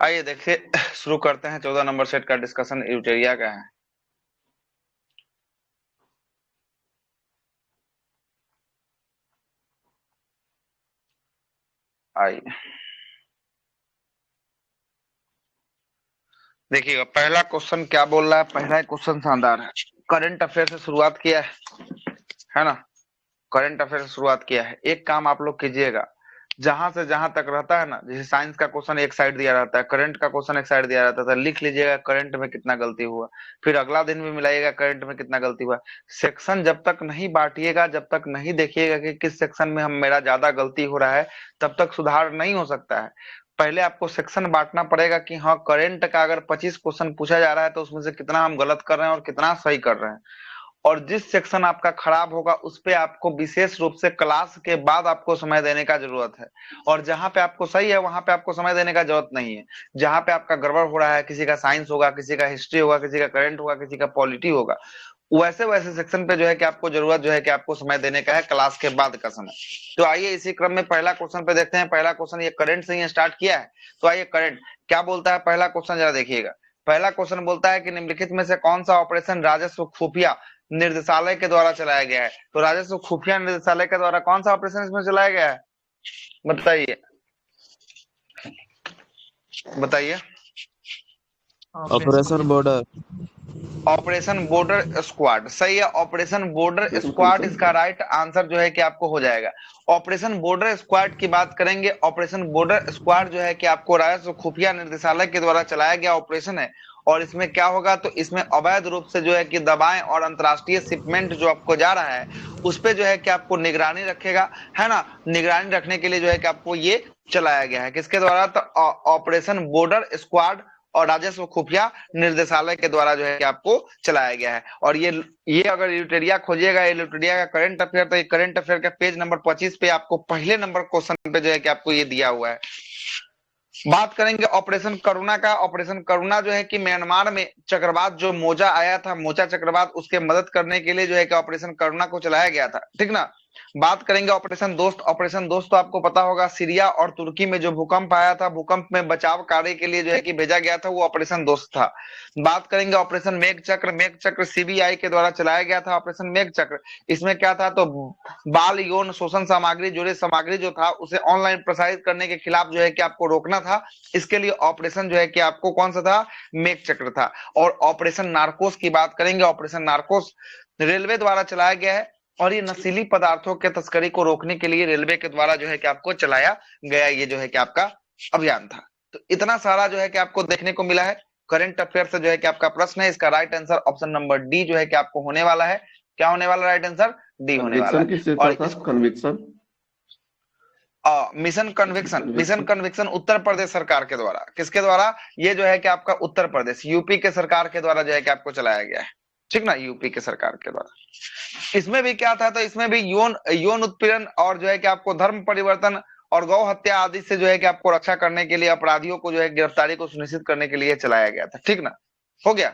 आइए देखिए शुरू करते हैं 14 नंबर सेट का डिस्कशन यूटेरिया का है। आइए देखिएगा, पहला क्वेश्चन क्या बोल रहा है। पहला क्वेश्चन शानदार है, करंट अफेयर से शुरुआत किया है ना। करंट अफेयर से शुरुआत किया है। एक काम आप लोग कीजिएगा, जहां से जहां तक रहता है ना, जैसे साइंस का क्वेश्चन एक साइड दिया रहता है, करंट का क्वेश्चन एक साइड दिया रहता है, तो लिख लीजिएगा करंट में कितना गलती हुआ। फिर अगला दिन भी मिलाइएगा करंट में कितना गलती हुआ। सेक्शन जब तक नहीं बांटिएगा, जब तक नहीं देखिएगा कि किस सेक्शन में हम मेरा ज्यादा गलती हो रहा है, तब तक सुधार नहीं हो सकता है। पहले आपको सेक्शन बांटना पड़ेगा कि हाँ, करंट का अगर 25 क्वेश्चन पूछा जा रहा है तो उसमें से कितना हम गलत कर रहे हैं और कितना सही कर रहे हैं। और जिस सेक्शन आपका खराब होगा उस पे आपको विशेष रूप से क्लास के बाद आपको समय देने का जरूरत है। और जहां पे आपको सही है वहां पे आपको समय देने का जरूरत नहीं है। जहां पे आपका गड़बड़ हो रहा है, किसी का साइंस होगा, किसी का हिस्ट्री होगा, किसी का करंट होगा, किसी का पॉलिटी होगा, वैसे वैसे सेक्शन पे जो है कि आपको जरूरत जो है कि आपको समय देने का है, क्लास के बाद का समय। तो आइए इसी क्रम में पहला क्वेश्चन पे देखते हैं। पहला क्वेश्चन ये करंट से ही स्टार्ट किया है, तो आइए करंट क्या बोलता है। पहला क्वेश्चन जरा देखिएगा। पहला क्वेश्चन बोलता है कि निम्नलिखित में से कौन सा ऑपरेशन राजस्व खुफिया निर्देशालय के द्वारा चलाया गया है। तो राजस्व खुफिया निर्देशालय के द्वारा कौन सा ऑपरेशन इसमें चलाया गया है, बताइए बताइए। Operation border. Operation border squad, सही है। ऑपरेशन बॉर्डर स्क्वाड इसका राइट आंसर जो है कि आपको हो जाएगा। ऑपरेशन बॉर्डर स्क्वाड की बात करेंगे। ऑपरेशन बॉर्डर स्क्वाड जो है कि आपको राजस्व खुफिया निर्देशालय के द्वारा चलाया गया ऑपरेशन है। और इसमें क्या होगा, तो इसमें अवैध रूप से जो है कि दवाएं और अंतरराष्ट्रीय शिपमेंट जो आपको जा रहा है उस पे जो है कि आपको निगरानी रखेगा, है ना। निगरानी रखने के लिए जो है कि आपको ये चलाया गया है, किसके द्वारा, तो ऑपरेशन बॉर्डर स्क्वाड और राजस्व खुफिया निर्देशालय के द्वारा जो है कि आपको चलाया गया है। और ये अगर यूटेरिया खोजिएगा, यूटेरिया का करंट अफेयर, तो ये करंट अफेयर का पेज नंबर 25 पे आपको पहले नंबर क्वेश्चन पे जो है कि आपको ये दिया हुआ है। बात करेंगे ऑपरेशन करुणा का। ऑपरेशन करुणा जो है कि म्यांमार में चक्रवात जो मोजा आया था, मोजा चक्रवात, उसके मदद करने के लिए जो है कि ऑपरेशन करुणा को चलाया गया था, ठीक ना। बात करेंगे ऑपरेशन दोस्त। ऑपरेशन दोस्त तो आपको पता होगा, सीरिया और तुर्की में जो भूकंप आया था, भूकंप में बचाव कार्य के लिए जो है कि भेजा गया था, वो ऑपरेशन दोस्त था। बात करेंगे ऑपरेशन मेघ चक्र। मेघ चक्र सीबीआई के द्वारा चलाया गया था ऑपरेशन मेघ चक्र। इसमें क्या था, तो बाल यौन शोषण सामग्री, जुड़े सामग्री जो था उसे ऑनलाइन प्रसारित करने के खिलाफ जो है कि आपको रोकना था। इसके लिए ऑपरेशन जो है कि आपको कौन सा था, मेघ चक्र था। और ऑपरेशन नार्कोस की बात करेंगे। ऑपरेशन नार्कोस रेलवे द्वारा चलाया गया है और ये नशीली पदार्थों के तस्करी को रोकने के लिए रेलवे के द्वारा जो है कि आपको चलाया गया, ये जो है कि आपका अभियान था। तो इतना सारा जो है कि आपको देखने को मिला है। करंट अफेयर से जो है कि आपका प्रश्न है, इसका right answer option number D जो है कि आपको होने वाला है। क्या होने वाला राइट आंसर, डी होने वाला कन्विक्शन है। किससे और था conviction? Mission conviction, mission conviction Uttar Pradesh सरकार के द्वारा, किसके द्वारा, ये जो है कि आपका उत्तर प्रदेश यूपी के सरकार के द्वारा जो है कि आपको चलाया गया है, ठीक ना, यूपी के सरकार के द्वारा। इसमें भी क्या था, तो इसमें भी यौन यौन उत्पीड़न और जो है कि आपको धर्म परिवर्तन और गौ हत्या आदि से जो है कि आपको रक्षा करने के लिए, अपराधियों को जो है गिरफ्तारी को सुनिश्चित करने के लिए चलाया गया था, ठीक ना, हो गया।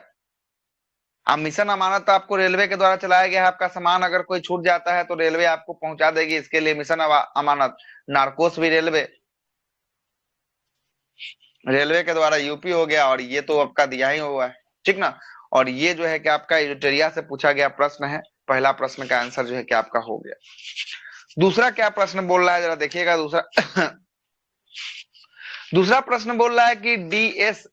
अब मिशन अमानत आपको रेलवे के द्वारा चलाया गया है। आपका सामान अगर कोई छूट जाता है तो रेलवे आपको पहुंचा देगी, इसके लिए मिशन अमानत। नार्कोस भी रेलवे रेलवे के द्वारा यूपी हो गया, और ये तो आपका दिया ही हुआ है, ठीक ना। और ये जो है कि आपका यूटेरिया से पूछा गया प्रश्न है। पहला प्रश्न का आंसर जो है कि आपका हो गया। दूसरा क्या प्रश्न बोल रहा है, जरा देखिएगा। दूसरा दूसरा प्रश्न बोल रहा है कि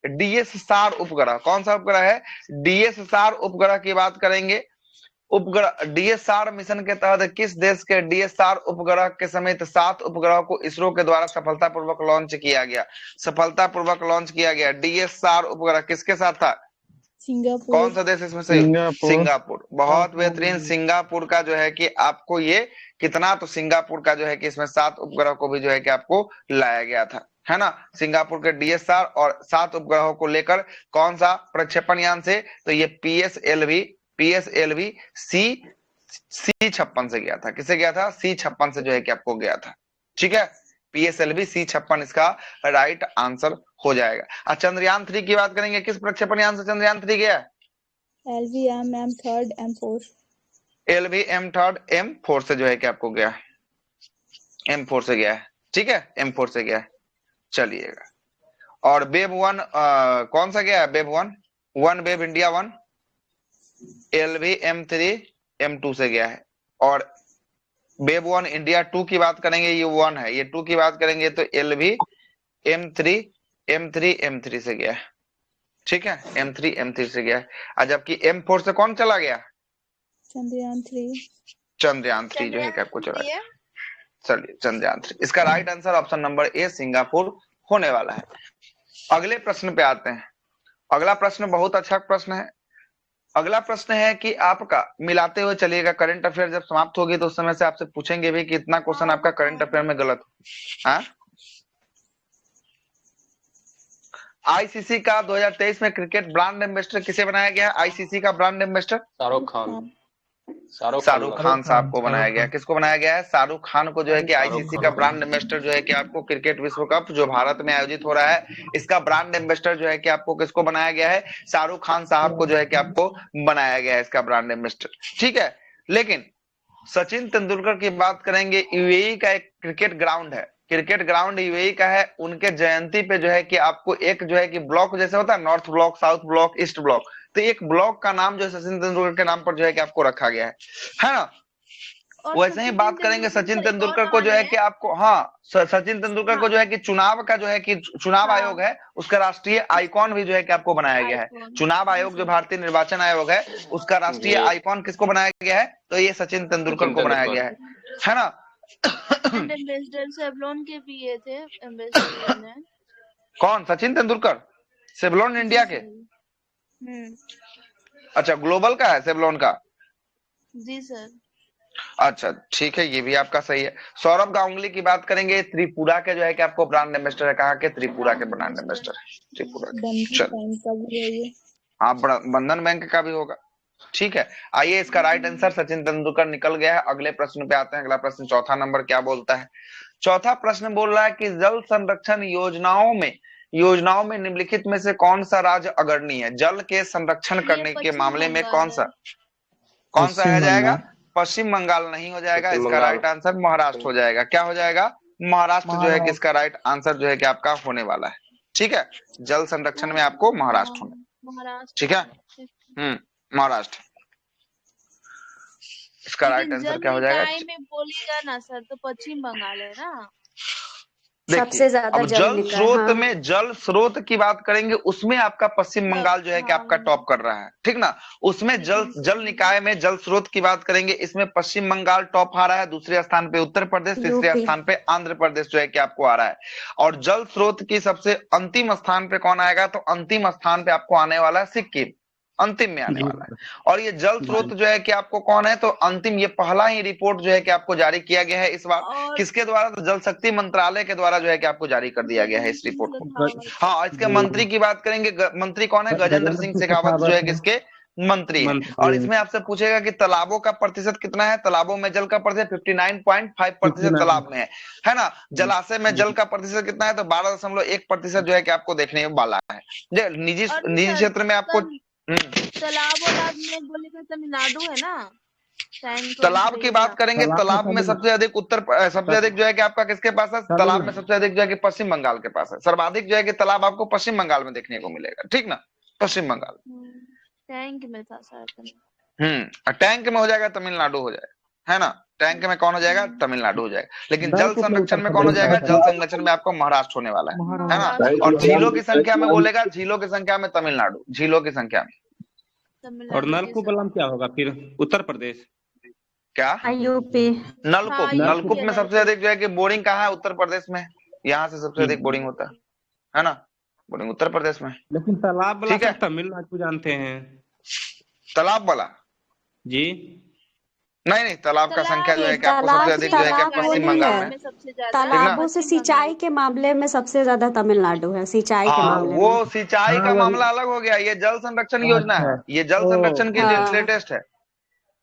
डीएस सार उपग्रह, कौन सा उपग्रह है, डीएस सार उपग्रह की बात करेंगे। उपग्रह डीएसआर मिशन के तहत किस देश के डीएसआर उपग्रह के समेत 7 उपग्रह को इसरो के द्वारा सफलतापूर्वक लॉन्च किया गया, सफलतापूर्वक लॉन्च किया गया। डीएसआर उपग्रह किसके साथ था, सिंगापुर। कौन सा देश इसमें से, सिंगापुर। बहुत बेहतरीन। सिंगापुर का जो है कि आपको ये कितना, तो सिंगापुर का जो है कि इसमें 7 उपग्रह को भी जो है कि आपको लाया गया था, है ना। सिंगापुर के डीएसआर और 7 उपग्रहों को लेकर कौन सा प्रक्षेपण यान से, तो ये पीएसएलवी C56 से गया था। किसे गया था, C56 से जो है कि आपको गया था, ठीक है। पीएसएलवी C56 इसका राइट आंसर हो जाएगा। चंद्रयान 3 की बात करेंगे, किस प्रक्षेपण यान से चंद्रयान 3 गया, LVM M3 M4। LVM3 M4 से जो है कि आपको गया है, M4 से गया है, ठीक है, M4 से गया है। चलिएगा, और वेब वन कौन सा गया है? Web one, one web India one, LV M3 M2 से गया है। और वेब वन इंडिया 2 की बात करेंगे, ये वन है, ये 2 की बात करेंगे तो LV M3 से गया है। ठीक है, M3 से गया है। और जबकि M4 से कौन चला गया? चंद्रयान-3। चंद्रयान-3 जो है कि आपको चला गया। चलिए चंद्रयान-3 इसका right answer option number A Singapore होने वाला है। अगले प्रश्न पे आते हैं। अगला प्रश्न बहुत अच्छा प्रश्न है। अगला प्रश्न है कि आपका मिलाते हुए चलिएगा, करंट अफेयर जब समाप्त होगी तो उस समय से आपसे पूछेंगे भी कि इतना क्वेश्चन आपका करंट अफेयर में गलत हो। हाँ, आईसीसी का 2023 में क्रिकेट ब्रांड एम्बेसडर किसे बनाया गया? आईसीसी का ब्रांड एम्बेसडर शाहरुख खान। शाहरुख खान साहब को बनाया गया। किसको बनाया गया है? शाहरुख खान को जो है कि आईसीसी का ब्रांड एम्बेसडर जो है कि आपको क्रिकेट विश्व कप जो भारत में आयोजित हो रहा है, इसका ब्रांड एम्बेसडर जो है कि आपको किसको बनाया गया है? शाहरुख खान साहब को जो है कि आपको बनाया गया है इसका ब्रांड एम्बेसडर। ठीक है, लेकिन सचिन तेंदुलकर की बात करेंगे, यूएई का एक क्रिकेट ग्राउंड है, क्रिकेट ग्राउंड यूएई का है। उनके जयंती पे जो है कि आपको एक जो है कि ब्लॉक जैसे होता है, north block, south block, east block, तो एक ब्लॉक का नाम जो है सचिन तेंदुलकर के नाम पर जो है कि आपको रखा गया है ना। वैसे ही बात करेंगे सचिन तेंदुलकर को जो है कि आपको, हाँ, सचिन तेंदुलकर को जो है कि चुनाव का जो है कि चुनाव आयोग है उसका राष्ट्रीय आइकॉन भी जो है कि आपको बनाया गया है। चुनाव आयोग जो भारतीय निर्वाचन आयोग है उसका राष्ट्रीय आइकॉन किसको बनाया गया है? तो ये सचिन तेंदुलकर को बनाया गया है ना। एम्बेसडर सेवलॉन के भी ये थे एम्बेसडर। कौन? सचिन तेंदुलकर सेवलॉन इंडिया के? अच्छा, ग्लोबल का है सेवलॉन का? जी सर। अच्छा ठीक है, ये भी आपका सही है। सौरभ गांगुली की बात करेंगे, त्रिपुरा के जो है कि आपको ब्रांड एम्बेसडर है। कहा के? त्रिपुरा के ब्रांड एम्बेसडर है, त्रिपुरा के। हाँ, बंधन बैंक का भी होगा। ठीक है, आइए इसका राइट आंसर सचिन तेंदुलकर निकल गया है। अगले प्रश्न पे आते हैं। अगला प्रश्न चौथा नंबर क्या बोलता है? चौथा प्रश्न बोल रहा है कि जल संरक्षण योजनाओं में निम्नलिखित में से कौन सा राज्य अग्रणी है? जल के संरक्षण करने के मामले में कौन सा है जाएगा? पश्चिम बंगाल नहीं हो जाएगा। इसका राइट आंसर महाराष्ट्र हो जाएगा। क्या हो जाएगा? महाराष्ट्र जो है कि इसका राइट आंसर जो है कि आपका होने वाला है। ठीक है, जल संरक्षण में आपको महाराष्ट्र होना। ठीक है, महाराष्ट्र। इसका राइट आंसर क्या हो जाएगा? में बोलेगा ना सर तो पश्चिम बंगाल है ना। सबसे ज्यादा अब जल स्रोत में जल स्रोत की बात करेंगे, उसमें आपका पश्चिम बंगाल जो है कि आपका टॉप कर रहा है। ठीक ना, उसमें जल निकाय में जल स्रोत की बात करेंगे, इसमें पश्चिम बंगाल टॉप आ रहा है, दूसरे स्थान पे उत्तर प्रदेश, तीसरे स्थान पे आंध्र प्रदेश जो है कि आपको आ रहा है। और जल स्रोत की सबसे अंतिम स्थान पे कौन आएगा? तो अंतिम स्थान पे आपको आने वाला है सिक्किम, अंतिम में आने वाला है। और ये जल स्रोत जो है कि आपको कौन है? तो अंतिम, ये पहला ही रिपोर्ट जो है कि आपको जारी किया गया है इस बार। किसके द्वारा? तो जल शक्ति मंत्रालय के द्वारा जो है कि आपको जारी कर दिया गया है इस रिपोर्ट को। हाँ, इसके मंत्री की बात करेंगे, मंत्री कौन है? गजेंद्र सिंह शेखावत जो है किसके मंत्री है। और इसमें आपसे पूछेगा कि तालाबों का प्रतिशत कितना है? तालाबों में जल का प्रतिशत 59.5% तालाब में है ना। जलाशय में जल का प्रतिशत कितना है? तो 12.1% जो है कि आपको देखने वाला है। निजी क्षेत्र में आपको तालाब में बोलेगा तमिलनाडु है ना। तालाब की बात करेंगे, तालाब में सबसे अधिक जो है कि आपका किसके पास है? तालाब में सबसे अधिक जो है कि पश्चिम बंगाल के पास है। सर्वाधिक जो है कि तालाब आपको पश्चिम बंगाल में देखने को मिलेगा। ठीक ना, पश्चिम बंगाल। टैंक में था सर। टैंक में हो जाएगा तमिलनाडु हो जाएगा, है ना। टैंक में कौन हो जाएगा? तमिलनाडु हो जाएगा। लेकिन जल संरक्षण में कौन हो जाएगा? जल संरक्षण में आपको महाराष्ट्र होने वाला है ना। और झीलों की संख्या में बोलेगा, झीलों की संख्या में तमिलनाडु, झीलों की संख्या में। और नलकूप बलम क्या होगा फिर? उत्तर प्रदेश। क्या? यूपी। नलकूप में सबसे अधिक जो है कि बोरिंग कहाँ है? उत्तर प्रदेश में। यहाँ से सबसे अधिक बोरिंग होता है ना, बोरिंग उत्तर प्रदेश में। लेकिन तालाब वाला तमिलनाडु जानते हैं। तालाब वाला जी नहीं, तालाब का संख्या जो है कि आपको सबसे अधिक जो है कि पश्चिम बंगाल में। तालाबों से सिंचाई के मामले में सबसे ज्यादा तमिलनाडु है, सिंचाई के मामले में। वो सिंचाई का मामला अलग हो गया, ये जल संरक्षण योजना है, ये जल संरक्षण की लेटेस्ट है।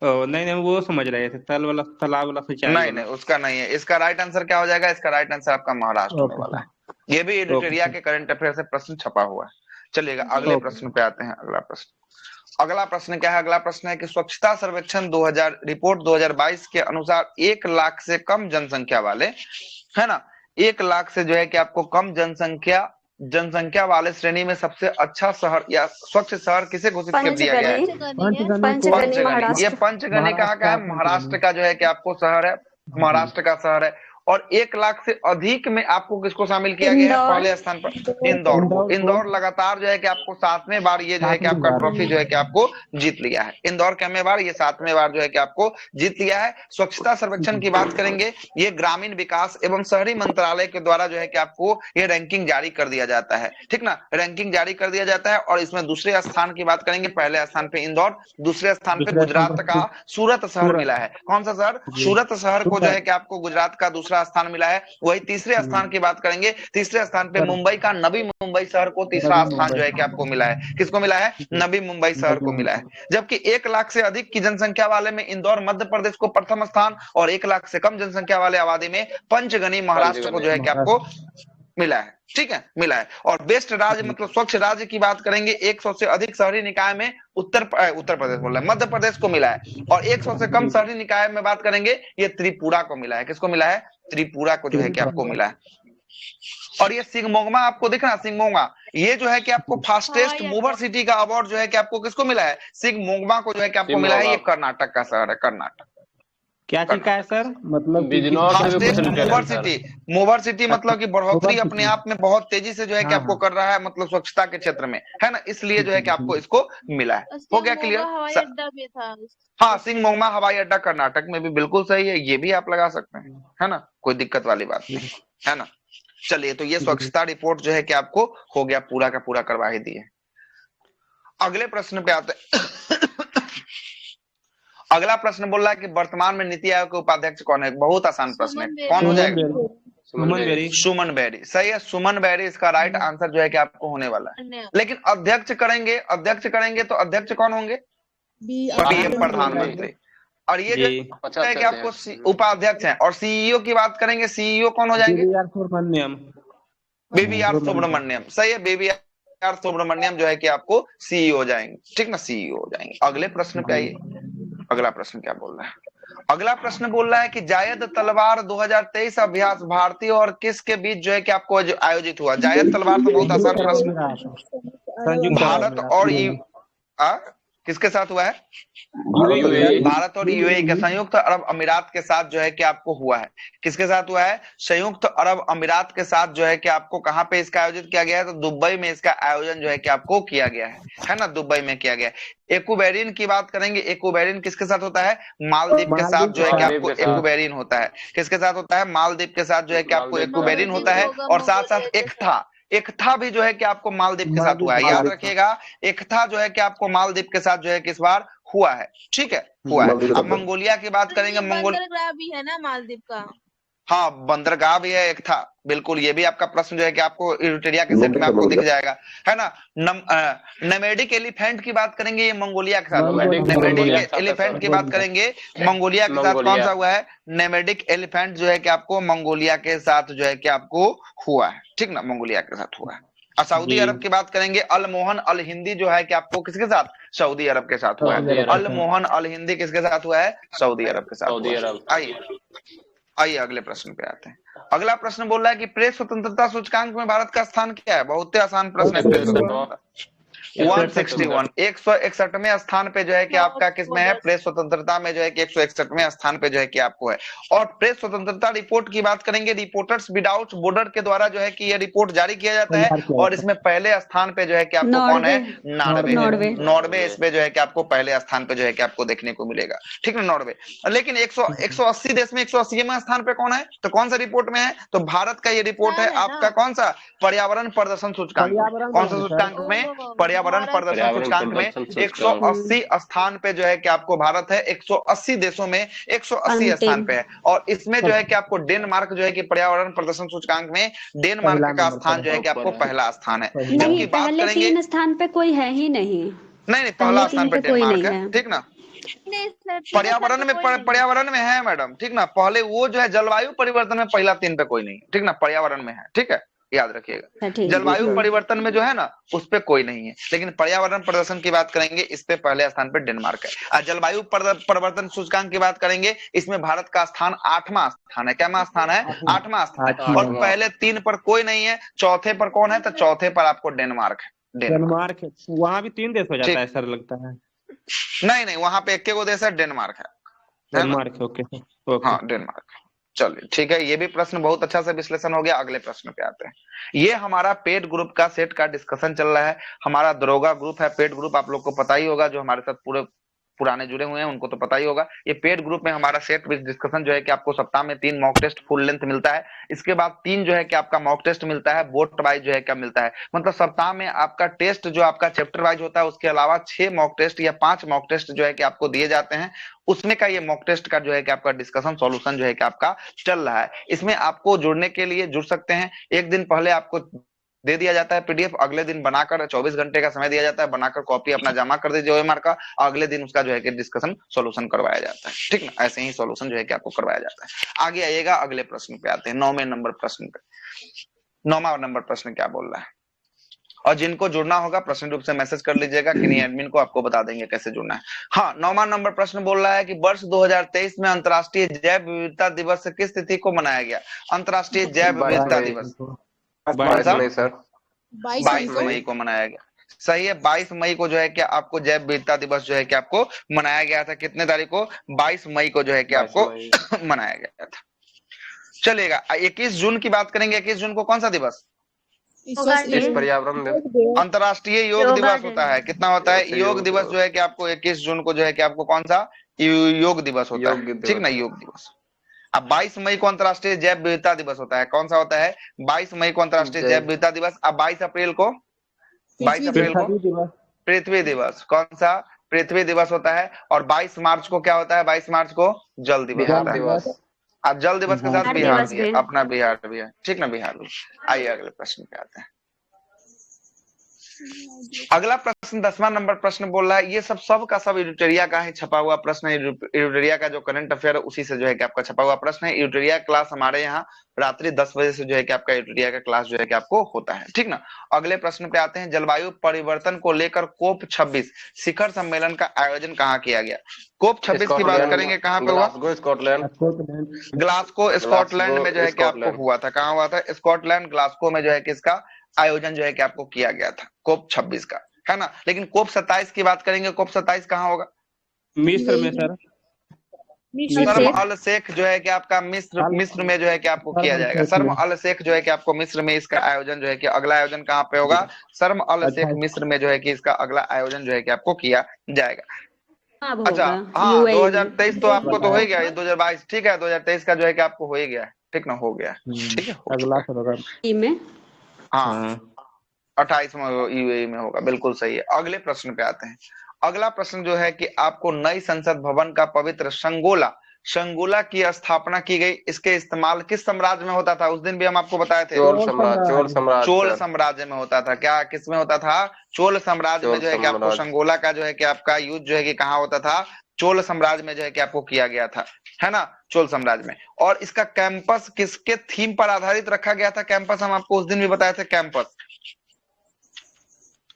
नहीं, वो समझ रहे थे तालाब वाला सिंचाई। नहीं, उसका नहीं है। इसका राइट आंसर क्या हो जाएगा? इसका राइट आंसर आपका महाराष्ट्र होने वाला है। ये भी एडिटोरिया के करंट अफेयर से प्रश्न छपा हुआ है। चलिएगा अगले प्रश्न पे आते हैं। अगला प्रश्न क्या है? अगला प्रश्न है कि स्वच्छता सर्वेक्षण 2000 रिपोर्ट 2022 के अनुसार 1 लाख से कम जनसंख्या वाले, है ना, 1 लाख से जो है कि आपको कम जनसंख्या जनसंख्या वाले श्रेणी में सबसे अच्छा शहर या स्वच्छ शहर किसे घोषित कर दिया गया है? पंचगनी पंचगनी पंचगनी। ये महाराष्ट्र। पंचगनी कहाँ का है? महाराष्ट्र का जो है कि आपको शहर है, महाराष्ट्र का शहर है। और 1 लाख से अधिक में आपको किसको शामिल किया गया है? इंदौर। पहले स्थान पर इंदौर को। इंदौर लगातार जो है कि आपको 7वें बार ये जो है कि आपका ट्रॉफी जो है कि आपको जीत लिया है। इंदौर कितने बार? ये 7वें बार जो है कि आपको जीत लिया है। स्वच्छता सर्वेक्षण की बात करेंगे, ये ग्रामीण विकास एवं शहरी मंत्रालय के द्वारा जो है कि आपको ये रैंकिंग जारी कर दिया जाता है, ठीक ना, रैंकिंग जारी कर दिया जाता है। और इसमें दूसरे स्थान की बात करेंगे, पहले स्थान पे इंदौर, दूसरे स्थान पे गुजरात का सूरत शहर मिला है। कौन सा शहर? सूरत शहर को जो है कि आपको गुजरात का दूसरा स्थान मिला है। वही तीसरे स्थान की बात करेंगे, तीसरे स्थान पे मुंबई का नवी मुंबई शहर को तीसरा स्थान जो है कि आपको मिला है। किसको मिला है? नवी मुंबई शहर को मिला है। जबकि 1 लाख से अधिक की जनसंख्या वाले में इंदौर मध्य प्रदेश को प्रथम स्थान, और 1 लाख से कम जनसंख्या वाले आबादी में पंचगनी महाराष्ट्र को जो है कि आपको मिला है, ठीक है, मिला है। और बेस्ट राज्य मतलब स्वच्छ राज्य की बात करेंगे, 100 से अधिक शहरी निकाय में उत्तर प्रदेश बोल रहे हैं, मध्य प्रदेश को मिला है। और 100 से कम शहरी निकाय में बात करेंगे, ये त्रिपुरा को मिला है। किसको मिला है? त्रिपुरा को जो है कि आपको मिला है। और ये सिंगमोंगमा आपको दिख रहा है, सिंगमोंगमा ये जो है कि आपको फास्टेस्ट मूवर सिटी का अवार्ड जो है कि आपको किसको मिला है? सिंगमोंगमा को जो है कि आपको मिला है। ये कर्नाटक का शहर है, कर्नाटक। क्या चीज का है सर? मतलब फास्टेस्ट मूवर सिटी मतलब कि बढ़ोतरी अपने आप में बहुत तेजी से जो है कि आपको कर रहा है, मतलब स्वच्छता के क्षेत्र में, है ना, इसलिए जो है कि आपको इसको मिला है। हो गया क्लियर? हवाई अड्डा भी था। हाँ, सिंगमोंगमा हवाई अड्डा कर्नाटक में भी बिल्कुल सही है, ये भी आप लगा सकते हैं, है ना, कोई दिक्कत वाली बात नहीं, है ना। चलिए, तो ये स्वच्छता रिपोर्ट जो है कि आपको हो गया, पूरा का पूरा करवा ही दिए। अगले प्रश्न पे आते हैं। अगला प्रश्न बोल रहा है कि वर्तमान में नीति आयोग के उपाध्यक्ष कौन है? बहुत आसान प्रश्न है, कौन हो जाएगा? सुमन बेरी। सुमन बेरी, सही है, सुमन बेरी इसका राइट आंसर जो है कि आपको होने वाला है। लेकिन अध्यक्ष करेंगे तो अध्यक्ष कौन होंगे? पीएम प्रधानमंत्री। और ये जो है कि आपको उपाध्यक्ष हैं। और सीईओ की बात करेंगे, सीईओ कौन हो जाएंगे? बीवीआर सुब्रमण्यम, सही है, बीवीआर सुब्रमण्यम जो है कि आपको सीईओ हो जाएंगे, ठीक ना, सीईओ हो जाएंगे। अगले प्रश्न पे आइए, अगला प्रश्न क्या बोल रहा है? अगला प्रश्न बोल रहा है कि जायद तलवार 2023 अभ्यास भारतीय और किसके बीच जो है कि आपको आयोजित हुआ? जायद तलवार तो बहुत आसान प्रश्न। भारत और किसके साथ हुआ है? भारत और यूएई के, संयुक्त अरब अमीरात के साथ जो है कि आपको हुआ है। किसके साथ हुआ है? संयुक्त अरब अमीरात के साथ जो है कि आपको कहां पे इसका आयोजित किया गया है? तो दुबई में इसका आयोजन जो है कि आपको किया गया है ना, दुबई में किया गया है। एक्यूबेरिन की बात करेंगे, एक्यूबेरिन किसके साथ होता है? मालदीव के साथ जो है कि आपको एक्यूबेरिन होता है। किसके साथ होता है? मालदीव के साथ जो है कि आपको एक्यूबेरिन होता है। और साथ साथ एकथा भी जो है कि आपको मालदीव के साथ हुआ है, याद रखिएगा, एकथा जो है कि आपको मालदीव के साथ जो है कि इस बार हुआ है, ठीक है, हुआ है। अब मंगोलिया की बात करेंगे, बंदरगाह भी है ना मालदीव का? हाँ, बंदरगाह भी है, एक था, बिल्कुल। ये भी आपका प्रश्न जो है कि आपको इरिटेरिया के सेट में आपको दिख जाएगा, है ना। नमेडिक एलिफेंट की बात करेंगे, ये मंगोलिया के साथ हुआ है। नमेडिक एलिफेंट की बात करेंगे, मंगोलिया के साथ कौन सा हुआ है? नमेडिक एलिफेंट जो है कि आपको मंगोलिया के साथ जो है कि आपको हुआ है, ठीक ना, मंगोलिया के साथ हुआ है। और सऊदी अरब की बात करेंगे, अल मोहन अल हिंदी जो है कि आपको किसके साथ? सऊदी अरब के साथ हुआ है। अल मोहन अल हिंदी किसके साथ हुआ है? सऊदी अरब के साथ। आइए अगले प्रश्न पे आते हैं। अगला प्रश्न बोल रहा है कि प्रेस स्वतंत्रता सूचकांक में भारत का स्थान क्या है? बहुत ही आसान प्रश्न है। 161वें स्थान पे जो है कि आपका किसमें है? प्रेस स्वतंत्रता में जो है कि 161वें स्थान पे जो है कि आपको है। और प्रेस स्वतंत्रता रिपोर्ट की बात करेंगे, रिपोर्टर्स विदाउट बॉर्डर के द्वारा जो है कि ये रिपोर्ट जारी किया जाता है। और इसमें पहले स्थान पे जो है कि आपको कौन है? नॉर्वे इसमें जो है कि आपको पहले स्थान पे जो है कि आपको देखने को मिलेगा, ठीक है, नॉर्वे। लेकिन 180 देश में 180वें स्थान पे कौन है? तो कौन सा रिपोर्ट में है? तो भारत का ये रिपोर्ट है आपका, कौन सा? पर्यावरण प्रदर्शन सूचकांक। कौन सा सूचकांक में? पर्यावरण प्रदर्शन सूचकांक में 180 स्थान पे जो है कि आपको भारत है। 180 देशों में 180 स्थान पे है। और इसमें जो है कि आपको डेनमार्क जो है कि पर्यावरण प्रदर्शन सूचकांक में डेनमार्क का स्थान जो है कि आपको पहला स्थान है। नहीं, पहले 3 स्थान पे कोई है ही नहीं। नहीं, पहला स्थान पे डेनमार्क है, ठीक ना। पर्यावरण में है मैडम, ठीक ना। पहले वो जो है जलवायु परिवर्तन में पहला 3 पे कोई नहीं, ठीक ना, पर्यावरण में है, ठीक है। याद रखिएगा। ठीक है। जलवायु परिवर्तन में जो है ना उस पे कोई नहीं है, लेकिन पर्यावरण प्रदर्शन की बात करेंगे इस पे पहले स्थान पे डेनमार्क है। और जलवायु परिवर्तन सूचकांक की बात करेंगे इसमें भारत का स्थान 8वां स्थान है। क्या स्थान है? 8वां स्थान है। और पहले 3 पर कोई नहीं है, चौथे पर कौन है? तो चौथे पर आपको डेनमार्क है। डेनमार्क है, वहां भी 3 देश हो जाता है सर, लगता है। नहीं, वहां पे एक देश है, डेनमार्क है। डेनमार्क, ओके हाँ, डेनमार्क। चलिए ठीक है, ये भी प्रश्न बहुत अच्छा से विश्लेषण हो गया। अगले प्रश्न पे आते हैं। ये हमारा पेड ग्रुप का सेट का डिस्कशन चल रहा है। हमारा दरोगा ग्रुप है, पेड ग्रुप आप लोग को पता ही होगा, जो हमारे साथ पूरे पुराने जुड़े हुए हैं उनको तो पता ही होगा। ये पेड ग्रुप में हमारा सेट विद डिस्कशन जो है कि आपको सप्ताह में 3 मॉक टेस्ट फुल लेंथ मिलता है। इसके बाद 3 जो है कि आपका मॉक टेस्ट मिलता है, बोर्ड वाइज जो है क्या मिलता है, मतलब सप्ताह में आपका टेस्ट जो आपका चैप्टर वाइज होता है उसके अलावा 6 मॉक टेस्ट या 5 मॉक टेस्ट जो है कि आपको दिए जाते हैं। उसमें का ये मॉक टेस्ट का जो है कि आपका डिस्कशन सॉल्यूशन जो है कि आपका चल रहा है। इसमें आपको जुड़ने के लिए जुड़ सकते हैं। एक दिन पहले आपको दे दिया जाता है पीडीएफ, अगले दिन बनाकर 24 घंटे का समय दिया जाता है, बनाकर कॉपी अपना जमा कर दीजिए ओएमआर का, अगले दिन उसका जो है कि डिस्कशन सॉल्यूशन करवाया जाता है। ठीक ना, ऐसे ही सॉल्यूशन जो है कि आपको करवाया जाता है। आगे आइएगा, अगले प्रश्न पे आते हैं, 9वें नंबर प्रश्न पे। 9वां नंबर प्रश्न क्या बोल रहा है? और जिनको जुड़ना होगा प्रश्न रूप से मैसेज कर लीजिएगा, किन्हीं एडमिन को आपको बता देंगे कैसे जुड़ना है। हाँ, 9वां नंबर प्रश्न बोल रहा है कि वर्ष 2023 में अंतर्राष्ट्रीय जैव विविधता दिवस किस तिथि को मनाया गया? अंतर्राष्ट्रीय जैव विविधता दिवस 22 मई को मनाया गया। सही है, 22 मई को जो है कि आपको जैव विविधता दिवस जो है कि आपको मनाया गया था। कितने तारीख को? 22 मई को जो है कि आपको मनाया गया था। चलेगा, 21 जून की बात करेंगे। 21 जून को कौन सा दिवस? पर्यावरण अंतर्राष्ट्रीय योग दिवस होता है। कितना होता है? योग दिवस जो है कि आपको 21 जून को जो है कि आपको कौन सा योग दिवस होता है? ठीक ना, योग दिवस। अब 22 मई को अंतर्राष्ट्रीय जैव विविधता दिवस होता है। कौन सा होता है? 22 मई को अंतर्राष्ट्रीय जैव विविधता दिवस। अब 22 अप्रैल को पृथ्वी दिवस। कौन सा? पृथ्वी दिवस होता है। और 22 मार्च को क्या होता है? 22 मार्च को जल दिवस होता है। अब जल दिवस के साथ बिहार भी है, अपना बिहार भी है। ठीक ना, बिहार भी। आइए अगले प्रश्न पे आते हैं। अगला प्रश्न 10वां नंबर प्रश्न बोल रहा है, ये सब का सब एडिटोरिया का है छपा हुआ प्रश्न है। एडिटोरिया का जो करंट अफेयर है उसी से जो है कि आपका छपा हुआ प्रश्न है। एडिटोरिया क्लास हमारे यहाँ रात्रि 10 बजे से जो है कि आपका एडिटोरिया का क्लास जो है कि आपको होता है। ठीक ना, अगले प्रश्न पे आते हैं। जलवायु परिवर्तन को लेकर कोप 26 शिखर सम्मेलन का आयोजन कहाँ किया गया? कोप 26 की बात करेंगे, कहाँ पे हुआ? ग्लासगो स्कॉटलैंड में जो है कि आपको हुआ था। कहाँ हुआ था? स्कॉटलैंड, ग्लासगो में जो है कि इसका आयोजन जो है कि आपको किया गया था, कोप 26 का, है ना। लेकिन कोप 27 की बात करेंगे, कोप 27 कहाँ होगा? मिस्र में सर। शर्म अल शेख जो है कि आपका मिस्र में जो है कि आपको किया जाएगा। शर्म अल शेख जो है कि आपको मिस्र में इसका आयोजन जो है कि अगला आयोजन कहाँ पे होगा? शर्म अल शेख मिस्र में जो है कि इसका अगला आयोजन जो है कि आपको किया जाएगा। अच्छा, हाँ, 2023 तो आपको तो हो ही गया, ये 2022 ठीक है, 2023 का जो है कि आपको हो ही गया, ठीक ना, हो गया। ठीक है, अगला में हाँ 28 में यूएई में होगा, बिल्कुल सही है। अगले प्रश्न पे आते हैं। अगला प्रश्न जो है कि आपको नई संसद भवन का पवित्र संगोला की स्थापना की गई। इसके इस्तेमाल किस साम्राज्य में होता था? उस दिन भी हम आपको बताए थे, चोल साम्राज्य में होता था। क्या किस में होता था? चोल साम्राज्य में जो है कि आपको संगोला का जो है कि आपका यूज जो है कि कहाँ होता था? चोल साम्राज्य में जो है कि आपको किया गया था, है ना, चोल साम्राज्य में। और इसका कैंपस किसके थीम पर आधारित रखा गया था? कैंपस हम आपको उस दिन भी बताए थे। कैंपस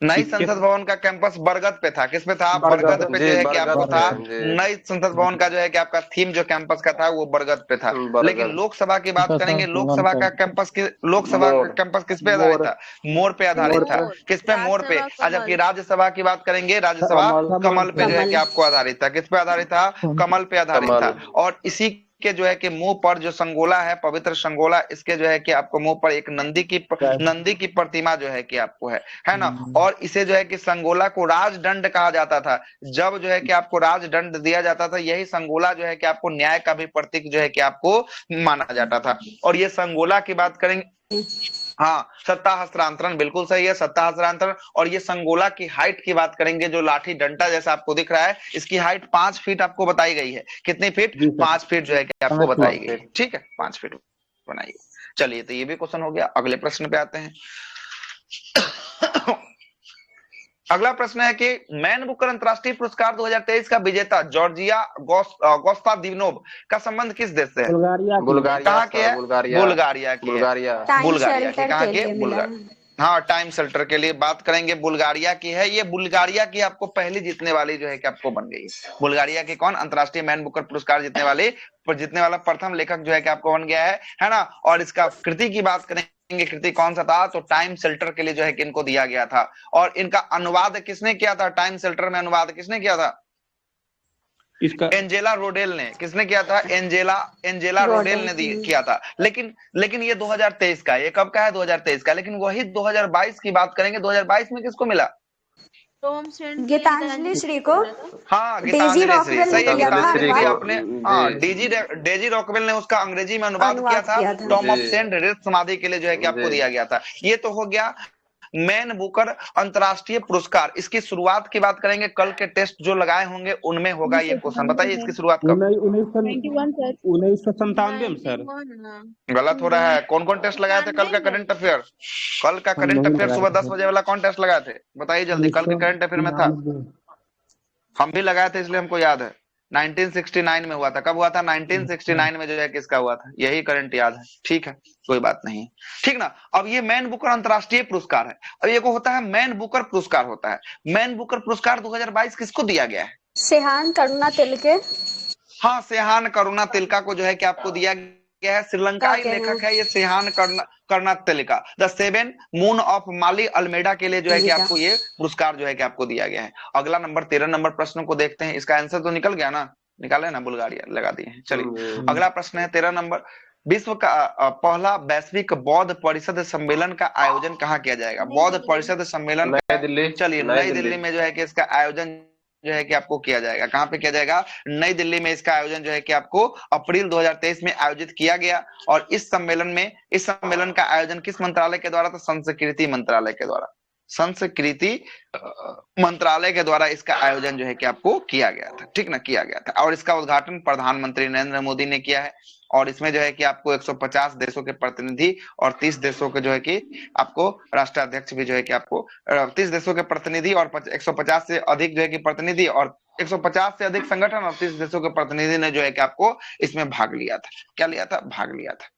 नई संसद भवन का कैंपस बरगद पे था। किस पे था? बरगद पे जो है कि आपको था। नई संसद भवन का जो है कि आपका थीम जो कैंपस का था वो बरगद पे था। लेकिन लोकसभा की बात करेंगे, लोकसभा का कैंपस किस पे आधारित था? मोर पे आधारित था। किस पे? मोर पे। जबकि राज्यसभा की बात करेंगे, राज्यसभा कमल पे जो है कि आपको आधारित था। किस पे आधारित था? कमल पे आधारित था। और इसी के जो है कि मुंह पर जो संगोला है, पवित्र संगोला, इसके जो है कि आपको मुंह पर एक नंदी की प्रतिमा जो है कि आपको है ना। और इसे जो है कि संगोला को राजदंड कहा जाता था। जब जो है कि आपको राजदंड दिया जाता था, यही संगोला जो है कि आपको न्याय का भी प्रतीक जो है कि आपको माना जाता था। और ये संगोला की बात करेंगे, हाँ, सत्ता हस्तांतरण, बिल्कुल सही है, सत्ता हस्तांतरण। और ये संगोला की हाइट की बात करेंगे, जो लाठी डंडा जैसा आपको दिख रहा है, इसकी हाइट 5 फीट आपको बताई गई है। कितनी फीट? 5 फीट जो है कि आपको बताई गई है। ठीक है, 5 फीट बनाइए। चलिए, तो ये भी क्वेश्चन हो गया। अगले प्रश्न पे आते हैं। अगला प्रश्न है कि मैन बुकर अंतर्राष्ट्रीय पुरस्कार 2023 का विजेता जॉर्जिया गोस्तादिनोव का संबंध किस देश से है? बुल्गारिया कहाँ के है? बुल्गारिया बुल्गारिया की है। बुल्गारिया टाइम बुल्गारिया की, शेल्टर कहाँ के की? लिए मिला। हाँ, टाइम शेल्टर के लिए बात करेंगे, बुल्गारिया की है ये। बुल्गारिया की आपको पहली जीतने वाली जो है कि आपको बन गई। बुल्गारिया की कौन? अंतर्राष्ट्रीय मैन बुकर पुरस्कार जीतने वाला प्रथम लेखक जो है कि आपको बन गया है ना। और इसका कृति की बात करेंगे, कृति कौन सा था? तो टाइम शेल्टर के लिए जो है कि इनको दिया गया था। और इनका अनुवाद किसने किया था? टाइम शेल्टर में अनुवाद किसने किया था? इसका एंजेला रोडेल ने। किसने किया था? एंजेला रोडेल ने किया था। लेकिन ये 2023 का, ये कब का है? 2023 का। लेकिन वही 2022 की बात करेंगे, 2022 में किसको मिला? टॉम सेंट गीतांजलि श्री को। हाँ, डेजी गीतांजलि श्री, रॉकवेल सही है। ने किया था गीतांजलि श्री अनुवाद। अपने, हाँ, डेजी रॉकवेल ने उसका अंग्रेजी में अनुवाद किया था। टॉम ऑफ सेंट रेड समाधि के लिए जो है कि आपको दिया गया था। ये तो हो गया मैन बुकर अंतर्राष्ट्रीय पुरस्कार। इसकी शुरुआत की बात करेंगे, कल के टेस्ट जो लगाए होंगे उनमें होगा ये क्वेश्चन। बताइए इसकी शुरुआत कब? 1997 में सर। गलत हो रहा है। कौन कौन टेस्ट लगाए थे कल का करंट अफेयर? कल का करंट अफेयर सुबह 10 बजे वाला कौन टेस्ट लगाए थे? बताइए जल्दी। कल के करंट अफेयर में था, हम भी लगाए थे इसलिए हमको याद है। 1969 में हुआ था। कब हुआ था? 1969 में जो है किसका हुआ था? यही करंट याद है। ठीक है, कोई बात नहीं, ठीक ना। अब ये मैन बुकर अंतर्राष्ट्रीय पुरस्कार है। अब ये को होता है मैन बुकर पुरस्कार होता है। मैन बुकर पुरस्कार 2022 किसको दिया गया है? सेहान करुणा तिलके। हाँ, सेहान करुणा तिलका को जो है कि आपको दिया गया है। श्रीलंकाई लेखक है ये Shehan Karunatilaka. The seven moon of Maali Almeida के लिए जो है कि आपको ये पुरस्कार जो है कि आपको दिया गया है। अगला नंबर 13 नंबर प्रश्न को देखते हैं। इसका आंसर तो निकल गया ना? निकाले ना? बुल्गारिया लगा दिए हैं। चलिए अगला प्रश्न है 13 नंबर। विश्व का पहला वैश्विक बौद्ध परिषद सम्मेलन का आयोजन कहाँ किया जाएगा? बौद्ध परिषद सम्मेलन नई दिल्ली। चलिए नई दिल्ली में जो है कि इसका आयोजन जो है कि आपको किया जाएगा। कहाँ पे किया जाएगा? नई दिल्ली में। इसका आयोजन जो है कि आपको अप्रैल 2023 में आयोजित किया गया। और इस सम्मेलन का आयोजन किस मंत्रालय के द्वारा? तो संस्कृति मंत्रालय के द्वारा। संस्कृति मंत्रालय के द्वारा इसका आयोजन जो है कि आपको किया गया था। ठीक ना, किया गया था। और इसका उद्घाटन प्रधानमंत्री नरेंद्र मोदी ने किया है। और इसमें जो है कि आपको 150 देशों के प्रतिनिधि और 30 देशों के जो है कि आपको राष्ट्राध्यक्ष भी जो है कि आपको 30 देशों के प्रतिनिधि और 150 से अधिक जो है कि प्रतिनिधि और 150 से अधिक संगठन और 30 देशों के प्रतिनिधि ने जो है कि आपको इसमें भाग लिया था। क्या लिया था? भाग लिया था।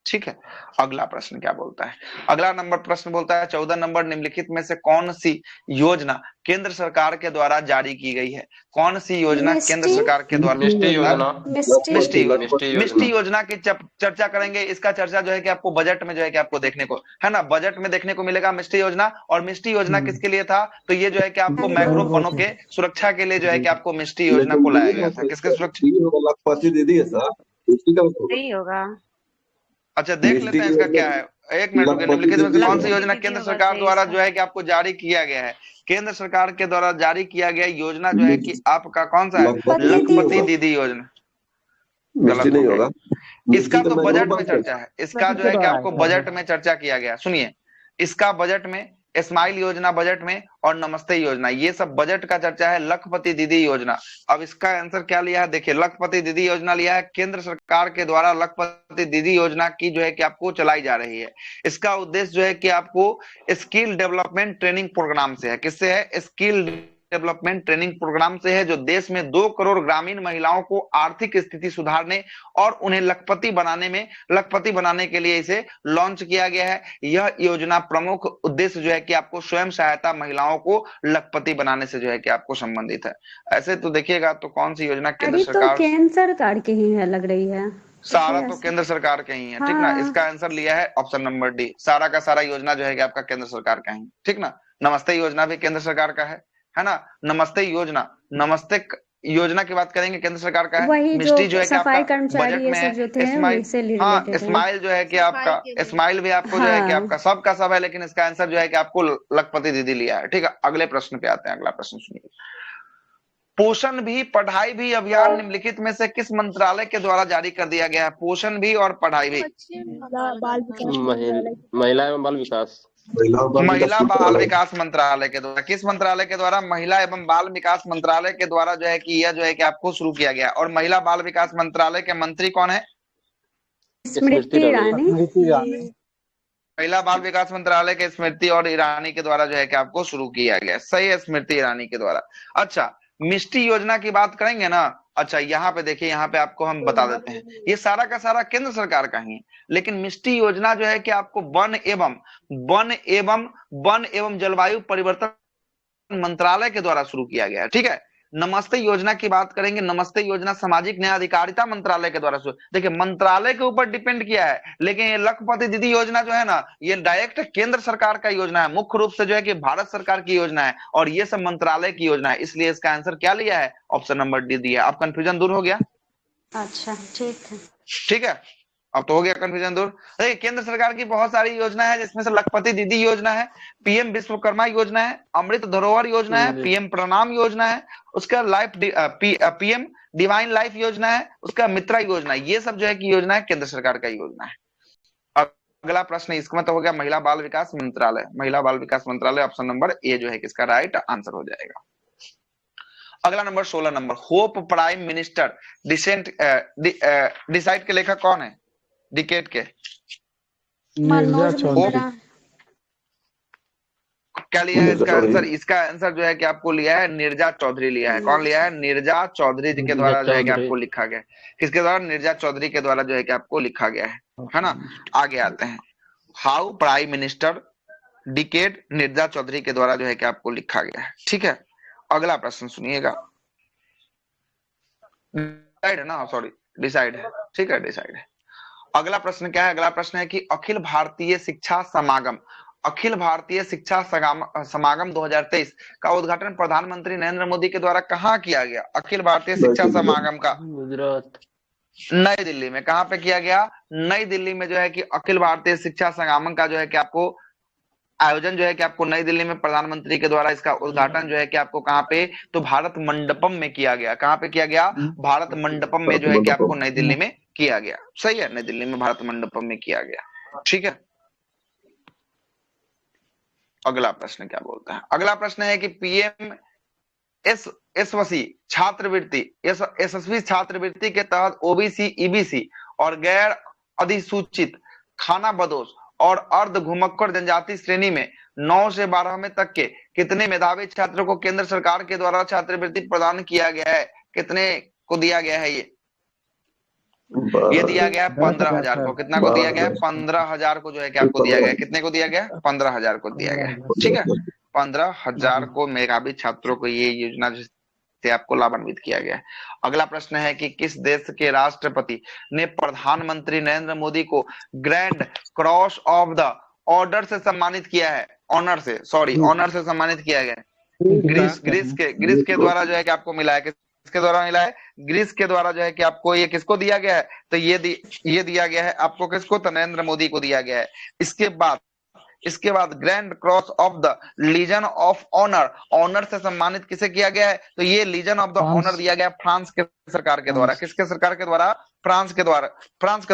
ठीक है, अगला प्रश्न क्या बोलता है? अगला नंबर प्रश्न बोलता है 14 नंबर। निम्नलिखित में से कौन सी योजना केंद्र सरकार के द्वारा जारी की गई है? कौन सी योजना केंद्र सरकार के द्वारा? मिष्टी योजना की चर्चा करेंगे। इसका चर्चा जो है कि आपको बजट में जो है कि आपको देखने को है ना, बजट में देखने को मिलेगा मिष्टी योजना। और मिष्टी योजना किसके लिए था? तो ये जो है कि आपको मैक्रोफोनों के सुरक्षा के लिए जो है कि आपको मिष्टी योजना को लाया गया था। किसके सुरक्षा? लखपति दीदी है सर, सही होगा। अच्छा, देख लेते हैं इसका क्या है। एक मिनट रुकिए। निम्नलिखित में से कौन सी योजना केंद्र सरकार द्वारा जो है कि आपको जारी किया गया है? केंद्र सरकार के द्वारा जारी किया गया योजना जो है कि आपका कौन सा है? लखपति दीदी योजना। गलत नहीं होगा। इसका तो बजट में चर्चा है। इसका जो है कि आपको बजट में चर्चा किया गया। सुनिए, इसका बजट में स्माइल योजना बजट में और नमस्ते योजना, ये सब बजट का चर्चा है। लखपति दीदी योजना, अब इसका आंसर क्या लिया है? देखिए, लखपति दीदी योजना लिया है। केंद्र सरकार के द्वारा लखपति दीदी योजना की जो है कि आपको चलाई जा रही है। इसका उद्देश्य जो है कि आपको स्किल डेवलपमेंट ट्रेनिंग प्रोग्राम से है। किससे है? स्किल डेवलपमेंट ट्रेनिंग प्रोग्राम से है, जो देश में 2 करोड़ ग्रामीण महिलाओं को आर्थिक स्थिति सुधारने और उन्हें लखपति बनाने के लिए इसे लॉन्च किया गया है। यह योजना प्रमुख उद्देश्य जो है कि आपको स्वयं सहायता महिलाओं को लखपति बनाने से जो है कि आपको संबंधित है। ऐसे तो देखिएगा तो कौन सी योजना केंद्र सरकार? तो केंद्र सरकार की ही है लग रही है। सारा तो केंद्र सरकार का ही है। ठीक ना, इसका आंसर लिया है ऑप्शन नंबर डी। सारा का सारा योजना जो है कि आपका केंद्र सरकार का ही। ठीक ना, नमस्ते योजना भी केंद्र सरकार का है ना। नमस्ते योजना की बात करेंगे, केंद्र सरकार का है। मिष्टी जो है कि आपका बजट में है। हाँ, स्माइल जो है कि आपका स्माइल भी आपको जो है कि आपका सबका सब है, लेकिन इसका आंसर जो है कि आपको लखपति दीदी लिया है। ठीक है, अगले प्रश्न पे आते हैं। अगला प्रश्न सुनिए। पोषण भी पढ़ाई भी अभियान निम्नलिखित में से किस मंत्रालय के द्वारा जारी कर दिया गया है? पोषण भी और पढ़ाई भी। महिला एवं बाल विकास मंत्रालय के द्वारा। किस मंत्रालय के द्वारा? महिला एवं बाल विकास मंत्रालय के द्वारा जो है कि यह जो है कि आपको शुरू किया गया। और महिला बाल विकास मंत्रालय के मंत्री कौन है? स्मृति ईरानी। महिला बाल विकास मंत्रालय के स्मृति और ईरानी के द्वारा जो है कि आपको शुरू किया गया। सही है, स्मृति ईरानी के द्वारा। अच्छा, मिष्टी योजना की बात करेंगे ना। अच्छा, यहाँ पे देखिए, यहाँ पे आपको हम बता देते हैं, ये सारा का सारा केंद्र सरकार का ही है, लेकिन मिष्टी योजना जो है कि आपको वन एवं जलवायु परिवर्तन मंत्रालय के द्वारा शुरू किया गया है। ठीक है। नमस्ते योजना की बात करेंगे, नमस्ते योजना सामाजिक न्याय अधिकारिता मंत्रालय के द्वारा शुरू। देखिए, मंत्रालय के ऊपर डिपेंड किया है, लेकिन ये लखपति दीदी योजना जो है ना, ये डायरेक्ट केंद्र सरकार का योजना है, मुख्य रूप से जो है कि भारत सरकार की योजना है, और ये सब मंत्रालय की योजना है, इसलिए इसका आंसर क्या लिया है, ऑप्शन नंबर डी दिया। अब कंफ्यूजन दूर हो गया? अच्छा, ठीक है। ठीक है, अब तो हो गया कंफ्यूजन दूर। देखिए, केंद्र सरकार की बहुत सारी योजना है, जिसमें से लखपति दीदी योजना है, पीएम विश्वकर्मा योजना है, अमृत धरोहर योजना है, पीएम प्रणाम योजना है, उसका पीएम डिवाइन लाइफ योजना है, उसका मित्रा योजना है। ये सब जो है कि योजना है केंद्र सरकार का योजना है। अगला प्रश्न इसका मतलब हो गया महिला बाल विकास मंत्रालय। महिला बाल विकास मंत्रालय ऑप्शन नंबर ए जो है किसका राइट आंसर हो जाएगा। अगला number 16 number, hope prime minister decide के लेखक कौन है? डिकेट के मनोज मिश्रा। क्या लिया है इसका आंसर? इसका आंसर जो है कि आपको लिया है नीरजा चौधरी लिया है। कौन लिया है? नीरजा चौधरी के द्वारा जो है कि आपको लिखा गया है। किसके द्वारा? नीरजा चौधरी के द्वारा जो है कि आपको लिखा गया है ना। आगे आते हैं, how prime minister decide Neerja Chowdhury के द्वारा जो है कि आपको लिखा गया है। ठीक है। अगला प्रश्न सुनिएगा, डिसाइड है ना, सॉरी डिसाइड है। ठीक है, डिसाइड है। अगला प्रश्न क्या है? अगला प्रश्न है कि अखिल भारतीय शिक्षा समागम 2023 का उद्घाटन प्रधानमंत्री नरेंद्र मोदी के द्वारा कहाँ किया गया? अखिल भारतीय शिक्षा समागम का गुजरात, नई दिल्ली में। कहाँ पे किया गया? नई दिल्ली में जो है कि अखिल भारतीय शिक्षा समागम का जो है कि आपको आयोजन जो है कि आपको नई दिल्ली में प्रधानमंत्री के द्वारा इसका उद्घाटन जो है कि आपको कहाँ पे? तो भारत मंडपम में किया गया। कहाँ पे किया गया? भारत मंडपम में जो है कि आपको नई दिल्ली में किया गया। सही है, नई दिल्ली में भारत मंडपम में किया गया। ठीक है। अगला प्रश्न क्या बोलता है? अगला प्रश्न है कि पीएम एसएसवी छात्रवृत्ति के तहत ओबीसी, ईबीसी और गैर अधिसूचित खानाबदोश और अर्ध घुमक्कड़ जनजाति श्रेणी में 9 से 12वीं तक के कितने मेधावी छात्रों को केंद्र सरकार के द्वारा छात्रवृत्ति प्रदान किया गया है? कितने को दिया गया है? ये दिया गया है 15,000 को। कितना को दिया गया है? 15,000 को जो है कि आपको दिया गया है। कितने को दिया गया है? 15,000 को दिया गया है। ठीक है, 15,000 को मेधावी छात्रों को ये योजना से आपको लाभान्वित किया गया है। अगला प्रश्न है कि किस देश के राष्ट्रपति ने प्रधानमंत्री नरेंद्र मोदी को grand Cross of the order से सम्मानित किया है? ऑनर से सम्मानित किया गया है। ग्रीस के द्वारा जो है कि आपको मिला है। किसके द्वारा मिला है? ग्रीस के द्वारा जो है कि आपको ये किसको दिया गया है? तो ये दिया गया है आपको किसको? तो नरेंद्र मोदी को दिया गया है। इसके बाद Grand Cross of the Legion of Honour से सम्मानित किसे किया गया है? तो ये लीजन ऑफ द ऑनर दिया गया फ्रांस के सरकार के द्वारा। किसके सरकार के द्वारा? फ्रांस के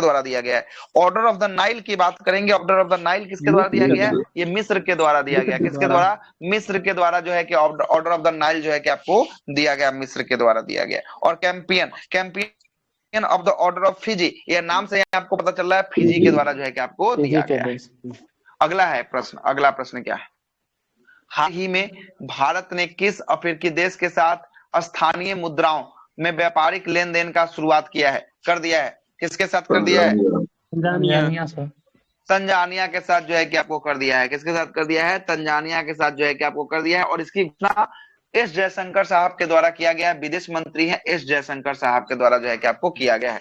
द्वारा दिया गया है। ऑर्डर ऑफ द नाइल की बात करेंगे। ऑर्डर ऑफ द नाइल किसके द्वारा दिया गया है? ये मिस्र के द्वारा दिया गया। किसके द्वारा? मिस्र के द्वारा जो है कि ऑर्डर ऑफ द नाइल जो है कि आपको दिया गया, मिस्र के द्वारा दिया गया। और Companion of the Order of Fiji, ये नाम से आपको पता चल रहा है, फिजी के द्वारा जो है कि आपको दिया गया है। अगला प्रश्न क्या है? हाल ही में भारत ने किस अफ्रीकी देश के साथ स्थानीय मुद्राओं में व्यापारिक लेन देन का शुरुआत कर दिया है? किसके साथ कर दिया है? तंजानिया के साथ जो है कि आपको कर दिया है। किसके साथ कर दिया है? तंजानिया के साथ जो है कि आपको कर दिया है। और इसकी घोषणा एस जयशंकर साहब के द्वारा किया गया है। विदेश मंत्री हैं एस जयशंकर साहब के द्वारा जो है कि आपको किया गया है।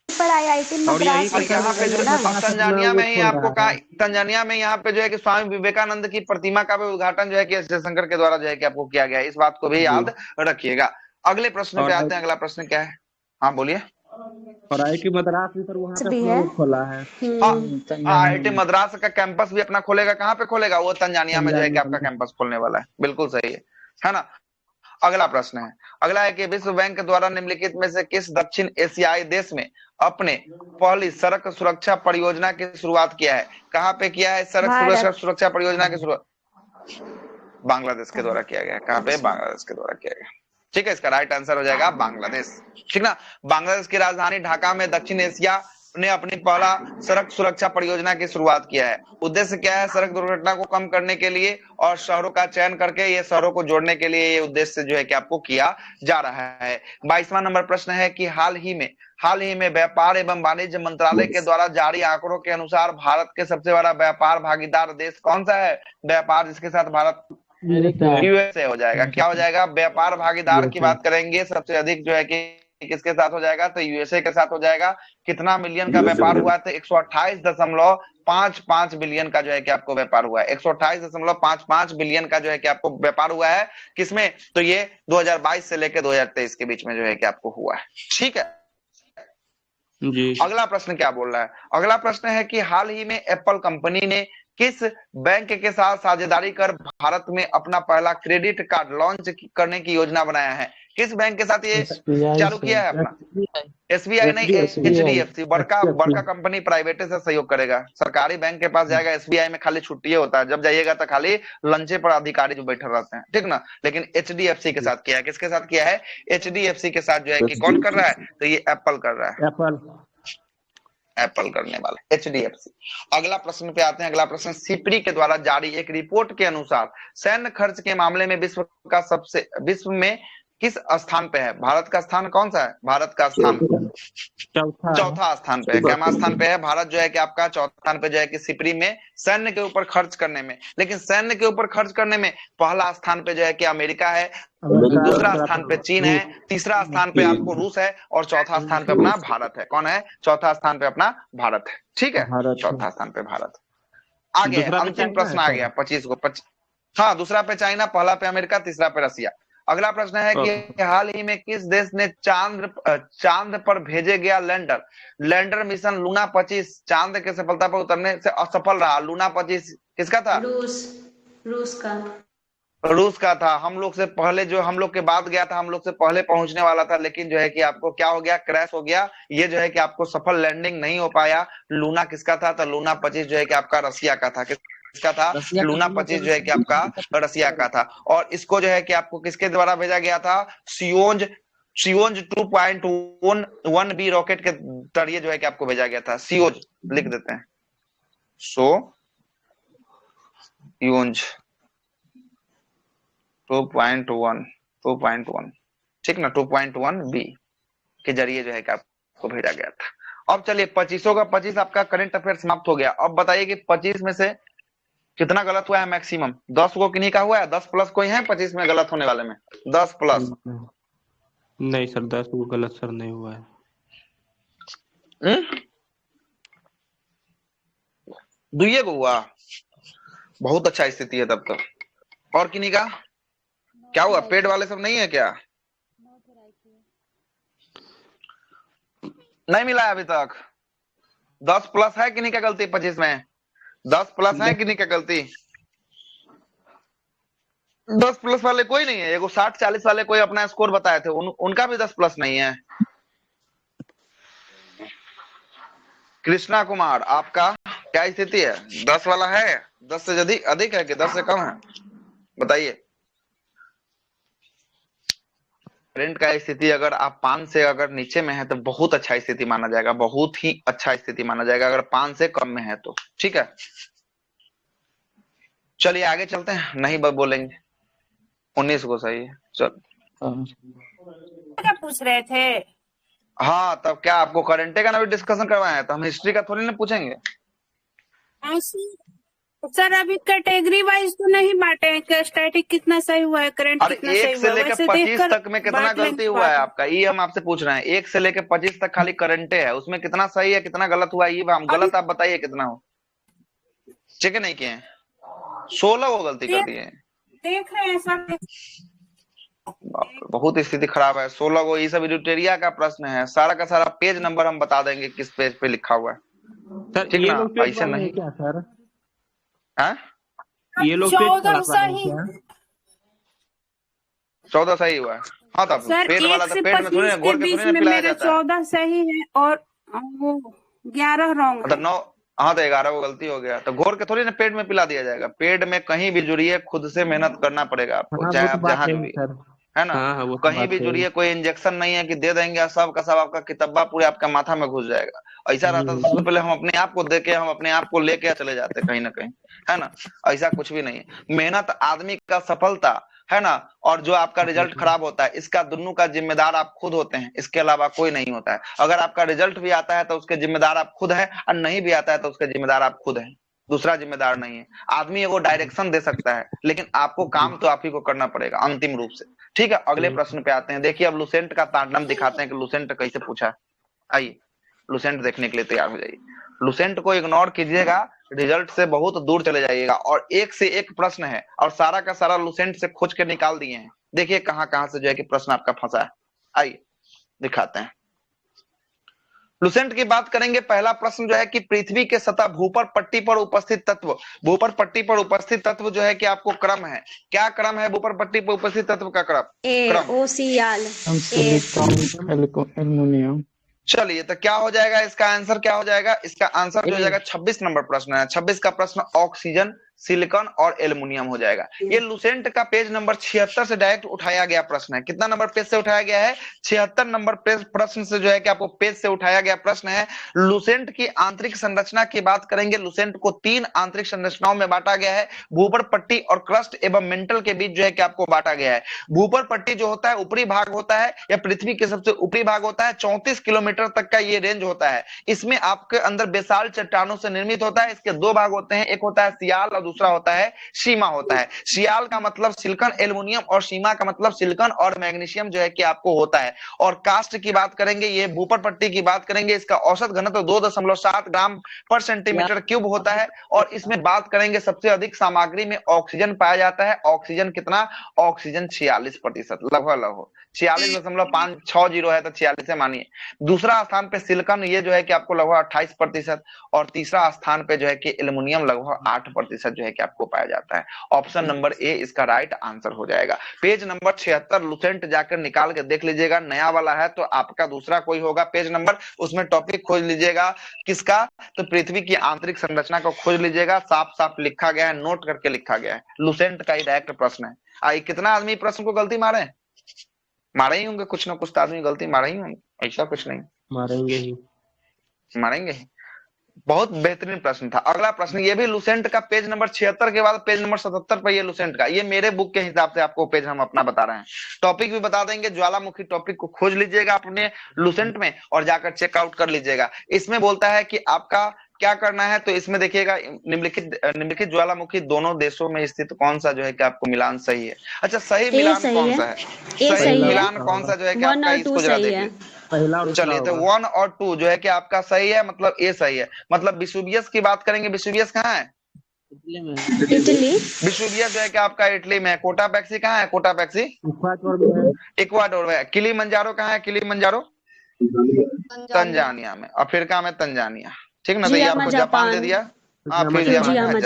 पर आईआईटी मद्रास यहाँ पे जो तंजानिया में ही आपको कहा, तंजानिया में यहाँ पे जो है कि स्वामी विवेकानंद की प्रतिमा का भी उद्घाटन जो है कि एस जयशंकर के द्वारा जो है कि आपको किया गया है। इस बात को भी याद रखिएगा। अगले प्रश्न पे आते हैं। अगला प्रश्न क्या है? हाँ बोलिए। और आईआईटी मद्रास भी सर वहाँ पे खोला है। आईआईटी मद्रास का कैंपस भी अपना खोलेगा। कहाँ पे खोलेगा? वो तंजानिया में जो है कि आपका कैंपस खोलने वाला है। बिल्कुल सही है ना। अगला प्रश्न है, अगला है कि विश्व बैंक द्वारा निम्नलिखित में से किस दक्षिण एशियाई देश में अपने पहली सड़क सुरक्षा परियोजना की शुरुआत किया है? कहाँ पे किया है सड़क सुरक्षा परियोजना की शुरुआत? बांग्लादेश के द्वारा किया गया। कहाँ पे? बांग्लादेश के द्वारा किया गया। ठीक है, इसका राइट आंसर हो जाएगा बांग्लादेश। ठीक ना। बांग्लादेश की राजधानी ढाका में दक्षिण एशिया ने अपनी पहला सड़क सुरक्षा परियोजना की शुरुआत किया है। उद्देश्य क्या है? सड़क दुर्घटना को कम करने के लिए और शहरों का चयन करके ये शहरों को जोड़ने के लिए ये उद्देश्य जो है कि आपको किया जा रहा है। 22वां नंबर प्रश्न है कि हाल ही में व्यापार एवं वाणिज्य मंत्रालय के द्वारा जारी आंकड़ों के अनुसार भारत के सबसे बड़ा व्यापार भागीदार देश कौन सा है? व्यापार जिसके साथ भारत यूएसए हो जाएगा। क्या हो जाएगा? व्यापार भागीदार की बात करेंगे सबसे अधिक जो है कि किसके साथ हो जाएगा? तो यूएसए के साथ हो जाएगा। कितना मिलियन का व्यापार हुआ? तो 128.55 बिलियन का जो है कि आपको व्यापार हुआ है। 128.55 बिलियन का जो है कि आपको व्यापार हुआ है। किसमें? तो ये 2022 से लेकर 2023 के बीच में जो है कि आपको हुआ है। ठीक है जी। अगला प्रश्न क्या बोल रहा है? अगला प्रश्न है कि हाल ही में एप्पल कंपनी ने किस बैंक के साथ साझेदारी कर भारत में अपना पहला क्रेडिट कार्ड लॉन्च करने की योजना बनाया है? किस बैंक के साथ ये चालू किया है अपना? एसबीआई नहीं, एचडीएफसी। बड़का कंपनी प्राइवेट से सहयोग करेगा। सरकारी बैंक के पास जाएगा, एसबीआई में खाली छुट्टी होता है, जब जाइएगा तो खाली लंचे पर अधिकारी जो बैठे रहते हैं, ठीक ना। लेकिन एचडीएफसी के साथ किया है। किसके साथ किया है? एचडीएफसी के साथ जो है कि कौन कर रहा है? तो ये एप्पल कर रहा है। एप्पल करने वाला एचडीएफसी। अगला प्रश्न पे आते हैं। अगला प्रश्न सिप्री के द्वारा जारी एक रिपोर्ट के अनुसार सैन्य खर्च के मामले में विश्व में किस स्थान पे है? भारत का स्थान कौन सा है? भारत का स्थान चौथा स्थान पे है। क्या स्थान पे है? भारत जो है कि आपका चौथा स्थान पे जो है कि सिप्री में सैन्य के ऊपर खर्च करने में। लेकिन सैन्य के ऊपर खर्च करने में पहला स्थान पे जो है कि अमेरिका है, दूसरा स्थान पे चीन है, तीसरा स्थान पे आपको रूस है और चौथा स्थान पे अपना भारत है। कौन है? चौथा स्थान पे अपना भारत है। ठीक है, चौथा स्थान पे भारत। आगे अंतिम प्रश्न आ गया 25 को। हाँ, दूसरा पे चाइना, पहला पे अमेरिका, तीसरा पे रसिया। अगला प्रश्न है कि हाल ही में किस देश ने चांद पर भेजे गया लैंडर मिशन लूना 25 चांद के सफलता पर उतरने से असफल रहा? लूना 25 किसका था? रूस का था। हम लोग से पहले, जो हम लोग के बाद गया था, हम लोग से पहले पहुंचने वाला था, लेकिन जो है कि आपको क्या हो गया? क्रैश हो गया। ये जो है कि आपको सफल लैंडिंग नहीं हो पाया। लूना किसका था? तो लूना 25 जो है कि आपका रसिया का था। किसका था? लूना 25 जो है कि आपका रसिया का था। और इसको जो है कि आपको किसके द्वारा भेजा गया था? सियोंज 2.1B रॉकेट के जरिए जो है कि आपको भेजा गया था। सियोंज लिख देते हैं, सियोंज 2.1 ठीक ना, 2.1B के जरिए जो है कि आपको भेजा गया था। अब चलिए 25 का 25 आपका करंट अफेयर समाप्त हो गया। अब बताइए कि 25 में से कितना गलत हुआ है? मैक्सिमम 10 को किन्हीं का हुआ है? 10 प्लस कोई है 25 में गलत होने वाले में? 10 प्लस नहीं सर, 10 को गलत सर नहीं हुआ है। दुइये को हुआ। बहुत अच्छा स्थिति है तब तक। और किन्हीं का क्या हुआ? पेड वाले सब नहीं है क्या? नहीं मिला है अभी तक। 10 प्लस है किन्हीं का गलती 25 में? 10 प्लस है किन्हीं का गलती? 10 प्लस वाले कोई नहीं है। एगो 60-40 वाले कोई अपना स्कोर बताए थे, उनका भी 10 प्लस नहीं है। कृष्णा कुमार, आपका क्या स्थिति है? 10 वाला है? 10 से अधिक है कि 10 से कम है? बताइए। करंट का स्थिति अगर आप 5 से अगर नीचे में है तो बहुत अच्छा स्थिति माना जाएगा, बहुत ही अच्छा स्थिति माना जाएगा अगर 5 से कम में है तो। ठीक है, चलिए आगे चलते हैं। नहीं बोलेंगे 19 को सही है। चल क्या पूछ रहे थे? हाँ, तब क्या आपको करंटे का ना भी डिस्कशन करवाया है? तो हम हिस्ट्री का थोड़ी ना पूछेंगे। सर अभी कैटेगरी वाइज तो नहीं बांटे हैं कि स्टैटिक कितना सही हुआ है, करंट कितना सही हुआ है। 1 से लेकर 25 तक में कितना गलती हुआ है आपका, ये हम आपसे पूछ रहे हैं। 1 से लेकर 25 तक खाली करंटे है, उसमें कितना सही है कितना गलत हुआ है, ये हम गलत आप बताइए कितना हो। चेक नहीं किए? 16 वो गलती कर दिए। देख रहे हैं सर, बहुत स्थिति खराब है। 16 को। ये सब एडिटोरिया का प्रश्न है, सारा का सारा पेज नंबर हम बता देंगे किस पेज पे लिखा हुआ है। ठीक ना, ऐसे नहीं क्या सर? ये लोग 14 सही 14 सही हुआ है। हाँ, तब पेट वाला तो पेट में थोड़ी घोर के थोड़ी पिलाया जाता है। 14 सही है और वो 11 रॉन्ग मतलब 9। हाँ, तो 11 को गलती हो गया, तो घोर के थोड़ी ना पेट में पिला दिया जाएगा। पेट में कहीं भी जुड़िए, खुद से मेहनत करना पड़ेगा आपको, चाहे आप जहाँ जुड़िए, है ना। कहीं भी जुड़िए, कोई इंजेक्शन नहीं है कि दे देंगे सब का सब आपका किताबा पूरे आपका माथा में घुस जाएगा। ऐसा रहता तो सबसे पहले हम अपने आप को देके हम अपने आप को लेके चले जाते कहीं ना कहीं, है ना। ऐसा कुछ भी नहीं है। मेहनत आदमी का सफलता, है ना, और जो आपका रिजल्ट खराब होता है, इसका दोनों का जिम्मेदार आप खुद होते हैं, इसके अलावा कोई नहीं होता है। अगर आपका रिजल्ट भी आता है तो उसके जिम्मेदार आप खुद हैं, और नहीं भी आता है तो उसके जिम्मेदार आप खुद हैं, दूसरा जिम्मेदार नहीं है। आदमी वो डायरेक्शन दे सकता है, लेकिन आपको काम तो आप ही को करना पड़ेगा अंतिम रूप से। ठीक है, अगले प्रश्न पे आते हैं। देखिए अब लुसेंट का तांडव दिखाते हैं कि लुसेंट कैसे पूछा। आइए लुसेंट देखने के लिए तैयार हो जाइए। लुसेंट को इग्नोर कीजिएगा, रिजल्ट से बहुत दूर चले जाइएगा, और एक से एक प्रश्न है और सारा का सारा लुसेंट से खोज के निकाल दिए हैं। देखिए कहां कहां से जो है कि प्रश्न आपका फंसा है। आइए दिखाते हैं। लुसेंट की बात करेंगे। पहला प्रश्न जो है कि पृथ्वी के सतह भूपर पट्टी पर उपस्थित तत्व, भूपर पट्टी पर उपस्थित तत्व जो है कि आपको क्रम है, क्या क्रम है भूपर पट्टी पर उपस्थित तत्व का क्रम? OCl aluminium. चलिए तो क्या हो जाएगा, इसका आंसर क्या हो जाएगा? इसका आंसर जो हो जाएगा 26 नंबर प्रश्न है। 26 का प्रश्न ऑक्सीजन, सिलिकॉन और एल्युमिनियम हो जाएगा। ये लुसेंट का पेज नंबर 76 से डायरेक्ट उठाया गया प्रश्न है। कितना नंबर पेज से उठाया गया है? 76 नंबर पेज प्रश्न से जो है कि आपको पेज से उठाया गया प्रश्न है। लुसेंट की आंतरिक संरचना की बात करेंगे। लुसेंट को 3 आंतरिक संरचनाओं में बांटा गया है। भूपर पट्टी और क्रस्ट एवं मेंटल के बीच जो है कि आपको बांटा गया है। भूपर पट्टी जो होता है ऊपरी भाग होता है, या पृथ्वी के सबसे ऊपरी भाग होता है। 34 किलोमीटर तक का ये रेंज होता है। इसमें आपके अंदर बेसाल चट्टानों से निर्मित होता है। इसके 2 भाग होते हैं, एक होता है सियाल और दूसरा होता है सीमा होता है। सियाल का मतलब सिलिकॉन एल्युमिनियम और सीमा का मतलब सिलिकॉन और मैग्नीशियम जो है कि आपको होता है। और कास्ट की बात करेंगे, ये भूपर पट्टी की बात करेंगे, इसका औसत घनत्व 2.7 ग्राम पर सेंटीमीटर क्यूब होता है। और इसमें बात करेंगे सबसे अधिक सामग्री में ऑक्सीजन पाया जाता है। ऑक्सीजन कितना? ऑक्सीजन 46%, लगभग 46.560 है, तो 46 से मानिए। दूसरा स्थान पे सिलिकॉन, ये जो है कि आपको लगभग 28%, और तीसरा स्थान पे जो है कि एल्युमिनियम लगभग 8% जो है कि आपको पाया जाता है। ऑप्शन नंबर ए इसका राइट आंसर हो जाएगा। पेज नंबर 76 लुसेंट जाकर निकाल के देख लीजिएगा, नया वाला है तो आपका दूसरा कोई होगा पेज नंबर, उसमें टॉपिक खोज लीजिएगा किसका, तो पृथ्वी की आंतरिक संरचना को खोज लीजिएगा। साफ साफ लिखा गया है, नोट करके लिखा गया है। लुसेंट का ही डायरेक्ट प्रश्न है। आई कितना आदमी प्रश्न को गलती मारे ही होंगे, कुछ ना कुछ आदमी गलती मारे ही होंगे, ऐसा कुछ नहीं, मारेंगे ही। बहुत बेहतरीन प्रश्न था। अगला प्रश्न, ये भी लुसेंट का पेज नंबर 76 के बाद पेज नंबर 77 पर ये लुसेंट का, ये मेरे बुक के हिसाब से आपको पेज हम अपना बता रहे हैं। टॉपिक भी बता देंगे, ज्वालामुखी टॉपिक को खोज लीजिएगा अपने लुसेंट में और जाकर चेकआउट कर लीजिएगा। इसमें बोलता है कि आपका क्या करना है, तो इसमें देखिएगा निम्नलिखित ज्वालामुखी दोनों देशों में स्थित कौन सा जो है कि आपको मिलान सही है। अच्छा सही मिलान कौन सा है? सही मिलान कौन सा जो है कि आपका, इसको जरा देखिए। चलिए तो 1 और 2 जो है कि आपका सही है, मतलब ए सही है। मतलब विसुवियस की बात करेंगे, विसुवियस कहाँ है? इटली। विसुवियस जो है कि आपका इटली में है। कोटापैक्सी कहाँ है? कोटापैक्सी इक्वाडोर में है। किलिमंजारो कहाँ है? किलिमंजारो तंजानिया में, अफ्रीका में तंजानिया। ठीक ना, तो ये आपको जापान दे दिया। हाँ फिर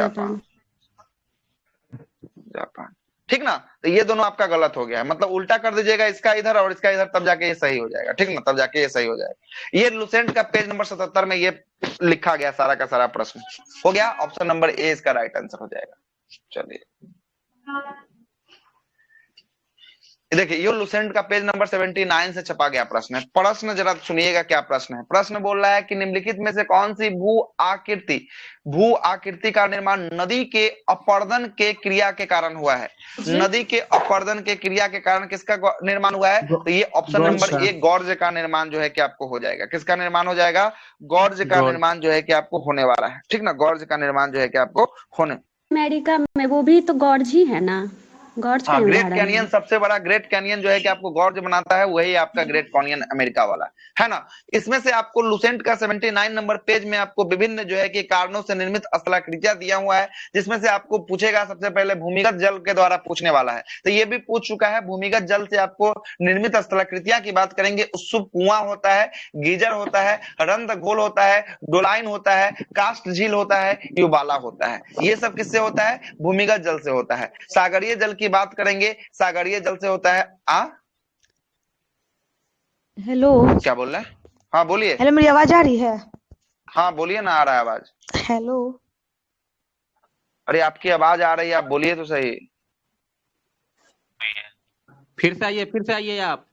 जापान। ठीक ना, तो ये दोनों आपका गलत हो गया है, मतलब उल्टा कर दीजिएगा इसका इधर और इसका इधर, तब जाके ये सही हो जाएगा। ठीक ना, तब जाके ये सही हो जाएगा। ये लुसेंट का पेज नंबर 77 में ये लिखा गया सारा का सारा प्रश्न हो गया। ऑप्शन नंबर ए इसका राइट आंसर हो जाएगा। चलिए देखिए, ये लुसेंट का पेज नंबर 79 से छपा गया प्रश्न है। प्रश्न जरा सुनिएगा क्या प्रश्न है। प्रश्न बोल रहा है कि निम्नलिखित में से कौन सी भू आकृति का निर्माण नदी के अपर्दन के क्रिया के कारण हुआ है? नदी के अपर्दन के क्रिया के कारण किसका निर्माण हुआ है? तो ये ऑप्शन नंबर ए गॉर्ज का निर्माण जो है कि आपको हो जाएगा। किसका निर्माण हो जाएगा? गॉर्ज का निर्माण जो है कि आपको होने वाला है। ठीक ना, गॉर्ज का निर्माण जो है कि आपको होने, अमेरिका में वो भी तो गॉर्ज ही है ना। गॉर्ज हाँ, ग्रेट कैनियन सबसे बड़ा ग्रेट कैनियन जो है कि आपको गॉर्ज बनाता है, वही आपका ग्रेट कैनियन अमेरिका वाला है ना। इसमें से आपको लुसेंट का 79 नंबर पेज में आपको विभिन्न जो है कि कारणों से निर्मित स्थलाकृतियां दिया हुआ है, जिसमें से आपको पूछेगा सबसे पहले भूमिगत जल के द्वारा पूछने वाला है, तो ये भी पूछ चुका है। भूमिगत जल से आपको निर्मित स्थलाकृतियां की बात करेंगे। उत्सुक कुआं होता है, गीजर होता है, रंध्र घोल होता है, डोलाइन होता है, कास्ट झील होता है, युबाला होता है। ये सब किससे होता है? भूमिगत जल से होता है। सागरीय जल की बात करेंगे, सागरीय जल से होता है हेलो, क्या बोल रहे हैं? हाँ बोलिए। हेलो, मेरी आवाज आ रही है? हाँ बोलिए ना, आ रहा है आवाज। हेलो, अरे आपकी आवाज आ रही है, आप बोलिए तो सही। फिर से आइए आप।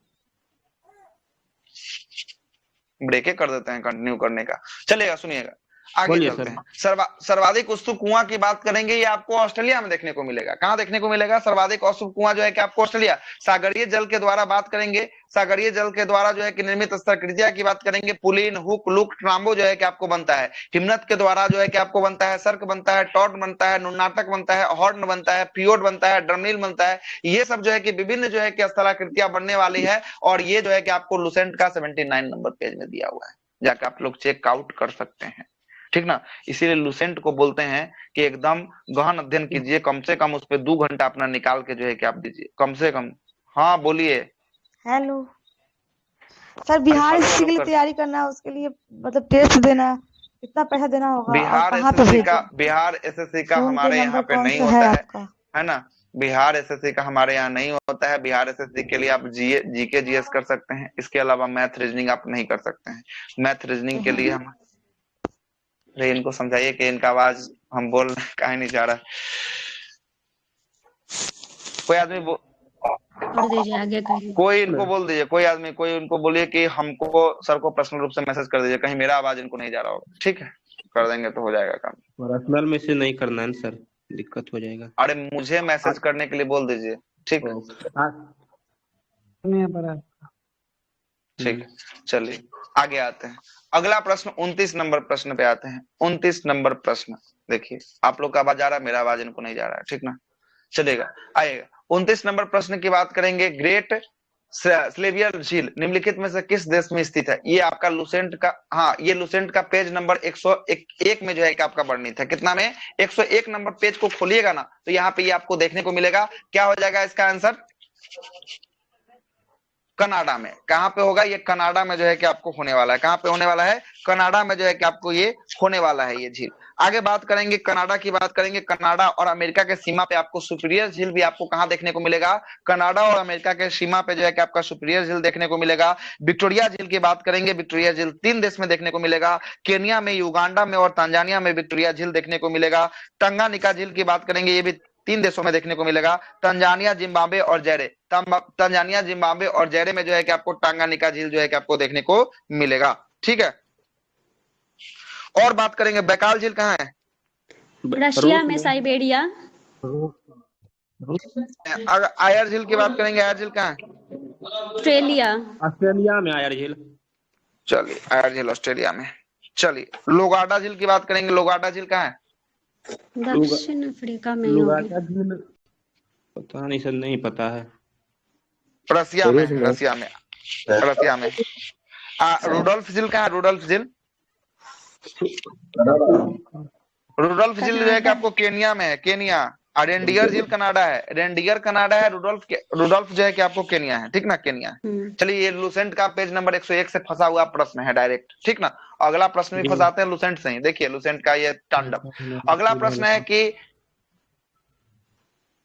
ब्रेक कर देते हैं कंटिन्यू करने का। चलेगा, सुनिएगा, आगे बोलिए चलते सर। हैं। सर्वाधिक उत्सुक कुआं की बात करेंगे, ये आपको ऑस्ट्रेलिया में देखने को मिलेगा। कहाँ देखने को मिलेगा सर्वाधिक उत्सुक कुआं जो है कि आपको ऑस्ट्रेलिया। सागरीय जल के द्वारा बात करेंगे, सागरीय जल के द्वारा जो है कि निर्मित स्तरकृतियां की बात करेंगे, पुलिन, हुक, लुक, ट्राम्बो जो है कि आपको बनता है। हिमनद के द्वारा जो है कि आपको बनता है सर्क बनता है, टॉट बनता है, नुनाटक बनता है, हॉर्न बनता है, फियोड बनता है, ड्रमनील बनता है। ये सब जो है कि विभिन्न जो है कि स्थलाकृतियां बनने वाली है, और ये जो है कि आपको लुसेंट का 79 नंबर पेज में दिया हुआ है, जाकर आप लोग चेक आउट कर सकते हैं, ठीक ना। इसीलिए लुसेंट को बोलते हैं कि एकदम गहन अध्ययन कीजिए, कम से कम उस पर 2 घंटा अपना निकाल के जो है कि आप दीजिए, कम से कम। हाँ बोलिए। हेलो सर, बिहार एसएससी के लिए तैयारी करना है, उसके लिए मतलब टेस्ट देना है, कितना पैसा देना होगा? बिहार एसएससी का हमारे यहाँ पे नहीं होता है ना। बिहार एसएससी का हमारे यहाँ नहीं होता है। बिहार एसएससी के लिए आप जीके जीएस कर सकते हैं, इसके अलावा मैथ रीजनिंग आप नहीं कर सकते हैं। मैथ रीजनिंग के लिए हम इनको समझाइए कि इनका आवाज हम बोल रहे हैं कहीं नहीं जा रहा। कोई आदमी कर दीजिए आगे करिए। कोई इनको बोल दीजिए, कोई आदमी, कोई उनको बोलिए कि हमको सर को पर्सनल रूप से मैसेज कर दीजिए, कहीं मेरा आवाज इनको नहीं जा रहा होगा। ठीक है, कर देंगे तो हो जाएगा काम। पर्सनल मैसेज नहीं करना है सर, दिक्कत हो जाएगा। अरे मुझे मैसेज करने के लिए बोल दीजिए, ठीक है। ठीक है, चलिए आगे आते हैं। अगला प्रश्न 29 नंबर प्रश्न पे आते हैं। 29 नंबर प्रश्न देखिए, आप लोग का आवाज आ रहा है, मेरा आवाज इनको नहीं जा रहा है, ठीक ना। चलेगा, आएगा। 29 नंबर प्रश्न की बात करेंगे। ग्रेट स्लेवियर झील निम्नलिखित में से किस देश में स्थित है? ये आपका लुसेंट का, हाँ ये लुसेंट का पेज नंबर 101 में जो है कि आपका वर्णित है। कितना में? 101 नंबर पेज को खोलिएगा ना, तो यहाँ पे ये आपको देखने को मिलेगा। क्या हो जाएगा इसका आंसर? कनाडा में। कहां पे होगा ये? कनाडा में जो है कि आपको होने वाला है। कहां पे होने वाला है? कनाडा में जो है कि आपको ये होने वाला है ये झील। आगे बात करेंगे, कनाडा की बात करेंगे। कनाडा और अमेरिका के सीमा पे आपको सुपीरियर झील भी आपको कहां देखने को मिलेगा? कनाडा और अमेरिका के सीमा पे जो है कि आपका सुपीरियर झील देखने को मिलेगा। विक्टोरिया झील की बात करेंगे, विक्टोरिया झील 3 देश में देखने को मिलेगा, केनिया में, युगांडा में और तंजानिया में विक्टोरिया झील देखने को मिलेगा। टंगानिका झील की बात करेंगे, ये भी 3 देशों में देखने को मिलेगा, तंजानिया, जिम्बाब्वे और जैरे। तंजानिया, जिम्बाब्वे और जैरे में जो है कि आपको टांगानिका झील जो है कि आपको देखने को मिलेगा। ठीक है, और बात करेंगे, बैकाल झील कहाँ है? रशिया में, साइबेरिया। आयर झील की बात करेंगे, आयर झील कहाँ है? ऑस्ट्रेलिया। ऑस्ट्रेलिया में आयर झील। चलिए, आयर झील ऑस्ट्रेलिया में। चलिए, लोगाडा झील की बात करेंगे, लोगाडा झील कहाँ है? दक्षिण अफ्रीका में होगी। पता नहीं सर, नहीं पता है। रसिया में, रसिया में, रसिया में। रुडोल्फ झील कहाँ है? रुडोल्फ झील, रुडोल्फ झील जो है कि आपको केनिया में है, केनिया। रेंडियर झील कनाडा है, रेंडियर कनाडा है, रुडोल्फ जो है कि आपको केनिया है, ठीक ना, केनिया है। चलिए, ये लुसेंट का पेज नंबर 101 से फंसा हुआ प्रश्न है डायरेक्ट, ठीक ना। अगला प्रश्न भी फंसाते हैं लुसेंट से ही, देखिए लुसेंट का ये तांडव। अगला प्रश्न है कि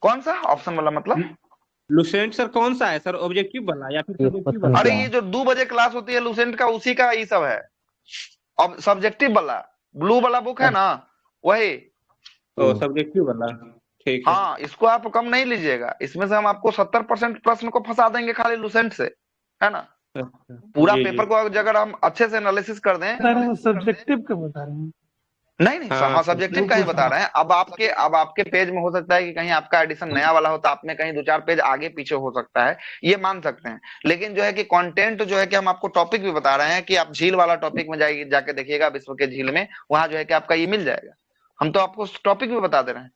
कौन सा ऑप्शन वाला, मतलब लुसेंट सर कौन सा है सर? ऑब्जेक्टिव वाला या फिर सब्जेक्टिव वाला? अरे ये जो 2 बजे क्लास होती है लुसेंट का, उसी का ये सब है। अब सब्जेक्टिव वाला ब्लू वाला बुक है ना, वही। ओ सब्जेक्टिव वाला, ठीक है। हाँ, इसको आप कम नहीं लीजिएगा, इसमें से हम आपको 70% प्रश्न को फंसा देंगे खाली लुसेंट से, है ना। पूरा पेपर को अगर हम अच्छे से एनालिसिस कर दें। सब्जेक्टिव का बता रहे हैं? नहीं, हाँ सब्जेक्टिव का ही बता रहे हैं। अब आपके पेज में हो सकता है कि कहीं आपका एडिशन नया वाला हो, तो आप में कहीं 2-4 पेज आगे पीछे हो सकता है, ये मान सकते हैं। लेकिन जो है कि कंटेंट जो है कि हम आपको टॉपिक भी बता रहे हैं कि आप झील वाला टॉपिक में जाके देखिएगा, विश्व के झील में, वहां जो है कि आपका ये मिल जाएगा। हम तो आपको टॉपिक भी बता दे रहे हैं।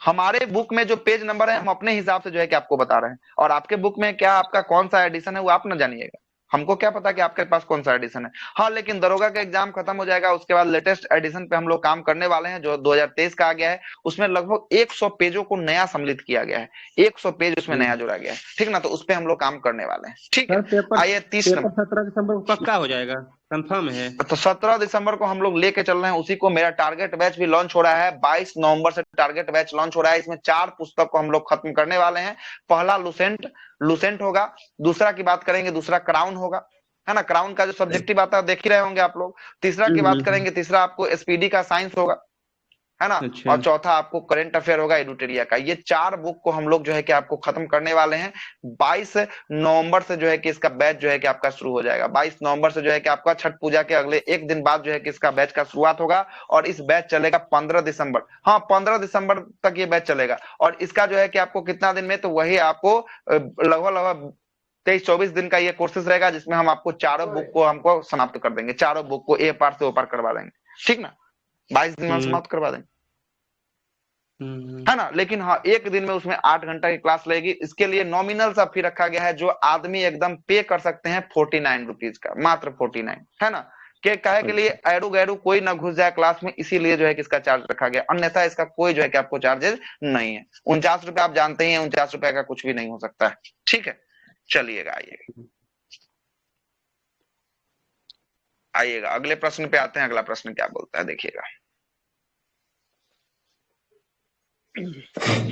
हमारे बुक में जो पेज नंबर है हम अपने हिसाब से जो है कि आपको बता रहे हैं, और आपके बुक में क्या आपका कौन सा एडिशन है वो आप न जानिएगा, हमको क्या पता कि आपके पास कौन सा एडिशन है। हाँ, लेकिन दरोगा का एग्जाम खत्म हो जाएगा, उसके बाद लेटेस्ट एडिशन पे हम लोग काम करने वाले हैं, जो 2023 का आ गया है। उसमें लगभग 100 पेजों को नया सम्मिलित किया गया है, 100 पेज उसमें नया जोड़ा गया है, ठीक ना। तो उस पे हम लोग काम करने वाले हैं, ठीक है। आइए 30 नंबर 17 दिसंबर को पक्का हो जाएगा, कंफर्म है। तो 17 दिसंबर को हम लोग लेके चल रहे हैं उसी को। मेरा टारगेट बैच भी लॉन्च हो रहा है, 22 नवंबर से टारगेट बैच लॉन्च हो रहा है। इसमें 4 पुस्तक को हम लोग खत्म करने वाले हैं। पहला लुसेंट होगा, दूसरा की बात करेंगे, दूसरा क्राउन होगा, है ना। क्राउन का जो सब्जेक्टिव आता है देख ही रहे होंगे आप लोग। तीसरा की बात करेंगे, तीसरा आपको एसपीडी का साइंस होगा, है ना। अच्छा। और चौथा आपको करंट अफेयर होगा एडुटेरिया का। ये 4 बुक को हम लोग जो है कि आपको खत्म करने वाले हैं। 22 नवंबर से जो है कि इसका बैच जो है कि आपका शुरू हो जाएगा। 22 नवंबर से जो है कि आपका छठ पूजा के अगले एक दिन बाद जो है कि इसका बैच का शुरुआत होगा और इस बैच चलेगा 15 दिसंबर। हाँ, 15 दिसंबर तक ये बैच चलेगा। और इसका जो है कि आपको कितना दिन में, तो वही आपको लगभग 23-24 दिन का ये कोर्सेज रहेगा, जिसमें हम आपको चारों बुक को हमको समाप्त कर देंगे। चारों बुक को ए पार से ओ पार करवा देंगे, ठीक ना। 22 दिन में हम समाप्त करवा देंगे, है ना। लेकिन हाँ, एक दिन में उसमें 8 घंटा की क्लास लगेगी। इसके लिए नॉमिनल सा फी रखा गया है, जो आदमी एकदम पे कर सकते हैं 49 रुपीज का, मात्र 49, है ना। के कहे के लिए एडू गैरू कोई ना घुस जाए क्लास में, इसीलिए जो है कि इसका चार्ज रखा गया। अन्यथा इसका कोई जो है कि आपको चार्जेस नहीं है। 49 रुपए आप जानते ही हैं, 49 रुपए का कुछ भी नहीं हो सकता है, ठीक है। चलिएगा, आइएगा अगले प्रश्न पे आते हैं। अगला प्रश्न क्या बोलता है, देखिएगा।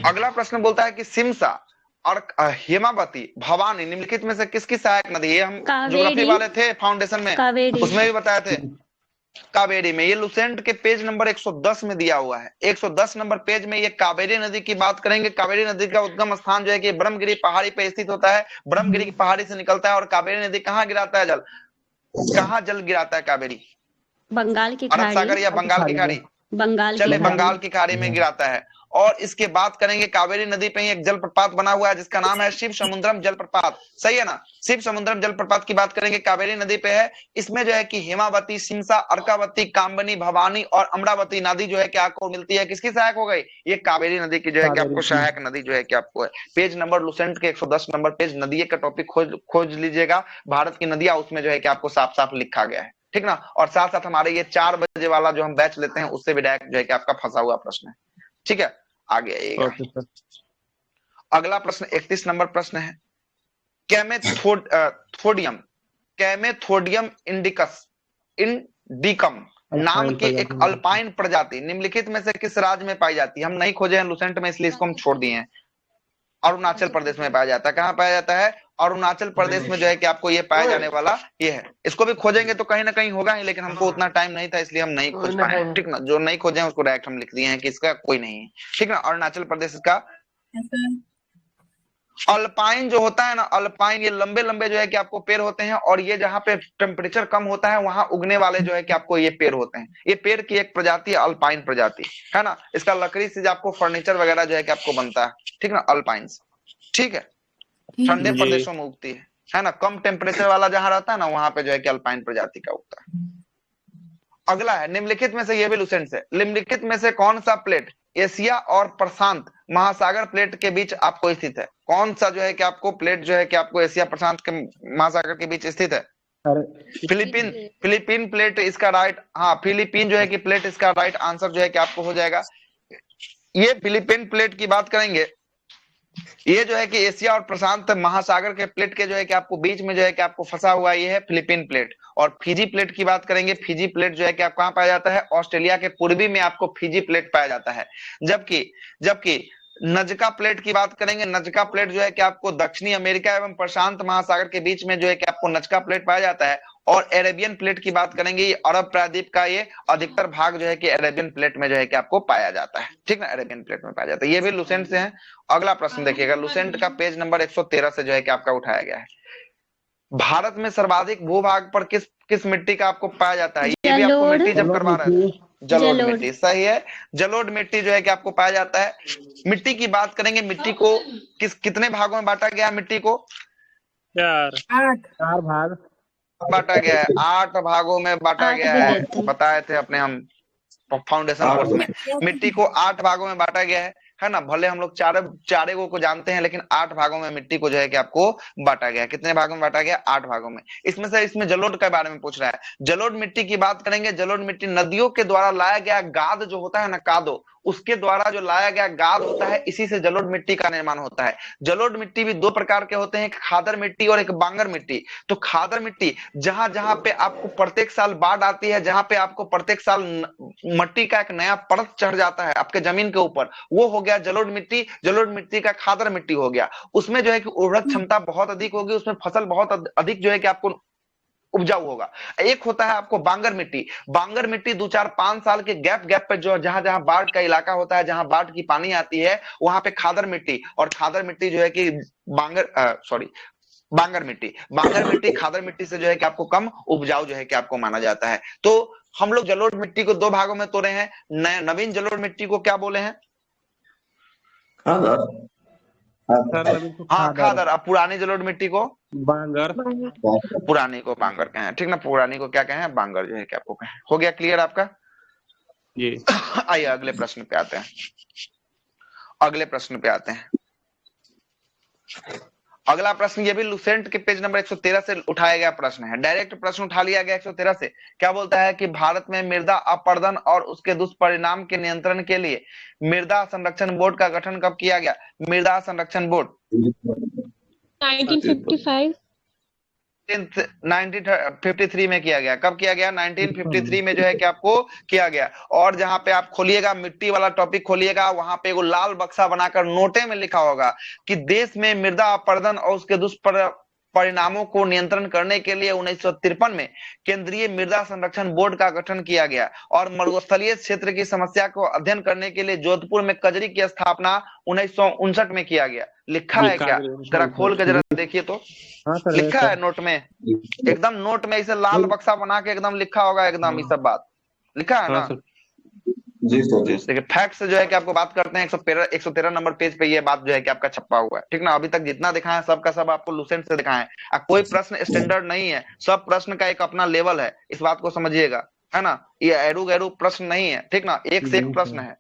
अगला प्रश्न बोलता है कि सिमसा और हेमावती भवानी निम्नलिखित में से किसकी सहायक नदी। ये हम ज्योग्राफी वाले थे फाउंडेशन में, उसमें भी बताए थे। कावेरी में, ये लुसेंट के पेज नंबर 110 में दिया हुआ है। 110 नंबर पेज में ये कावेरी नदी की बात करेंगे। कावेरी नदी का उद्गम स्थान जो है कि ब्रह्मगिरी पहाड़ी पे स्थित होता है। ब्रह्मगिरी की पहाड़ी से निकलता है। और कावेरी नदी कहाँ गिराता है जल, कहाँ जल गिराता है कावेरी? बंगाल की अरब खाड़ी, सागर या बंगाल की खाड़ी? चले बंगाल की खाड़ी में गिराता है। और इसके बात करेंगे, कावेरी नदी पे ही एक जलप्रपात बना हुआ है जिसका नाम है शिव समुद्रम जलप्रपात, सही है ना। शिव समुद्रम जलप्रपात की बात करेंगे, कावेरी नदी पे है। इसमें जो है कि हेमावती, सिमसा, अर्कावती, कामबनी, भवानी और अमरावती नदी जो है कि आपको मिलती है। किसकी सहायक हो गई? ये कावेरी नदी की जो है कि आपको सहायक नदी जो है कि आपको है। पेज नंबर लुसेंट के 110 नंबर पेज, नदी का टॉपिक खोज लीजिएगा, भारत की नदियां, उसमें जो है कि आपको साफ साफ लिखा गया है, ठीक ना। और साथ साथ हमारे ये 4 बजे वाला जो हम बैच लेते हैं, उससे भी डायरेक्ट जो है कि आपका फंसा हुआ प्रश्न है, ठीक है। आगे आइएगा। अगला प्रश्न 31 नंबर प्रश्न है। कैमेथोडियम इंडिकम नाम की एक अल्पाइन प्रजाति निम्नलिखित में से किस राज्य में पाई जाती है? हम नहीं खोजे हैं लुसेंट में, इसलिए इसको हम छोड़ दिए हैं। अरुणाचल प्रदेश में पाया जाता है। कहाँ पाया जाता है? अरुणाचल प्रदेश में जो है कि आपको ये पाया जाने वाला ये है। इसको भी खोजेंगे तो कहीं ना कहीं होगा ही, लेकिन हमको उतना टाइम नहीं था, इसलिए हम नहीं खोज पाए, ठीक ना। जो नहीं खोजे हैं उसको डायरेक्ट हम लिख दिए हैं कि इसका कोई नहीं है, ठीक ना। अरुणाचल प्रदेश का अल्पाइन जो होता है ना, अल्पाइन ये लंबे लंबे जो है कि आपको पेड़ होते हैं, और ये जहाँ पे टेम्परेचर कम होता है वहां उगने वाले जो है कि आपको ये पेड़ होते हैं। ये पेड़ की एक प्रजाति है अल्पाइन प्रजाति, है ना। इसका लकड़ी से आपको फर्नीचर वगैरह जो है कि आपको बनता है, ठीक ना, अल्पाइन्स, ठीक है। ठंडे प्रदेशों में उगती है ना। कम टेम्परेचर वाला जहां रहता है ना, वहां पे जो है कि अल्पाइन प्रजाति का उगता है। अगला है, निम्नलिखित में से, ये भी लुसेंट से, निम्नलिखित में से कौन सा प्लेट एशिया और प्रशांत महासागर प्लेट के बीच आपको स्थित है? कौन सा जो है कि आपको प्लेट जो है कि आपको एशिया प्रशांत के महासागर के बीच स्थित है? फिलीपीन प्लेट इसका राइट, हाँ, फिलीपीन जो है कि प्लेट इसका राइट आंसर जो है कि आपको हो जाएगा। ये फिलीपीन प्लेट की बात करेंगे, ये जो है कि एशिया और प्रशांत महासागर के प्लेट के जो है कि आपको बीच में जो है कि आपको फंसा हुआ ये है फिलीपीन प्लेट। और फिजी प्लेट की बात करेंगे, फिजी प्लेट जो है कि आप कहाँ पाया जाता है? ऑस्ट्रेलिया के पूर्वी में आपको फिजी प्लेट पाया जाता है। जबकि नजका प्लेट की बात करेंगे, नजका प्लेट जो है कि आपको दक्षिणी अमेरिका एवं प्रशांत महासागर के बीच में जो है कि आपको नजका प्लेट पाया जाता है। और अरेबियन प्लेट की बात करेंगे, ये अरब प्रायद्वीप का ये अधिकतर भाग जो है कि अरेबियन प्लेट में जो है कि आपको पाया जाता है, ठीक ना, अरेबियन प्लेट में पाया जाता है। ये भी लुसेंट से है। अगला प्रश्न देखिएगा, लुसेंट का पेज नंबर 113 से जो है कि आपका उठाया गया है। भारत में सर्वाधिक भूभाग पर किस मिट्टी का आपको पाया जाता है? ये भी आपको मिट्टी जब करवा रहे हैं, जलोढ़ मिट्टी, सही है। जलोढ़ मिट्टी जो है कि आपको पाया जाता है। मिट्टी की बात करेंगे, मिट्टी को कितने भागों में बांटा गया? मिट्टी को 4 भाग बांटा गया है, 8 भागों में बांटा गया है। बताए थे अपने हम फाउंडेशन कोर्स में, मिट्टी को 8 भागों में बांटा गया है ना। भले हम लोग चारे को जानते हैं, लेकिन 8 भागों में मिट्टी को जो है कि आपको बांटा गया। कितने भागों में बांटा गया? 8 भागों में। इसमें जलोढ़ के बारे में पूछ रहा है। जलोढ़ मिट्टी की बात करेंगे, जलोढ़ मिट्टी नदियों के द्वारा लाया गया गाद जो होता है ना, कादो, उसके द्वारा जो लाया गया गाद होता है, इसी से जलोढ़ मिट्टी का निर्माण होता है। जलोढ़ मिट्टी भी 2 प्रकार के होते हैं, एक खादर मिट्टी और एक बांगर मिट्टी। तो खादर मिट्टी जहां जहां पे आपको प्रत्येक साल बाढ़ आती है, जहां पे आपको प्रत्येक साल मिट्टी का एक नया परत चढ़ जाता है आपके जमीन के ऊपर, वो हो गया जलोढ़ मिट्टी। जलोढ़ मिट्टी का खादर मिट्टी हो गया। उसमें जो है कि उर्वरक क्षमता बहुत अधिक होगी, उसमें फसल बहुत अधिक जो है कि आपको उपजाऊ होगा। एक होता है आपको बांगर मिट्टी। बांगर मिट्टी 2-4-5 साल के गैप पे जो जहां जहां बाढ़ का इलाका होता है, जहां बाढ़ की पानी आती है, वहां पे खादर मिट्टी, और खादर मिट्टी जो है कि बांगर मिट्टी खादर मिट्टी से जो है कि आपको कम उपजाऊ जो है कि आपको माना जाता है। तो हम लोग जलोढ़ मिट्टी को 2 भागों में तोड़े हैं। नवीन जलोढ़ मिट्टी को क्या बोले हैं? हाँ खादर। अब पुरानी जलोढ़ मिट्टी को बांगर। पुरानी को बांगर कहें, ठीक ना। पुरानी को क्या कहें? बांगर जो है कि आपको कहें। हो गया क्लियर आपका? जी। आइए अगले प्रश्न पे आते हैं। अगला प्रश्न ये भी लुसेंट के पेज नंबर 113 से उठाया गया प्रश्न है। डायरेक्ट प्रश्न उठा लिया गया 113 से। क्या बोलता है कि भारत में मृदा अपरदन और उसके दुष्परिणाम के नियंत्रण के लिए मृदा संरक्षण बोर्ड का गठन कब किया गया? मृदा संरक्षण बोर्ड 1955 1953 में किया गया। कब किया गया? 1953 में जो है कि आपको किया गया। और जहां पे आप खोलिएगा, मिट्टी वाला टॉपिक खोलिएगा, वहां पे एगो लाल बक्सा बनाकर नोटे में लिखा होगा कि देश में मृदा अपरदन और उसके दुष्परिणामों को नियंत्रण करने के लिए 1953 में केंद्रीय मृदा संरक्षण बोर्ड का गठन किया गया। और मरुस्थलीय क्षेत्र की समस्या को अध्ययन करने के लिए जोधपुर में कजरी की स्थापना 1959 में किया गया। लिखा है क्या? जरा खोल के जरा देखिए तो। लिखा है नोट में, एकदम नोट में इसे लाल बक्सा बना के एकदम लिखा होगा, एकदम ये सब बात लिखा है ना? जी सर। देखिए फैक्ट से जो है कि आपको बात करते हैं। 113 नंबर पेज पे ये बात जो है कि आपका छपा हुआ है, ठीक ना। अभी तक जितना दिखाया सब का सब आपको लुसेंट से दिखाए। कोई प्रश्न स्टैंडर्ड नहीं है, सब प्रश्न का एक अपना लेवल है, इस बात को समझिएगा, है ना। ये एरू गैरू प्रश्न नहीं है, ठीक ना। एक से एक प्रश्न है,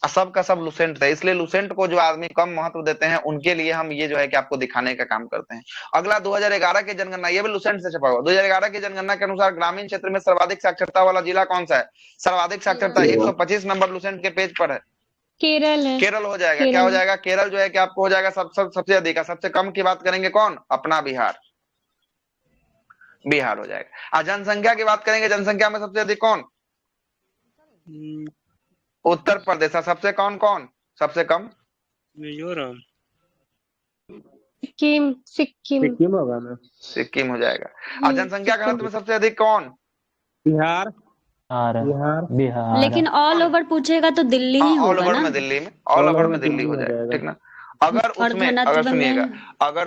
सब का सब लुसेंट है। इसलिए लुसेंट को जो आदमी कम महत्व देते हैं उनके लिए हम ये जो है कि आपको दिखाने का काम करते हैं। अगला 2011 की जनगणना, ये भी लुसेंट से छपा हुआ। 2011 की जनगणना के अनुसार ग्रामीण क्षेत्र में सर्वाधिक साक्षरता वाला जिला कौन सा है? सर्वाधिक साक्षरता 125 नंबर लुसेंट के पेज पर है। केरल है। केरल हो जाएगा। क्या हो जाएगा? केरल जो है कि आपको हो जाएगा सबसे अधिक। सबसे कम की बात करेंगे कौन? अपना बिहार हो जाएगा। जनसंख्या की बात करेंगे, जनसंख्या में सबसे अधिक कौन? उत्तर प्रदेश। सबसे कौन? सबसे कम? मिजोरम। सिक्किम होगा ना। सिक्किम हो जाएगा। और जनसंख्या घनत्व में सबसे अधिक कौन? बिहार। लेकिन ऑल ओवर पूछेगा तो दिल्ली ही होगा ना। ऑल ओवर में दिल्ली हो जाएगा, ठीक ना। अगर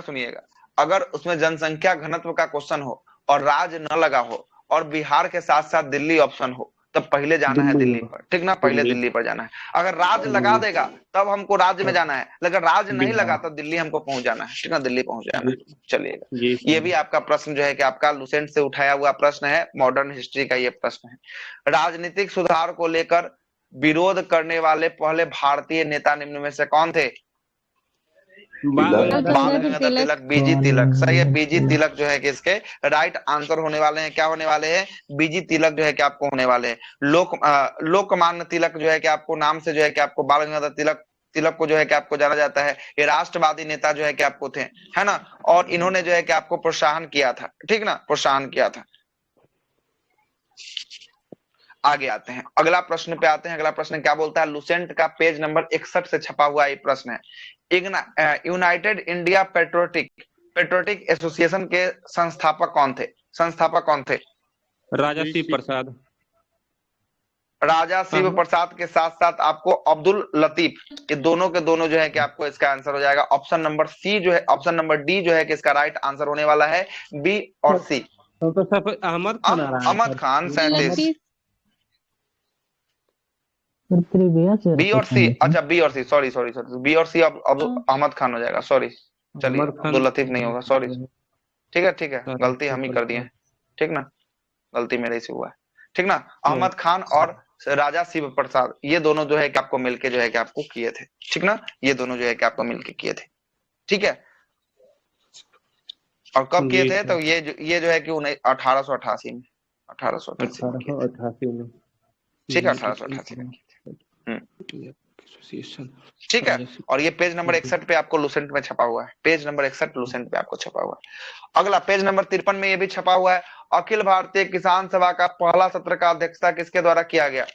सुनिएगा, अगर उसमें जनसंख्या घनत्व का क्वेश्चन हो और राज्य न लगा हो और बिहार के साथ साथ दिल्ली ऑप्शन हो, तब पहले जाना है दिल्ली पर, ठीक ना। पहले दिल्ली पर जाना है। अगर राज्य लगा देगा तब हमको राज्य में जाना है, लेकिन राज्य नहीं लगा तब दिल्ली हमको पहुंच जाना है, ठीक ना। दिल्ली पहुंच जाना है। चलिएगा, ये भी आपका प्रश्न जो है कि आपका लुसेंट से उठाया हुआ प्रश्न है। मॉडर्न हिस्ट्री का ये प्रश्न है। राजनीतिक सुधार को लेकर विरोध करने वाले पहले भारतीय नेता निम्न में से कौन थे? बाल गंगाधर तिलक, बीजी तिलक। सही है, बीजी तिलक जो है कि इसके राइट आंसर होने वाले हैं। क्या होने वाले हैं? बीजी तिलक जो है कि आपको होने वाले हैं। लोकमान्य तिलक जो है कि आपको नाम से जो है कि आपको बाल गंगाधर तिलक को जो है कि आपको जाना जाता है। ये राष्ट्रवादी नेता जो है कि आपको थे, है ना। और इन्होंने जो है कि आपको प्रोत्साहन किया था, ठीक ना, प्रोत्साहन किया था। आगे आते हैं, अगला प्रश्न पे आते हैं। अगला प्रश्न क्या बोलता है? लुसेंट का पेज नंबर 61 से छपा हुआ ये प्रश्न है। यूनाइटेड इंडिया पेट्रोटिक एसोसिएशन के संस्थापक कौन थे? राजा शिव प्रसाद। राजा शिव प्रसाद के साथ साथ आपको अब्दुल लतीफ, ये दोनों के दोनों जो है कि आपको इसका आंसर हो जाएगा ऑप्शन नंबर सी जो है, ऑप्शन नंबर डी जो है कि इसका राइट आंसर होने वाला है। बी और सी। अहमद खान 37। बी और सी, अच्छा बी और सी, सॉरी बी और सी अब अहमद खान हो जाएगा। सॉरी, चलिए अब्दुल लतीफ नहीं होगा, सॉरी। ठीक है गलती हम ही कर दिए, ठीक ना, गलती मेरे से हुआ है, ठीक ना। अहमद खान और राजा शिव प्रसाद, ये दोनों जो है कि आपको मिलके जो है कि आपको किए थे, ठीक ना। ये दोनों जो है कि आपको मिलके किए थे, ठीक है। और कब किए थे? तो ये जो है कि 1888 में, 1888 में, ठीक है, 1888 में। ठीक है। और ये पेज नंबर 61 पे आपको लुसेंट में छपा हुआ है। पेज नंबर 61 लुसेंट पे आपको छपा हुआ है। अगला पेज नंबर 53 में ये भी छपा हुआ है। अखिल भारतीय किसान सभा का पहला सत्र का अध्यक्षता किसके द्वारा किया गया?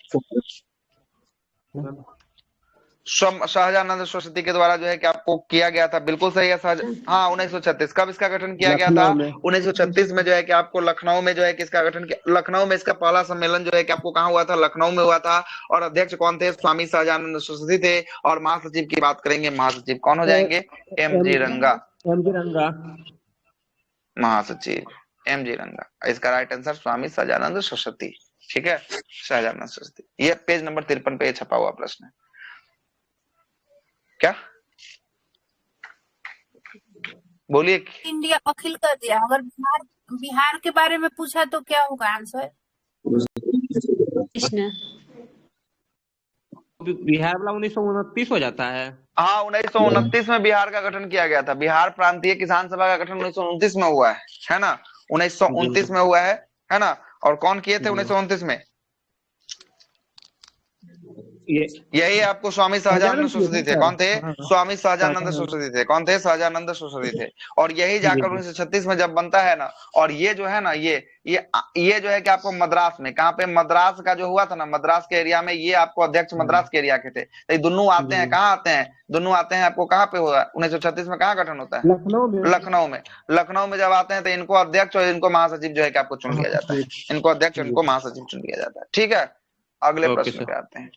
शाहजहानंद सरस्वती के द्वारा जो है कि आपको किया गया था। बिल्कुल सही है। हाँ 1936। कब इसका गठन किया गया था? 1936 में जो है कि आपको लखनऊ में जो है कि इसका गठन किया। लखनऊ में इसका पहला सम्मेलन जो है कि आपको कहाँ हुआ था? लखनऊ में हुआ था। और अध्यक्ष कौन थे? स्वामी शाहजहानंद सरस्वती थे। और महासचिव की बात करेंगे, महासचिव कौन हो जाएंगे? एम.जी. रंगा। महासचिव एम.जी. रंगा। इसका राइट आंसर स्वामी शाहजहानंद सरस्वती। ठीक है, शाहजहानंद सरस्वती। ये पेज नंबर 53 पे छपा हुआ प्रश्न है। क्या बोलिए? इंडिया अखिल कर दिया। अगर बिहार के बारे में पूछा तो क्या होगा आंसर? बिहार वाला 1929 हो जाता है। हाँ 1929 में बिहार का गठन किया गया था। बिहार प्रांतीय किसान सभा का गठन 1929 में हुआ है ना? 1929 में हुआ है ना? और कौन किए थे 1929 में? यही आपको स्वामी शाहजहानंद सरस्वती थे। कौन थे? स्वामी शाहजहानंद सरस्वती थे। कौन थे? शाहजहानंद सरस्वती थे। और यही जाकर 1936 में जब बनता है ना, और ये जो है ना, ये जो है कि आपको मद्रास में, कहाँ पे? मद्रास का जो हुआ था ना, मद्रास के एरिया में, ये आपको अध्यक्ष मद्रास के एरिया के थे। तो दोनों आते हैं, कहाँ आते हैं? दोनों आते हैं आपको कहाँ पे हुआ? 1936 में कहाँ गठन होता है? लखनऊ में। लखनऊ में जब आते हैं तो इनको अध्यक्ष और इनको महासचिव जो है कि आपको चुन लिया जाता है। इनको अध्यक्ष, इनको महासचिव चुन लिया जाता है। ठीक है, अगले प्रश्न पे आते हैं।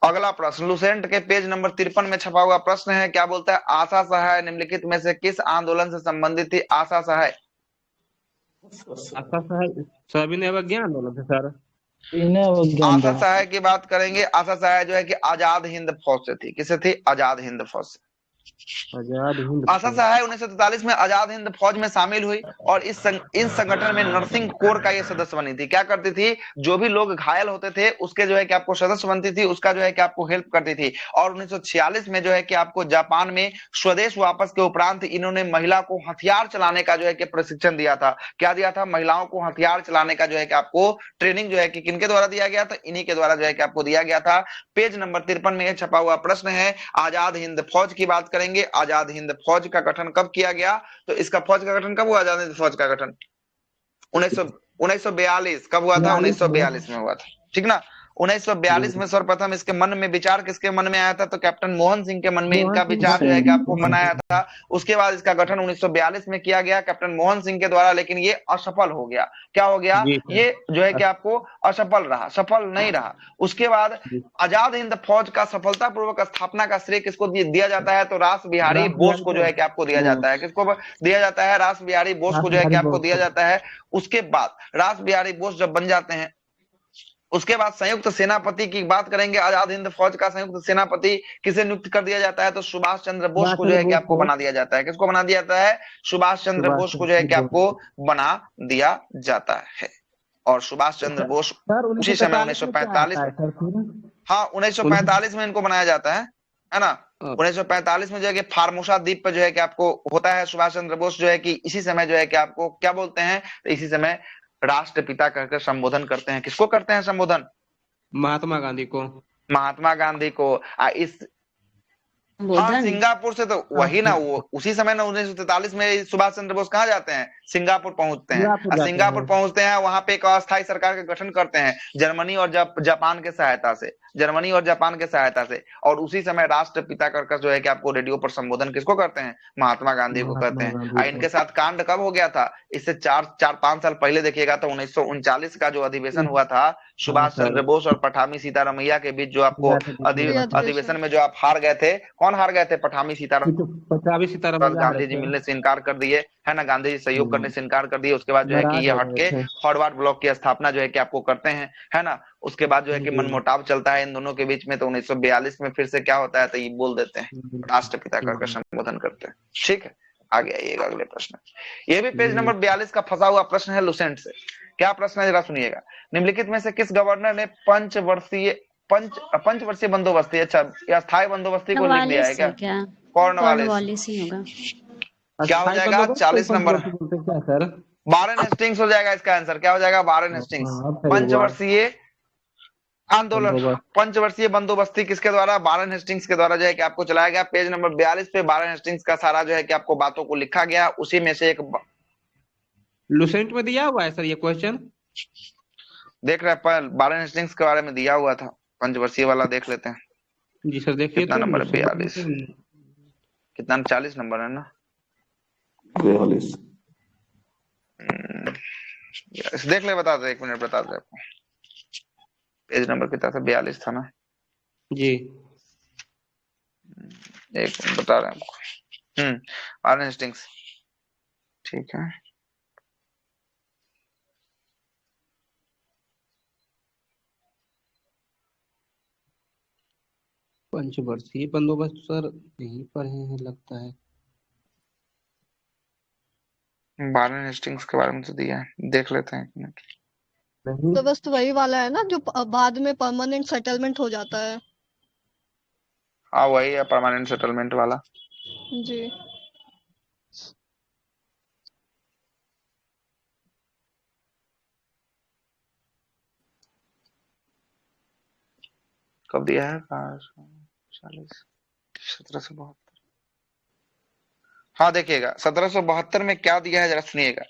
अगला प्रश्न लुसेंट के पेज नंबर 53 में छपा हुआ प्रश्न है। क्या बोलता है? आशा सहाय निम्नलिखित में से किस आंदोलन से संबंधित थी? आशा सहाय सविनय अवज्ञा आंदोलन से सर। आशा सहाय की बात करेंगे। आशा सहाय जो है कि आजाद हिंद फौज से थी। किसे थी? आजाद हिंद फौज से। आशा सहाय 1943 में आजाद हिंद फौज में शामिल हुई और इस संगठन में नर्सिंग कोर का ये सदस्य बनी थी। क्या करती थी? जो भी लोग घायल होते थे उसके जो है कि आपको सदस्य बनती थी, उसका जो है कि आपको हेल्प करती थी। और 1946 में जो है कि आपको जापान में स्वदेश वापस के उपरांत इन्होंने महिला को हथियार चलाने का जो है कि प्रशिक्षण दिया था। क्या दिया था? महिलाओं को हथियार चलाने का जो है कि आपको ट्रेनिंग जो है कि किनके द्वारा दिया गया था? इन्हीं के द्वारा जो है कि आपको दिया गया था। पेज नंबर 53 में छपा हुआ प्रश्न है। आजाद हिंद फौज की बात करेंगे। आजाद हिंद फौज का गठन कब किया गया? तो इसका फौज का गठन कब हुआ? आजाद हिंद फौज का गठन 1942। कब हुआ था? 1942 में हुआ था। ठीक ना? 1942 में सर्वप्रथम इसके मन में विचार किसके मन में आया था? तो कैप्टन मोहन सिंह के मन में इनका विचार जो है कि आपको बनाया था। उसके बाद इसका गठन 1942 में किया गया कैप्टन मोहन सिंह के द्वारा, लेकिन ये असफल हो गया। क्या हो गया? ये जो है कि आपको असफल रहा, सफल नहीं रहा। उसके बाद आजाद हिंद फौज का सफलतापूर्वक स्थापना का श्रेय किसको दिया जाता है? तो रास बिहारी बोस को जो है कि आपको दिया जाता है। किसको दिया जाता है? रास बिहारी बोस को जो है कि आपको दिया जाता है। उसके बाद रास बिहारी बोस जब बन जाते हैं, उसके बाद संयुक्त सेनापति की बात करेंगे। आजाद हिंद फौज का संयुक्त सेनापति किसे नियुक्त कर दिया जाता है? तो सुभाष चंद्र बोस को जो है कि आपको बना दिया जाता है। किसको बना दिया जाता है? सुभाष चंद्र बोस को जो है कि आपको बना दिया जाता है। और सुभाष चंद्र बोस उसी समय 1945, हाँ 1945 में इनको बनाया जाता है ना? 1945 में जो है कि फार्मोसा द्वीप पर जो है कि आपको होता है। सुभाष चंद्र बोस जो है कि इसी समय जो है कि आपको क्या बोलते हैं? तो इसी समय राष्ट्रपिता कहकर संबोधन करते हैं। किसको करते हैं संबोधन? महात्मा गांधी को। महात्मा गांधी को। इस हाँ सिंगापुर से तो वही ना, वो उसी समय ना 1943 में सुभाष चंद्र बोस कहाँ जाते हैं? सिंगापुर पहुंचते हैं। सिंगापुर पहुंचते हैं, वहां पे एक अस्थायी सरकार का गठन करते हैं जर्मनी और जापान के सहायता से। जर्मनी और जापान के सहायता से। और उसी समय राष्ट्रपिता कर जो है कि आपको रेडियो पर संबोधन किसको करते हैं? महात्मा गांधी को करते हैं। इनके साथ कांड कब हो गया था? इससे 4-5 साल पहले देखिएगा तो 1939 का जो अधिवेशन हुआ था सुभाष चंद्र बोस और पठामी सीतारमैया के बीच, जो आपको अधिवेशन में जो आप हार गए थे। कौन हार गए थे? पठामी सीतारमैया। गांधी जी मिलने से इनकार कर दिए, है ना? गांधी जी सहयोग करने से इनकार कर दिए। उसके बाद जो है कि ये हटके फॉरवर्ड ब्लॉक की स्थापना जो है कि आपको करते हैं, है ना? उसके बाद जो है कि मनमुटाव चलता है इन दोनों के बीच में। तो 1942 में फिर से क्या होता है? तो ये बोल देते हैं, राष्ट्रपिता कर संबोधन करते हैं। ठीक है, आगे आइएगा अगले प्रश्न। ये भी पेज नंबर 42 का फंसा हुआ प्रश्न है लुसेंट से। क्या प्रश्न है जरा सुनिएगा। निम्नलिखित में से किस गवर्नर ने पंचवर्षीय बंदोबस्ती, अच्छा अस्थायी बंदोबस्ती को लिख दिया है? क्या कॉर्नवालिस ही होगा? क्या हो जाएगा? 40 नंबर वारेन हेस्टिंग्स हो जाएगा इसका आंसर। क्या हो जाएगा? Warren Hastings. पंचवर्षीय आंदोलन, पंचवर्षीय बंदोबस्ती किसके द्वारा? वारेन हेस्टिंग्स के द्वारा जो है कि आपको चलाया गया। पेज नंबर 42 पे वारेन हेस्टिंग्स का सारा जो है कि आपको बातों को लिखा गया। उसी में से एक लुसेंट में दिया हुआ है सर ये क्वेश्चन, देख रहे हैं। वारेन हेस्टिंग्स के बारे में दिया हुआ था, पंचवर्षीय वाला देख लेते हैं। जी सर देखिए कितना तो नंबर है? 42। कितना? 40 नंबर है ना? 42। देख ले, बता दे, 1 मिनट बता दे आपको। पेज नंबर कितना था? 42 था ना जी। एक मिनट बता रहे हैं आपको। वारेन हेस्टिंग्स, ठीक है। पंचवर्षीय बंदोबस्त सर नहीं पढ़े हैं लगता है। वारेन हेस्टिंग्स के बारे में तो दिया है, देख लेते हैं 1 मिनट। बंदोबस्त वही वाला है ना जो बाद में परमानेंट सेटलमेंट हो जाता है। हाँ वही है, परमानेंट सेटलमेंट वाला। जी। कब दिया है? 40 1772। हाँ देखिएगा 1772 में क्या दिया है जरा सुनिएगा।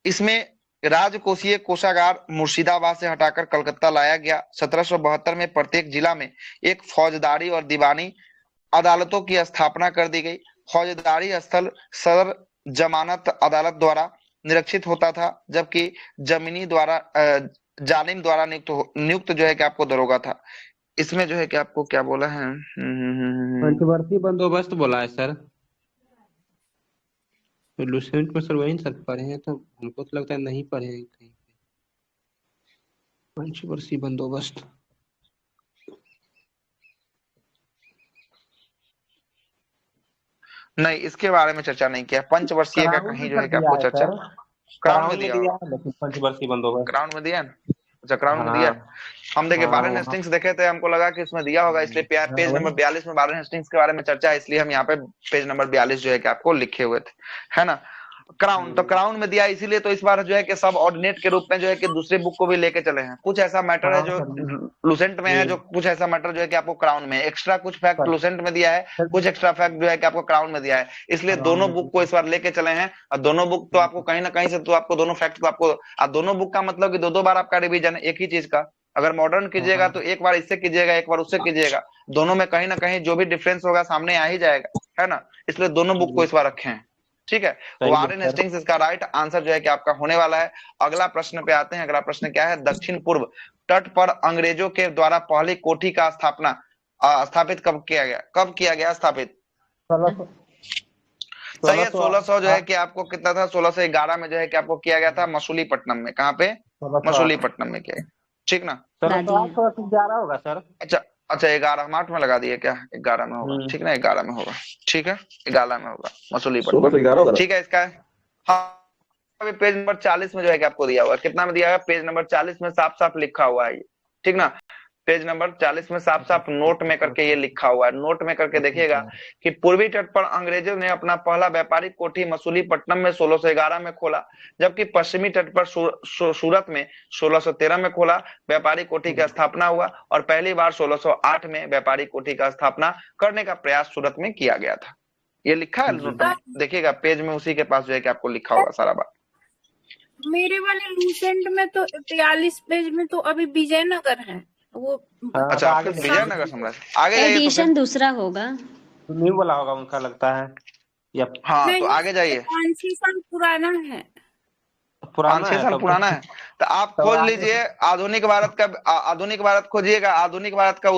इसमें राजकोषीय कोषागार मुर्शिदाबाद से हटाकर कलकत्ता लाया गया। 1772 में प्रत्येक जिला में एक फौजदारी और दीवानी अदालतों की स्थापना कर दी गई। फौजदारी स्थल सदर जमानत अदालत द्वारा निरीक्षित होता था, जबकि जमीनी द्वारा जालिम द्वारा नियुक्त जो है कि आपको दरोगा था। इसमें जो है कि आपको क्या बोला है? पंचवर्षीय बंदोबस्त बोला है सर। तो लुसेंट में सर वही सर पढ़े हैं, तो हमको तो लगता है नहीं पढ़े हैं कहीं पे पंचवर्षीय बंदोबस्त। नहीं, इसके बारे में चर्चा नहीं किया। पंचवर्षीय का कहीं जो है कि आपको चर्चा क्राउन में दिया है, लेकिन पंचवर्षीय बंदोबस्त क्राउन में दिया है। अच्छा क्राउन में दिया है। हम देखे वारेन हेस्टिंग्स देखे थे, हमको लगा कि इसमें दिया होगा, इसलिए पेज नंबर 42 में वारेन हेस्टिंग्स के बारे में चर्चा है, इसलिए हम यहाँ पे पेज नंबर 42 जो है कि आपको लिखे हुए थे, है ना। क्राउन तो क्राउन में दिया, इसीलिए तो इस बार जो है कि सब ऑर्डिनेट के रूप में जो है कि दूसरे बुक को भी लेके चले हैं। कुछ ऐसा मैटर है जो लुसेंट में है, जो कुछ ऐसा मैटर जो है कि आपको क्राउन में एक्स्ट्रा कुछ फैक्ट लुसेंट में दिया है, कुछ एक्स्ट्रा फैक्ट जो है कि आपको क्राउन में दिया है, इसलिए दोनों बुक को इस बार लेके चले हैं। और दोनों बुक तो आपको कहीं ना कहीं से तो आपको दोनों फैक्ट तो आपको दोनों बुक का मतलब कि 2-2 बार आपका रिवीजन है एक ही चीज का। अगर मॉडर्न कीजिएगा तो एक बार इससे कीजिएगा, एक बार उससे कीजिएगा, दोनों में कहीं ना कहीं जो भी डिफरेंस होगा सामने आ ही जाएगा, है ना। इसलिए दोनों बुक को इस बार रखे हैं, ठीक है। वारेन हेस्टिंग्स इसका राइट आंसर जो है कि आपका होने वाला है। अगला प्रश्न पे आते हैं। अगला प्रश्न क्या है? दक्षिण पूर्व तट पर अंग्रेजों के द्वारा पहली कोठी का स्थापित कब किया गया? कब किया गया स्थापित? सही है, 1600 जो है कि आपको कितना था? 1611 में जो है कि आपको किया गया था मसूलीपट्टनम में। कहाँ पे? मसूलीपट्टनम में किया गया, ठीक ना। 1611 होगा सर। अच्छा 11 हम 8 में लगा दिए क्या? 11 में होगा, ठीक ना, 11 में होगा, ठीक है, 11 में होगा मसूलीपट्टनम, ठीक है। इसका हाँ अभी पेज नंबर 40 में जो है कि आपको दिया हुआ है। कितना में दिया है? पेज नंबर 40 में साफ साफ लिखा हुआ है ये, ठीक ना। पेज नंबर 40 में साफ साफ नोट में करके ये लिखा हुआ है। नोट में करके देखिएगा कि पूर्वी तट पर अंग्रेजों ने अपना पहला व्यापारिक कोठी मसूलीपट्टनम में 1611 में खोला, जबकि पश्चिमी तट पर सूरत में 1613 में खोला। व्यापारिक कोठी की स्थापना हुआ और पहली बार 1608 में व्यापारिक कोठी का स्थापना करने का प्रयास सूरत में किया गया था। ये लिखा है नोट में, देखिएगा पेज में उसी के पास जो है कि आपको लिखा होगा सारा बात। मेरे वाले लूसेंट में तो 43 पेज में तो अभी विजयनगर है वो। अच्छा आपके विजयनगर साम्राज्य आगे जाइए एडिशन दूसरा होगा, तो न्यू वाला होगा उनका लगता है या हाँ तो आगे जाइए। 5-6 साल पुराना है, 5-6 साल पुराना है। तो आप खोज लीजिए आधुनिक भारत का, आधुनिक भारत खोजिएगा, आधुनिक भारत का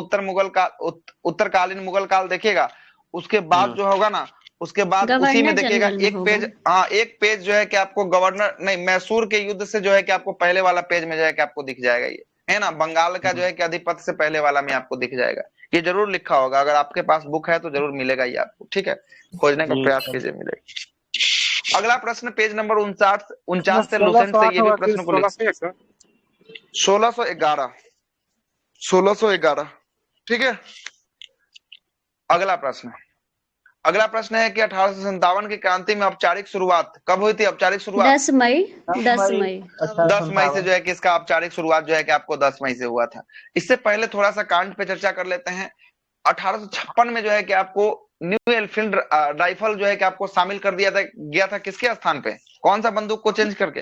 उत्तरकालीन मुगल काल देखिएगा, उसके बाद जो होगा ना, उसके बाद उसी में देखिएगा एक पेज, हाँ एक पेज जो है कि आपको गवर्नर नहीं मैसूर के युद्ध से जो है कि आपको पहले वाला पेज में जो है कि आपको दिख जाएगा, ये है ना, बंगाल का जो है कि अधिपत्य से पहले वाला में आपको दिख जाएगा। ये जरूर लिखा होगा, अगर आपके पास बुक है तो जरूर मिलेगा ये आपको, ठीक है, खोजने का प्रयास कीजिए, मिलेगा। अगला प्रश्न पेज नंबर 49 से लुसेंट से ये भी प्रश्न को 1611, ठीक है। अगला प्रश्न है कि 1857 की क्रांति में औपचारिक शुरुआत कब हुई थी? औपचारिक शुरुआत 10 मई 10 मई से जो है कि इसका औपचारिक शुरुआत जो है कि आपको 10 मई से हुआ था। इससे पहले थोड़ा सा कांड पे चर्चा कर लेते हैं। 1856 में जो है कि आपको न्यू एनफील्ड राइफल जो है कि आपको शामिल कर दिया गया था किसके स्थान पे? कौन सा बंदूक को चेंज करके?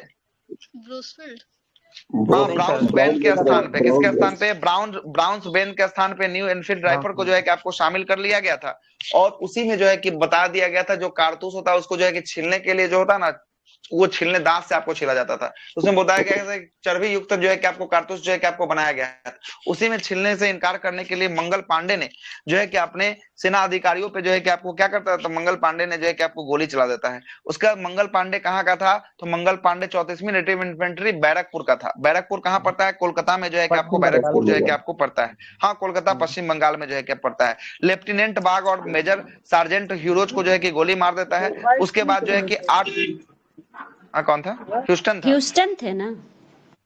ब्राउन्स बेन के स्थान पे, किसके स्थान पे? ब्राउन्स बेन के स्थान पे न्यू एनफील्ड राइफल को जो है कि आपको शामिल कर लिया गया था। और उसी में जो है कि बता दिया गया था जो कारतूस होता है उसको जो है कि छीलने के लिए जो होता है ना, वो छीलने दांत से आपको छीला जाता था। उसमें बताया गया है चर्बी युक्त जो है कि आपको कारतूस जो है कि आपको बनाया गया है। उसी में छीलने से इनकार करने के लिए मंगल पांडे ने जो है कि अपने सेना अधिकारियों पे जो है कि आपको क्या करता था, तो मंगल पांडे ने जो है कि आपको गोली चला देता है। उसका मंगल पांडे कहाँ का था? तो मंगल पांडे 34वीं नेटिव इन्फेंट्री बैरकपुर का था। बैरकपुर कहाँ पड़ता है? कोलकाता में जो है कि आपको बैरकपुर जो है कि आपको पड़ता है। हाँ, कोलकाता पश्चिम बंगाल में जो है कि पड़ता है। लेफ्टिनेंट बाग और मेजर सार्जेंट ह्यूरोज को जो है कि गोली मार देता है। उसके बाद जो है कि 8 कौन था? ह्यूस्टन थे ना?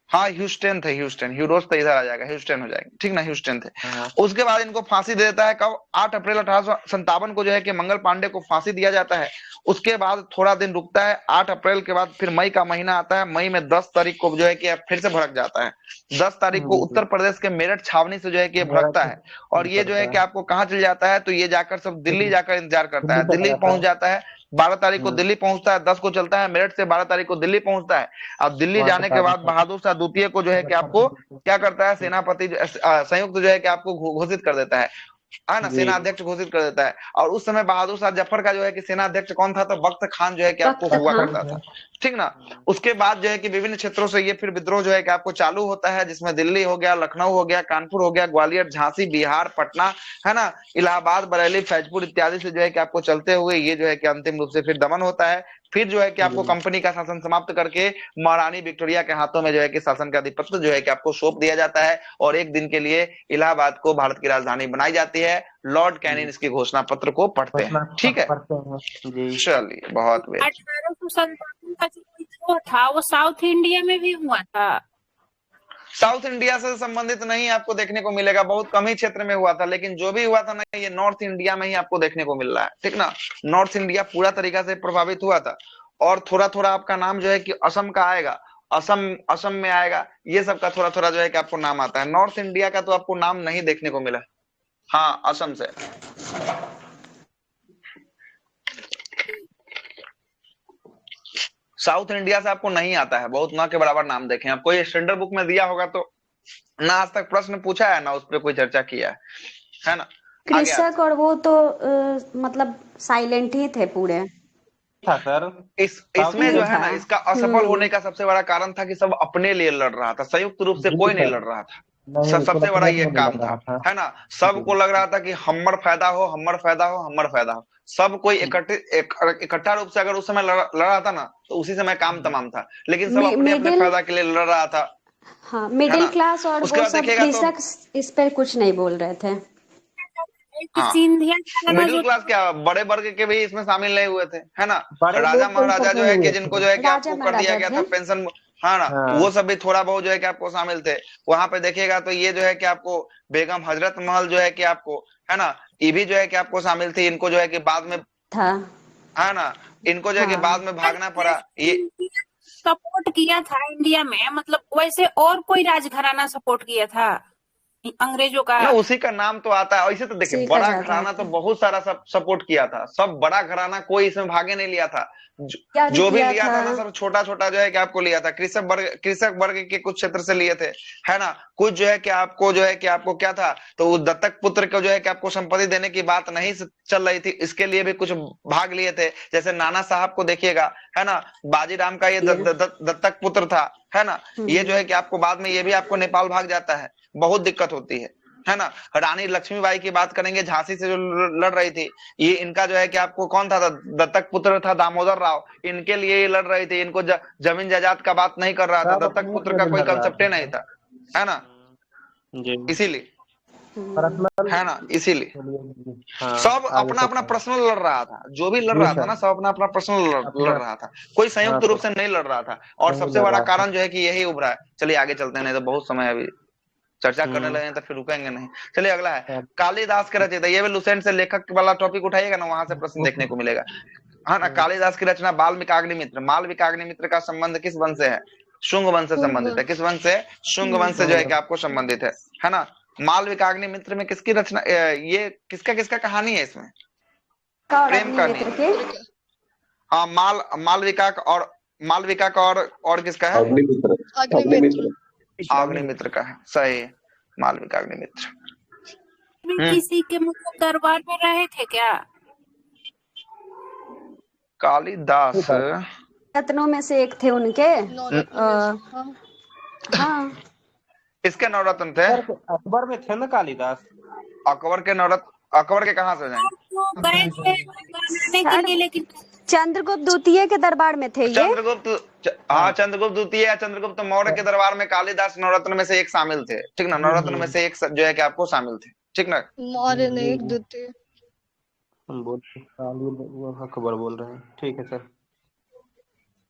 हाँ, ह्यूस्टन थे। ह्यूरोज तो इधर आ जाएगा, ह्यूस्टन हो जाएगा, ठीक ना? ह्यूस्टन थे। उसके बाद इनको फांसी दे देता है। कब? 8 अप्रैल 1857 को जो है कि मंगल पांडे को फांसी दिया जाता है। उसके बाद थोड़ा दिन रुकता है। 8 अप्रैल के बाद फिर मई का महीना आता है। मई में 10 तारीख को जो है कि फिर से भड़क जाता है। 10 तारीख को उत्तर प्रदेश के मेरठ छावनी से जो है कि भड़कता है। और ये जो है कि आपको कहाँ चल जाता है? तो ये जाकर सब दिल्ली जाकर इंतजार करता है। दिल्ली पहुंच जाता है। 12 तारीख को दिल्ली पहुंचता है। 10 को चलता है मेरठ से, 12 तारीख को दिल्ली पहुंचता है। अब दिल्ली जाने के बाद बहादुर शाह द्वितीय को जो है कि आपको क्या करता है? सेनापति संयुक्त जो है कि आपको घोषित कर देता है ना, सेना अध्यक्ष घोषित कर देता है। और उस समय बहादुर शाह जफर का जो है कि सेना अध्यक्ष कौन था? तो बख्त खान जो है कि आपको हुआ करता था, ठीक ना? उसके बाद जो है कि विभिन्न क्षेत्रों से ये फिर विद्रोह जो है कि आपको चालू होता है, जिसमें दिल्ली हो गया, लखनऊ हो गया, कानपुर हो गया, ग्वालियर, झांसी, बिहार, पटना, है ना, इलाहाबाद, बरेली, फैजपुर इत्यादि से जो है कि आपको चलते हुए ये जो है कि अंतिम रूप से फिर दमन होता है। फिर जो है कि आपको कंपनी का शासन समाप्त करके महारानी विक्टोरिया के हाथों में जो है कि शासन का अधिपत्य जो है कि आपको सौंप दिया जाता है। और एक दिन के लिए इलाहाबाद को भारत की राजधानी बनाई जाती है। लॉर्ड कैनिंग इसकी घोषणा पत्र को पढ़ते हैं, ठीक है? चलिए, बहुत बढ़िया। 1857 का जो विद्रोह था वो साउथ इंडिया में भी हुआ था। साउथ इंडिया से संबंधित नहीं आपको देखने को मिलेगा, बहुत कम ही क्षेत्र में हुआ था। लेकिन जो भी हुआ था ना, ये नॉर्थ इंडिया में ही आपको देखने को मिल रहा है, ठीक ना? नॉर्थ इंडिया पूरा तरीका से प्रभावित हुआ था। और थोड़ा थोड़ा आपका नाम जो है कि असम का आएगा, असम में आएगा, ये सब का थोड़ा थोड़ा जो है कि आपको नाम आता है। नॉर्थ इंडिया का तो आपको नाम नहीं देखने को मिला। हाँ, असम से। साउथ इंडिया से आपको नहीं आता है, बहुत ना के बराबर नाम देखें आप। कोई स्टैंडर्ड बुक में दिया होगा तो ना आज तक प्रश्न पूछा है ना उस पर कोई चर्चा किया है ना? कृषक और वो तो मतलब साइलेंट ही थे पूरे। था सर। इसमें जो है ना, इसका असफल होने का सबसे बड़ा कारण था कि सब अपने लिए लड़ रहा था, संयुक्त रूप से कोई नहीं लड़ रहा था। सबसे बड़ा ये काम था, है ना? सबको लग रहा था कि हम्मर फायदा हो, हम्मर फायदा हो, हम्मर फायदा हो। सब कोई इकट्ठा रूप से अगर उस समय लड़ा था ना, तो उसी समय काम तमाम था। लेकिन सब अपने अपने फायदा के लिए लड़ रहा था। हाँ, मिडिल क्लास और वो सब कृषक इस पर कुछ नहीं बोल रहे थे। मिडिल क्लास क्या, बड़े वर्ग के भी इसमें शामिल नहीं हुए थे, है ना? राजा महाराजा जो है कि जिनको जो है कि आपको कर दिया गया था पेंशन, हाँ ना, वो सब भी थोड़ा बहुत जो है कि आपको शामिल थे। वहां पे देखिएगा तो ये जो है कि आपको बेगम हजरत महल जो है कि आपको, है ना, ये भी जो है कि आपको शामिल थी। इनको जो है कि बाद में था, है ना, इनको जो है कि बाद में भागना पड़ा। ये सपोर्ट किया था इंडिया में, मतलब वैसे और कोई राजघराना सपोर्ट किया था अंग्रेजों का? ना, उसी का नाम तो आता है। ऐसे तो देखिए, बड़ा घराना तो बहुत सारा सपोर्ट किया था। सब बड़ा घराना कोई इसमें भागे नहीं लिया था। जो भी लिया था ना, सब छोटा छोटा जो है कि आपको लिया था। कृषक वर्ग के कुछ क्षेत्र से लिए थे, है ना? कुछ जो है कि आपको क्या था, तो वो दत्तक पुत्र को जो है कि आपको संपत्ति देने की बात नहीं चल रही थी, इसके लिए भी कुछ भाग लिए थे। जैसे नाना साहब को देखिएगा, है ना, बाजीराम का ये दत्तक पुत्र था, है ना? ये जो है कि आपको बाद में ये भी आपको नेपाल भाग जाता है, बहुत दिक्कत होती है ना? रानी लक्ष्मीबाई की बात करेंगे, झांसी से जो लड़ रही थी, ये इनका जो है कि आपको कौन था, दत्तक पुत्र था दामोदर राव। इनके लिए ये लड़ रही थी। इनको जमीन जायदाद का बात नहीं कर रहा था, दत्तक पुत्र का कोई कंसेप्ट नहीं था, है ना? इसीलिए, है ना, इसीलिए सब अपना अपना पर्सनल लड़ रहा था। जो भी लड़ रहा था ना, सब अपना अपना पर्सनल लड़ रहा था, कोई संयुक्त रूप से नहीं लड़ रहा था। और सबसे बड़ा कारण जो है कि यही उभरा है। चलिए आगे चलते हैं, नहीं तो बहुत समय अभी चर्चा करने लगे तो फिर रुकेंगे नहीं। चलिए अगला है कालिदास के रचयिता। ये भी लुसेंट से लेखक वाला टॉपिक उठाइएगा ना, वहां से प्रश्न देखने को मिलेगा, है ना? कालिदास की रचना बाल्मीकाग्निमित्र। मालविकाग्निमित्र का संबंध किस वंश से है? शुंग वंश से संबंधित है। किस वंश से? शुंग वंश से जो है कि आपको संबंधित है ना? मालविकाग्निमित्र में किसकी रचना, ये किसका कहानी है इसमें? प्रेम कहानी। हाँ, मालविका और मालविका का और किसका है? अग्निमित्र। अग्निमित्र। अग्निमित्र का है, सही है, मालविका अग्निमित्र। किसी के मतलब दरबार में रहे थे क्या? कालिदास रत्नों में से एक थे उनके। हाँ इसके नवरत्न थे। अकबर में थे ना कालिदास। अकबर के नवरत्न, अकबर के कहाँ से जाएंगे? गए थे बनाने के लिए, लेकिन चंद्रगुप्त द्वितीय के दरबार में थे ये। चंद्रगुप्त द्वितीय या चंद्रगुप्त मौर्य के दरबार में कालिदास नवरत्न में से एक शामिल थे, ठीक ना? नवरत्न में से एक जो है कि आपको शामिल थे, ठीक ना? मौर्य नहीं, द्वितीय। अकबर बोल रहे हैं, ठीक है सर।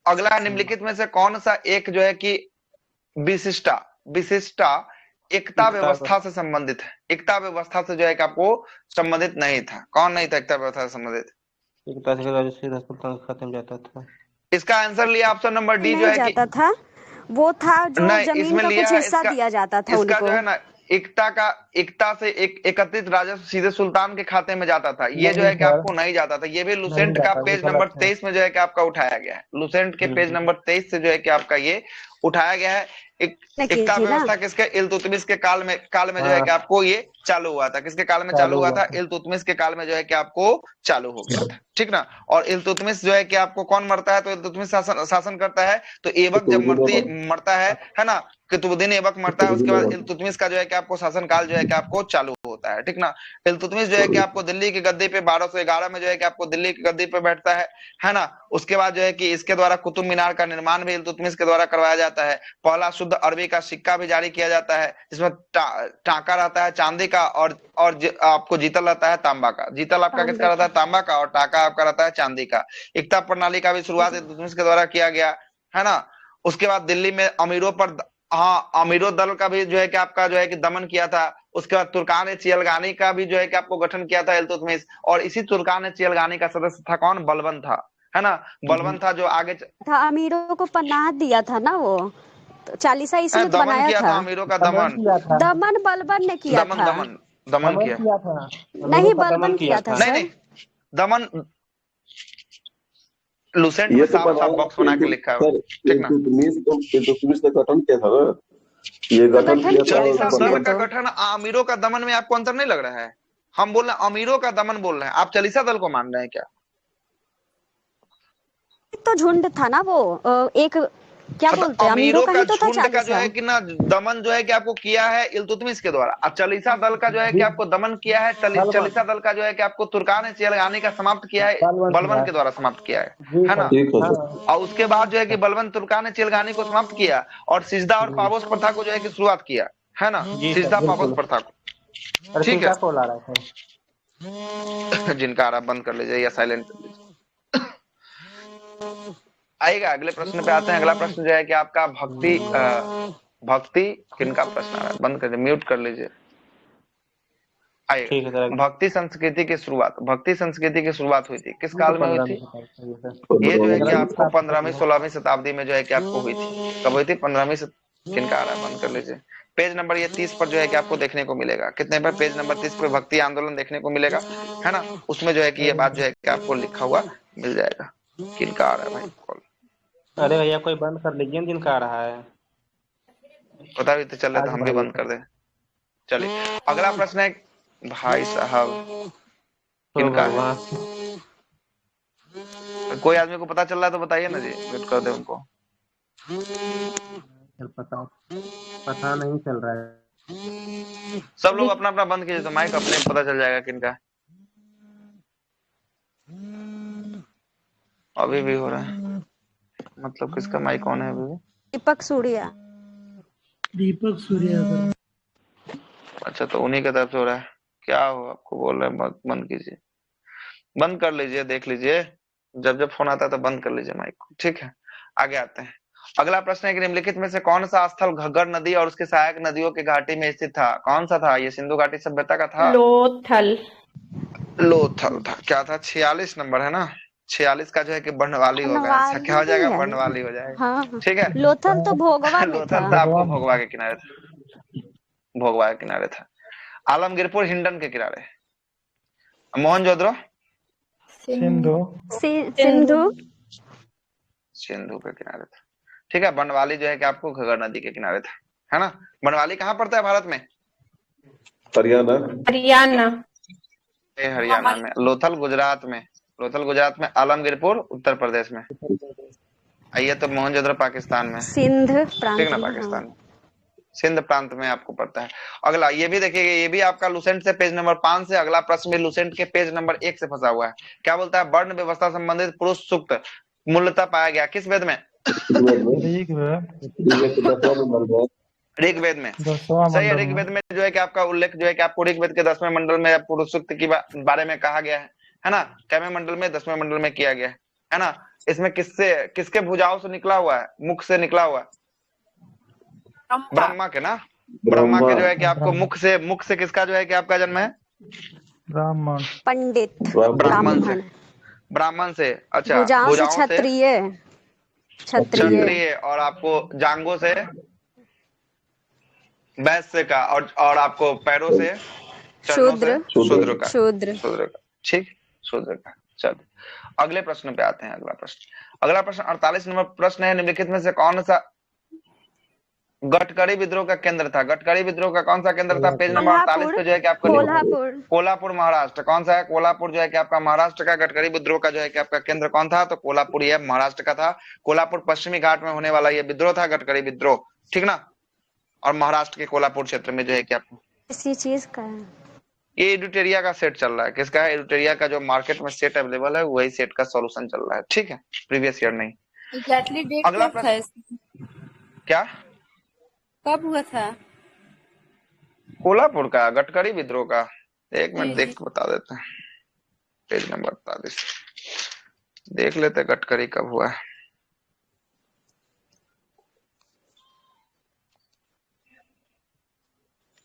अगला, निम्नलिखित में से कौन सा एक जो है कि विशिष्टा एकता व्यवस्था से संबंधित है? एकता व्यवस्था से जो है कि आपको संबंधित नहीं था। कौन नहीं था एकता व्यवस्था से संबंधित? एकता से राजस्व खत्म जाता था। इसका आंसर लिया ऑप्शन नंबर डी जो है कि जाता था, वो था जो जमीन इसमें का लिया कुछ हिस्सा दिया जाता था इसका उनको। जो है ना एकता से एकत्रित राजस्व सीधे सुल्तान के खाते में जाता था। ये जो है कि आपको नहीं जाता था। ये भी लुसेंट का पेज नंबर 23 में जो है कि आपका उठाया गया है। लुसेंट के पेज नंबर 23 से जो है कि आपका ये उठाया गया है। एकता व्यवस्था किसके? इल्तुतमिश के काल में जो है कि आपको ये चालू हुआ था। किसके काल में चालू हुआ था? इल्तुतमिश के काल में जो है कि आपको चालू हो गया था, ठीक ना? और इल्तुतमिश जो है कि आपको कौन मरता है तो इल्तुतमिश शासन करता है। तो ऐबक जब मरता है ना, कुतुबुद्दीन ऐबक मरता है, उसके बाद इल्तुतमिश का जो है कि आपको शासन काल जो है कि आपको चालू होता है, ठीक ना? इल्तुतमिश जो है कि आपको दिल्ली की गद्दी पे 1211 में जो है कि आपको दिल्ली की गद्दी पे बैठता है ना? उसके बाद जो है कि इसके द्वारा कुतुब मीनार का निर्माण भी इल्तुतमिश के द्वारा करवाया जाता है। पहला शुद्ध अरबी का सिक्का भी जारी किया जाता है, जिसमें टांका रहता है चांदी का और आपको जीतल रहता है तांबा का। जीतल आपका किसका रहता है? तांबा का, और टाका आपका रहता है चांदी का। एकता प्रणाली का भी शुरुआत इल्तुतमिश के द्वारा किया गया है ना? उसके बाद दिल्ली में अमीरों पर अमीरों दल का भी जो है कि आपका जो है कि दमन किया था। उसके बाद तुर्कान चियलगानी का भी जो है कि आपको गठन किया था इल्तुतमिश। और इसी तुर्कान चियलगानी का सदस्य था कौन? बलबन था, है ना? बलबन था जो आगे था, अमीरों को पनाह दिया था ना वो, तो 40 ईस्वी में बनाया किया था। अमीरों का दमन बलबन ने किया था। दमन किया था। नहीं, बलबन किया था। नहीं, दमन लुसेंट में साफ बॉक्स बना के लिखा है, ठीक ना? इल्तुतमिश ने गठन किया था ना, ये गठन किया था। 40 दल का गठन, अमीरों का दमन में आपको अंतर नहीं लग रहा है? हम बोल रहे हैं अमीरों का दमन बोल रहे हैं, आप 40 दल को मान रहे हैं क्या? तो झुंड था ना वो, एक क्या बोलते हैं, अमीरों का ही तो था। झुंड का जो है कि ना दमन जो है कि आपको किया है इल्तुतमिश के द्वारा। अब 40 दल का जो है कि आपको दमन किया है, 40 दल का जो है कि आपको तुर्कान चियलगानी का समाप्त किया है, बलबन के द्वारा समाप्त किया है ना? और उसके बाद जो है कि बलबन तुर्कान चियलगानी को समाप्त किया और सिजदा और पाबोस प्रथा को जो है कि शुरुआत किया, है ना? सिजदा पाबोस प्रथा को, ठीक है? जिनका आ रहा बंद कर लीजिए या साइलेंट कर लीजिए। आएगा अगले प्रश्न पे आते हैं। अगला प्रश्न जो है कि आपका भक्ति किनका प्रश्न आ रहा है? बंद कर, म्यूट कर लीजिए। आइए, भक्ति संस्कृति की शुरुआत हुई थी किस काल में हुई थी? ये जो है कि आपको 15वीं 16वीं शताब्दी में जो है कि आपको हुई थी। कब हुई थी? 15वीं। किनका आ रहा है? बंद कर लीजिए। पेज नंबर ये 30 पर जो है कि आपको देखने को मिलेगा। कितने पर? पेज नंबर 30 पे भक्ति आंदोलन देखने को मिलेगा, है ना? उसमें जो है कि ये बात जो है कि आपको लिखा हुआ मिल जाएगा। किनका आ रहा है भाई कॉल? अरे भैया कोई बंद कर लीजिए, जिनका आ रहा है। पता भी तो चल रहा था, हम भी बंद कर दे। चलिए अगला प्रश्न है भाई साहब, किनका है? कोई आदमी को पता चल रहा है तो बताइए ना जी, म्यूट कर दे उनको। पता नहीं चल रहा है। सब लोग अपना अपना बंद कीजिए तो माइक अपने पता चल जाएगा किनका। अभी भी हो रहा है, मतलब किसका माइक ऑन है अभी भी? दीपक सूर्या। अच्छा, तो उन्हीं की तरफ से हो रहा है। क्या हो, आपको बोल रहे हैं बंद कीजिए, बंद कर लीजिए, देख लीजिए, जब फोन आता है तो बंद कर लीजिए माइक को, ठीक है? आगे आते हैं। अगला प्रश्न है कि निम्नलिखित में से कौन सा स्थल घग्गर नदी और उसके सहायक नदियों की घाटी में स्थित था? कौन सा था? ये सिंधु घाटी सभ्यता का था। लोथल था। क्या था? 46 नंबर है ना? 46 का जो है कि बर्णवाली हो गया। क्या हो जाएगा? बर्णवाली हो जाएगा। हाँ, ठीक है। लोथल तो भोगवा में लोथल था आपको भोगवा के किनारे था। भोगवा के किनारे था। आलमगीरपुर हिंडन के किनारे। मोहनजोदड़ो सिंधु। सिंधु के किनारे था। ठीक है, बनवाली जो है कि आपको घगर नदी के किनारे था, है ना। बनवाली कहाँ पड़ता है भारत में? हरियाणा। हरियाणा। हरियाणा में। लोथल गुजरात में। लोथल गुजरात में। आलमगीरपुर उत्तर प्रदेश में। ये तो मोहनजोदड़ो पाकिस्तान में। सिंध ठीक प्रांत ना, में, पाकिस्तान हाँ। में। सिंध प्रांत में आपको पड़ता है। अगला ये भी देखिएगा, ये भी आपका लुसेंट से पेज नंबर 5 से अगला प्रश्न भी लुसेंट के पेज नंबर 1 से फंसा हुआ है। क्या बोलता है? वर्ण व्यवस्था संबंधित पुरुष सूक्त मूलतः पाया गया किस वेद में? ऋग्वेद में। सही है, ऋग्वेद में जो है कि आपका उल्लेख जो है कि आपको ऋग्वेद के 10वें मंडल में पुरुष सूक्त की बारे में कहा गया है ना। कैवें मंडल में? 10वें मंडल में किया गया है ना। इसमें किसके भुजाओं से निकला हुआ है? मुख से निकला हुआ है? ब्रह्मा के ना। ब्रह्मा के जो है कि आपको मुख से किसका जो है कि आपका जन्म है? ब्राह्मण। पंडित। ब्राह्मण से। अच्छा, भुजाओं से क्षत्रिय और आपको जांघों से वैश्य का, और आपको पैरों से शूद्र का। ठीक, शूद्र का। चलो अगले प्रश्न पे आते हैं। अगला प्रश्न 48 नंबर प्रश्न है, निम्नलिखित में से कौन सा गटकरी विद्रोह का केंद्र था? गटकरी विद्रोह का कौन सा केंद्र था? पेज नंबर 48 पे जो है कि आपको कोल्हापुर महाराष्ट्र। कौन सा है? कोल्हापुर जो है कि आपका महाराष्ट्र का। गटकरी विद्रोह का जो है कि आपका केंद्र कौन था? तो कोल्हापुर, ये महाराष्ट्र का था। कोल्हापुर पश्चिमी घाट में होने वाला ये विद्रोह था, गटकरी विद्रोह। ठीक ना। और महाराष्ट्र के कोल्हापुर क्षेत्र में जो है कि आपको इसी चीज का है। ये एडुटेरिया का सेट चल रहा है। किसका है? एडुटेरिया का जो मार्केट में सेट अवेलेबल है वही सेट का सॉल्यूशन चल रहा है। ठीक है, प्रीवियस ईयर नहीं। एग्जैक्टली डेट अगला कब था? क्या कब हुआ था कोल्हापुर का गटकरी विद्रोह का? एक मिनट देख के बता देते हैं। पेज नंबर 48 देख लेते हैं गटकरी कब हुआ है।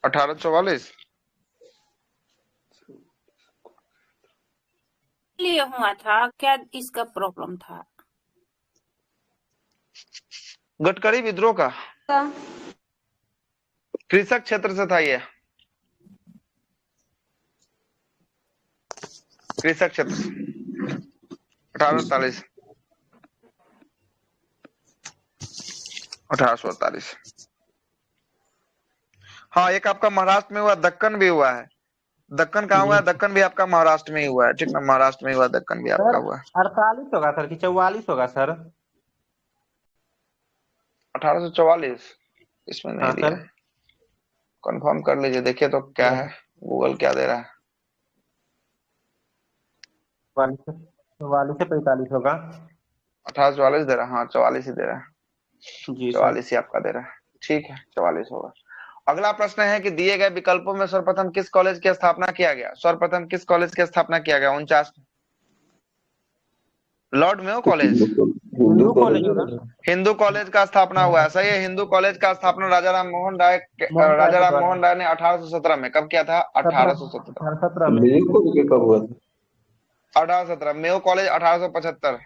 $1844 लिए हुआ था क्या? इसका प्रॉब्लम था गटकरी विद्रोह का। कृषक क्षेत्र से था ये। कृषक क्षेत्र 1848 1848। हाँ, एक आपका महाराष्ट्र में हुआ, दक्कन भी हुआ है। दक्कन कहाँ हुआ है? दक्कन भी आपका महाराष्ट्र में ही हुआ है। ठीक ना, महाराष्ट्र में हुआ, दक्कन भी आपका हुआ है। 48 होगा सर कि 44 होगा सर? 1844 इसमें नहीं दिया। कंफर्म कर लीजिए, देखिए तो क्या है, गूगल क्या दे रहा है। 44 से 45 होगा। 1844 दे रहा है। हाँ, 44 ही दे रहा है। जी 44 ही आपका दे रहा है। ठीक है, 44 होगा। अगला प्रश्न है कि दिए गए विकल्पों में सर्वप्रथम किस कॉलेज की स्थापना किया गया? सर्वप्रथम किस कॉलेज की स्थापना किया गया? 49 Lord Mayo college. Hindu college का स्थापना हुआ है। सही है, हिंदू कॉलेज का स्थापना राजा राम मोहन राय ने 1817 में कब किया था? 1817 मेयो कॉलेज कब हुआ था? 1817। मेयो कॉलेज 1875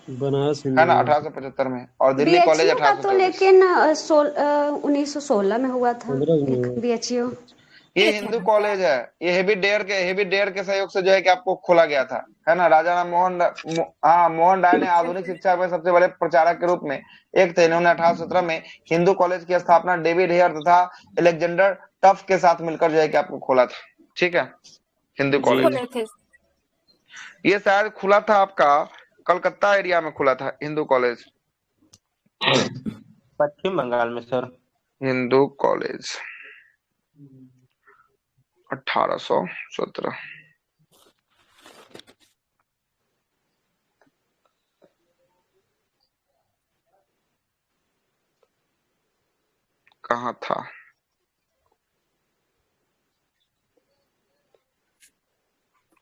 बनारस है ना, 1875 में। और दिल्ली कॉलेज 1824। तो लेकिन 1916 में हुआ था बीएचयू। ये हिंदू कॉलेज है। ये हेवी डेयर के सहयोग से जो है कि आपको खोला गया था, है ना। राजा राम मोहन राय ने आधुनिक शिक्षा में सबसे बड़े प्रचारक के रूप में एक थे। इन्होंने 1817 में हिंदू कॉलेज की स्थापना डेविड हेयर तथा अलेक्जेंडर टफ के साथ मिलकर जो है कि आपको खोला था। ठीक है, हिंदू कॉलेज ये शायद खुला था आपका कलकत्ता एरिया में खुला था हिंदू कॉलेज। पश्चिम बंगाल में सर हिंदू कॉलेज 1817। कहाँ था?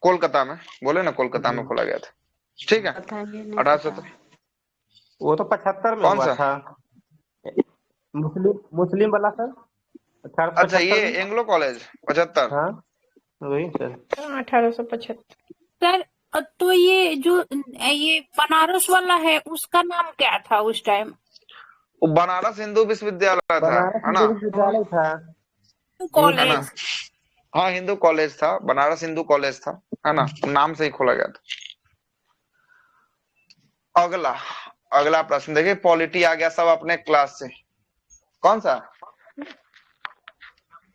कोलकाता में। बोले ना, कोलकाता में खोला गया था। ठीक है, 1817। वो तो 75 में कौन हुआ सा था? मुस्लिम वाला सर। अच्छा, ये एंग्लो कॉलेज 75। हाँ वही सर, 1875 सर। तो ये जो ये बनारस वाला है उसका नाम क्या था उस टाइम? वो बनारस हिंदू विश्वविद्यालय था, है ना। विश्वविद्यालय था कॉलेज। हाँ, हिंदू कॉलेज था, बनारस हिंदू कॉलेज था, है ना, नाम से ही खोला गया था। अगला अगला प्रश्न देखिए, पॉलिटी आ गया सब अपने क्लास से। कौन सा?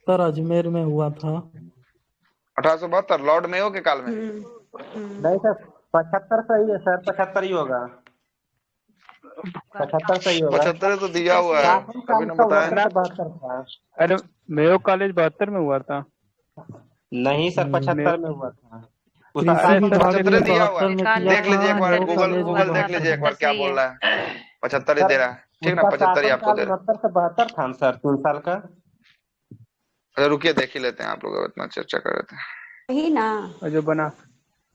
सर अजमेर में हुआ था। 1872 लॉर्ड मेयो के काल में। नहीं सर 75 सही है सर, 75 ही होगा, 75 सही होगा। 75 तो दिया हुआ है, अभी ना बताया। 72 था। अरे मेयो कॉलेज 72 में हुआ था। नहीं सर 75 में हुआ था। अरे 75 दिया हुआ है, निकालो। देख लीजिए एक बार, हाँ, गूगल देख लीजिए एक बार क्या बोल रहा है। 75 ही दे रहा है, ठीक ना, 75 ही आपको दे रहा है। 69 से 72 था सर, 3 साल का। अरे रुकिए देख ही लेते हैं, आप लोग इतना चर्चा कर रहे थे। वही ना।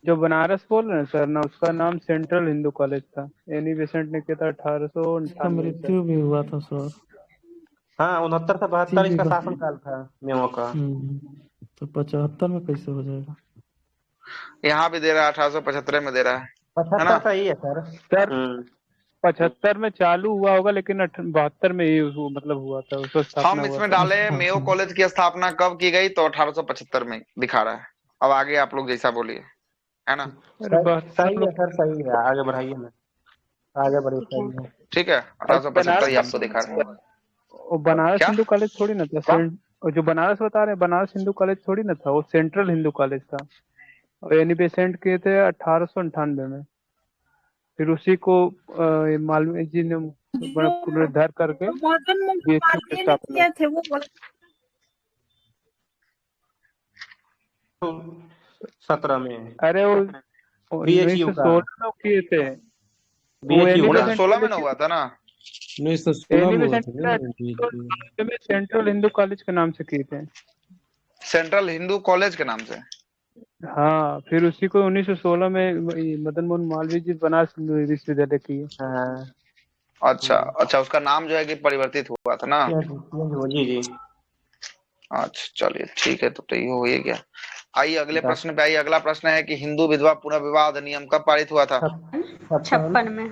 जो बनारस बोल रहे हैं सर ना, उसका नाम सेंट्रल हिंदू कॉलेज था। एनी बेसेंट ने किया था 1898 मृत्यु भी हुआ था सर। हाँ 69 से 72 इसका शासनकाल था मेमो का। तो 75 में कैसे हो जाएगा? यहाँ भी दे रहा है 1875 में दे रहा है 75 सही है सर। सर 75 में चालू हुआ होगा, लेकिन 72 में ही मतलब हुआ था उसको स्थापना हम हुआ इसमें था। डाले मेयो कॉलेज की स्थापना कब की गई, तो 1875 में दिखा रहा है। अब आगे आप लोग जैसा बोलिए, है ना। सही है सर, सही है, आगे बढ़ाइए ना, आगे बढ़िए, सही है। ठीक है, 1875 ही आपको दिखा रहा है। वो बनारस हिंदू कॉलेज थोड़ी ना था। और जो बनारस बता रहे हैं, बनारस हिंदू कॉलेज थोड़ी ना था, वो सेंट्रल हिंदू कॉलेज था। और एनी बेसेंट किए थे 1898 में। फिर उसी को मालवीय जी ने पुनरुद्धार करके BHU की स्थापना थे वो 17 में। अरे वो BHU का 1916 में किए थे। BHU का 1916 में ना हुआ था ना। 1916 में सेंट्रल हिंदू कॉलेज के नाम से किए थे। सेंट्रल हिंदू कॉलेज के नाम से। हाँ, फिर उसी को 1916 में मदन मोहन मालवीय जी बनारस विश्वविद्यालय किए। अच्छा अच्छा, उसका नाम जो है कि परिवर्तित हुआ था ना। जी जी। अच्छा चलिए ठीक है, तो ये हो ही गया। आइए अगले प्रश्न पे आइए। अगला प्रश्न है कि हिंदू विधवा पुनर्विवाह अधिनियम कब पारित हुआ था? 56 में।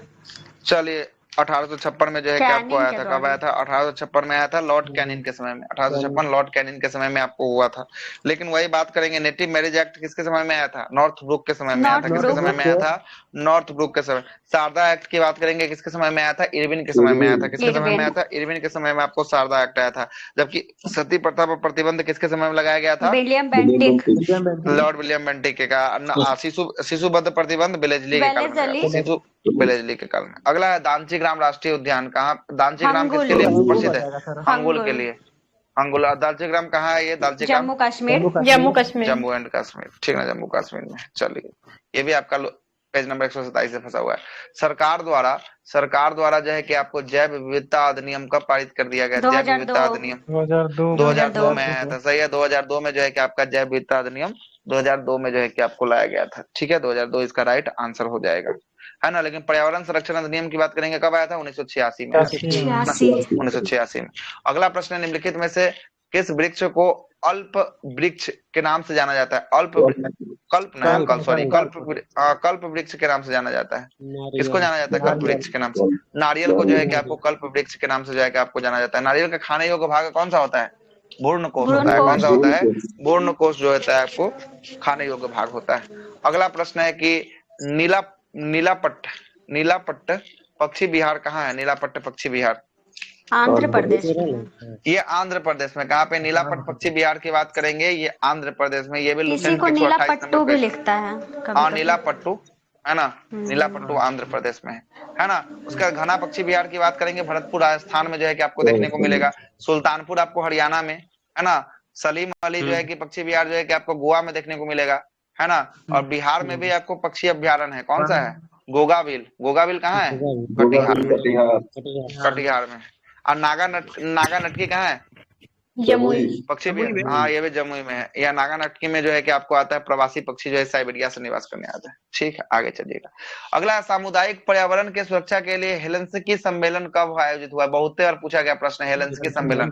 चलिए 1856 में जो है कि आपको आया था। कब आया था? 1856 में आया था, लॉर्ड कैनिंग के समय में। 1856 लॉर्ड कैनिंग के समय में आपको हुआ था। लेकिन वही बात करेंगे, नेटिव मैरिज एक्ट किसके समय में आया था? नॉर्थ ब्रुक के समय में आया था। किसके समय में आया था? नॉर्थ ब्रुक के समय। शारदा एक्ट की बात करेंगे, किसके समय में आया था? इरविन के समय में आया था। किसके समय में आया था? इरविन के समय में आपको शारदा एक्ट आया था। जबकि सती प्रथा पर प्रतिबंध किसके समय में लगाया गया था? William Bentinck, Lord William Bentinck के का। शिशुबद्ध प्रतिबंध बेलेजली के काल में। शिशु बेलेजली के काल में। अगला है दांची ग्राम राष्ट्रीय उद्यान। कहाँ दांची ग्राम किसके लिए प्रसिद्ध है? हंगुल के लिए। हंगुल। दांची ग्राम कहाँ है? ये दांची ग्राम जम्मू कश्मीर। जम्मू एंड कश्मीर, ठीक ना, जम्मू कश्मीर में। चलिए ये भी आपका पेज नंबर 127 से फंसा हुआ है। सरकार द्वारा जो है कि आपको जैव विविधता अधिनियम कब पारित कर दिया गया? जैव विविधता अधिनियम 2002 में आया था। सही है, 2002 में जो है कि आपका जैव विविधता अधिनियम 2002 में जो है कि आपको लाया गया था। ठीक है, 2002 इसका राइट आंसर हो जाएगा, है ना। लेकिन पर्यावरण संरक्षण अधिनियम की बात करेंगे, कब आया था? 1986 में। 1986 में। अगला प्रश्न, निम्नलिखित में से किस वृक्ष को अल्प वृक्ष के नाम से जाना जाता है? कल्प वृक्ष के नाम से जाना जाता है। किसको जाना जाता है कल्प वृक्ष के नाम से? नारियल को जो है कि आपको कल्प वृक्ष के नाम से जो है कि आपको जाना जाता है। नारियल का खाने योग्य भाग कौन सा होता है? भूर्ण कोश होता है। कौन सा होता है? भूर्ण कोश जो होता है आपको खाने योग्य भाग होता है। अगला प्रश्न है कि नीलापट्ट पक्षी विहार कहाँ है? नीलापट्ट पक्षी विहार आंध्र प्रदेश। ये आंध्र प्रदेश में। कहाँ पे? नीलापट्ट पक्षी विहार की बात करेंगे, ये आंध्र प्रदेश में। ये भी किसी को नीलापट्टू भी लिखता है। हाँ, नीलापट्टू है ना, नीलापट्टू आंध्र प्रदेश में है ना। उसका घना पक्षी विहार की बात करेंगे, भरतपुर राजस्थान में जो है कि आपको देखने को मिलेगा। सुल्तानपुर आपको हरियाणा में, है ना। सलीम अली जो है कि पक्षी विहार जो है कि आपको गोवा में देखने को मिलेगा, है ना। और बिहार में भी आपको पक्षी अभ्यारण्य है। कौन सा है? गोगाबिल कहाँ है? कटिहार में। और नागा नटकी कहाँ है? जमुई। पक्षी विहार, हाँ ये भी जमुई में है। या नागा नटकी में जो है कि आपको आता है प्रवासी पक्षी जो है साइबेरिया से निवास करने आता है। ठीक है, आगे चलिएगा। अगला, सामुदायिक पर्यावरण के सुरक्षा के लिए हेलसिंकी सम्मेलन कब आयोजित हुआ? बहुत बार पूछा गया प्रश्न। हेलसिंकी सम्मेलन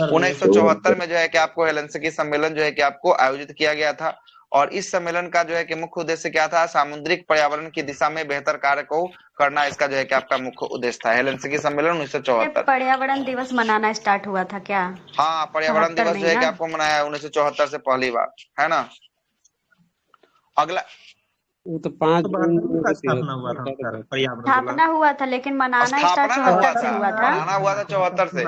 1974 में जो है कि आपको हेलसिंकी सम्मेलन जो है कि आपको आयोजित किया गया था। और इस सम्मेलन का जो है कि मुख्य उद्देश्य क्या था? सामुद्रिक पर्यावरण की दिशा में बेहतर कार्य को करना इसका जो है कि आपका मुख्य उद्देश्य था। हेलसिंकी सम्मेलन 1974। पर्यावरण दिवस मनाना स्टार्ट हुआ था क्या? हाँ, पर्यावरण 74 दिवस में जो है कि ना? आपको मनाया 1974 से पहली बार, है ना। अगला वो तो 5 जून का स्थापना हुआ था सर, पर्यावरण स्थापना हुआ था, लेकिन मनाना स्टार्ट स्थापना ना हुआ 74 से था, हुआ था। मनाना हुआ था 74 से।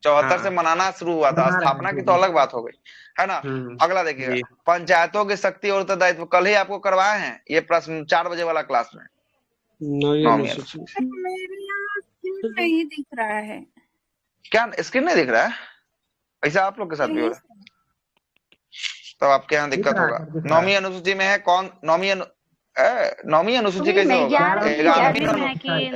74 से मनाना शुरू हुआ था, स्थापना की तो अलग बात हो गई, है ना। अगला देखिएगा, पंचायतों की शक्ति और उत्तरदायित्व कल ही आपको करवाए हैं ये प्रश्न 4 बजे वाला क्लास में। नौवीं मेरे यहाँ स्क्रीन नहीं दिख रहा है। क्या स्क्रीन नहीं दिख रहा है? ऐसा आप लोग के साथ भी हो रहा है? तो आपके यहाँ दिक्कत होगा। 9वीं अनुसूची में है कौन? 9वीं अनुसूची कैसे होगा?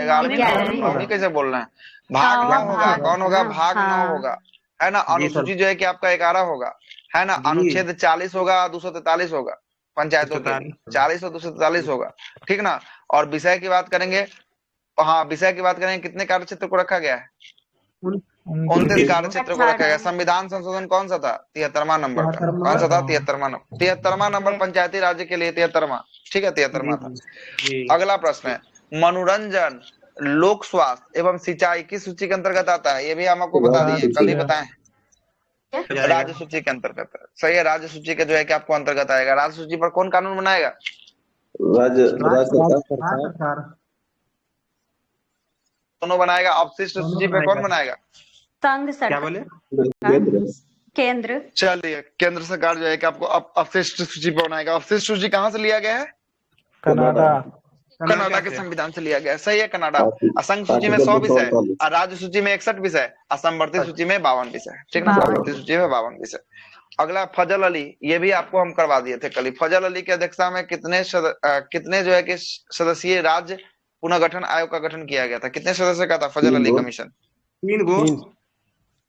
11वीं कैसे बोल रहे हैं? भाग 9 होगा, कौन होगा? भाग 9 होगा, है ना। अनुसूची जो है कि आपका 11 होगा, है ना। अनुच्छेद 40 होगा, 243 होगा पंचायतों के लिए, 40 और 243 होगा, ठीक ना। और विषय की बात करेंगे, हाँ विषय की बात करेंगे, कितने कार्यक्षेत्र को रखा गया है? 29 कार्यक्षेत्र को रखा गया। संविधान संशोधन कौन सा था? 73वां नंबर का। कौन सा था? 73वां नंबर पंचायती राज्य के लिए 73वां, ठीक है, 73वां था। अगला प्रश्न है, मनोरंजन, लोक स्वास्थ्य एवं सिंचाई किस सूची के अंतर्गत आता है? ये भी हम आपको बता दिए, कल ही बताएं। राज्य सूची के अंतर्गत है, सही है। राज्य सूची के जो है कि आपको अंतर्गत आएगा। राज्य सूची पर कौन कानून बनाएगा? राज्य सरकार दोनों बनाएगा। अवशिष्ट सूची पे कौन बनाएगा? संघ सरकार। क्या बोले? केंद्र। चलिए, केंद्र सरकार जो है कि आपको अवशिष्ट सूची पे बनाएगा। अवशिष्ट सूची कहाँ से लिया गया है? कनाडा के संविधान से लिया गया है, सही है। कनाडा। असंघ सूची में 100 विषय और राज्य सूची में 61 विषय, असमवर्ती सूची में 52 विषय, ठीक है, समवर्ती सूची में 52 विषय। अगला फजल अली, ये भी आपको हम करवा दिए थे कल ही। फजल अली की अध्यक्षता में कितने जो है कि सदस्यीय राज्य पुनर्गठन आयोग का गठन किया गया था? कितने सदस्य का था फजल अली कमीशन? 3 गो।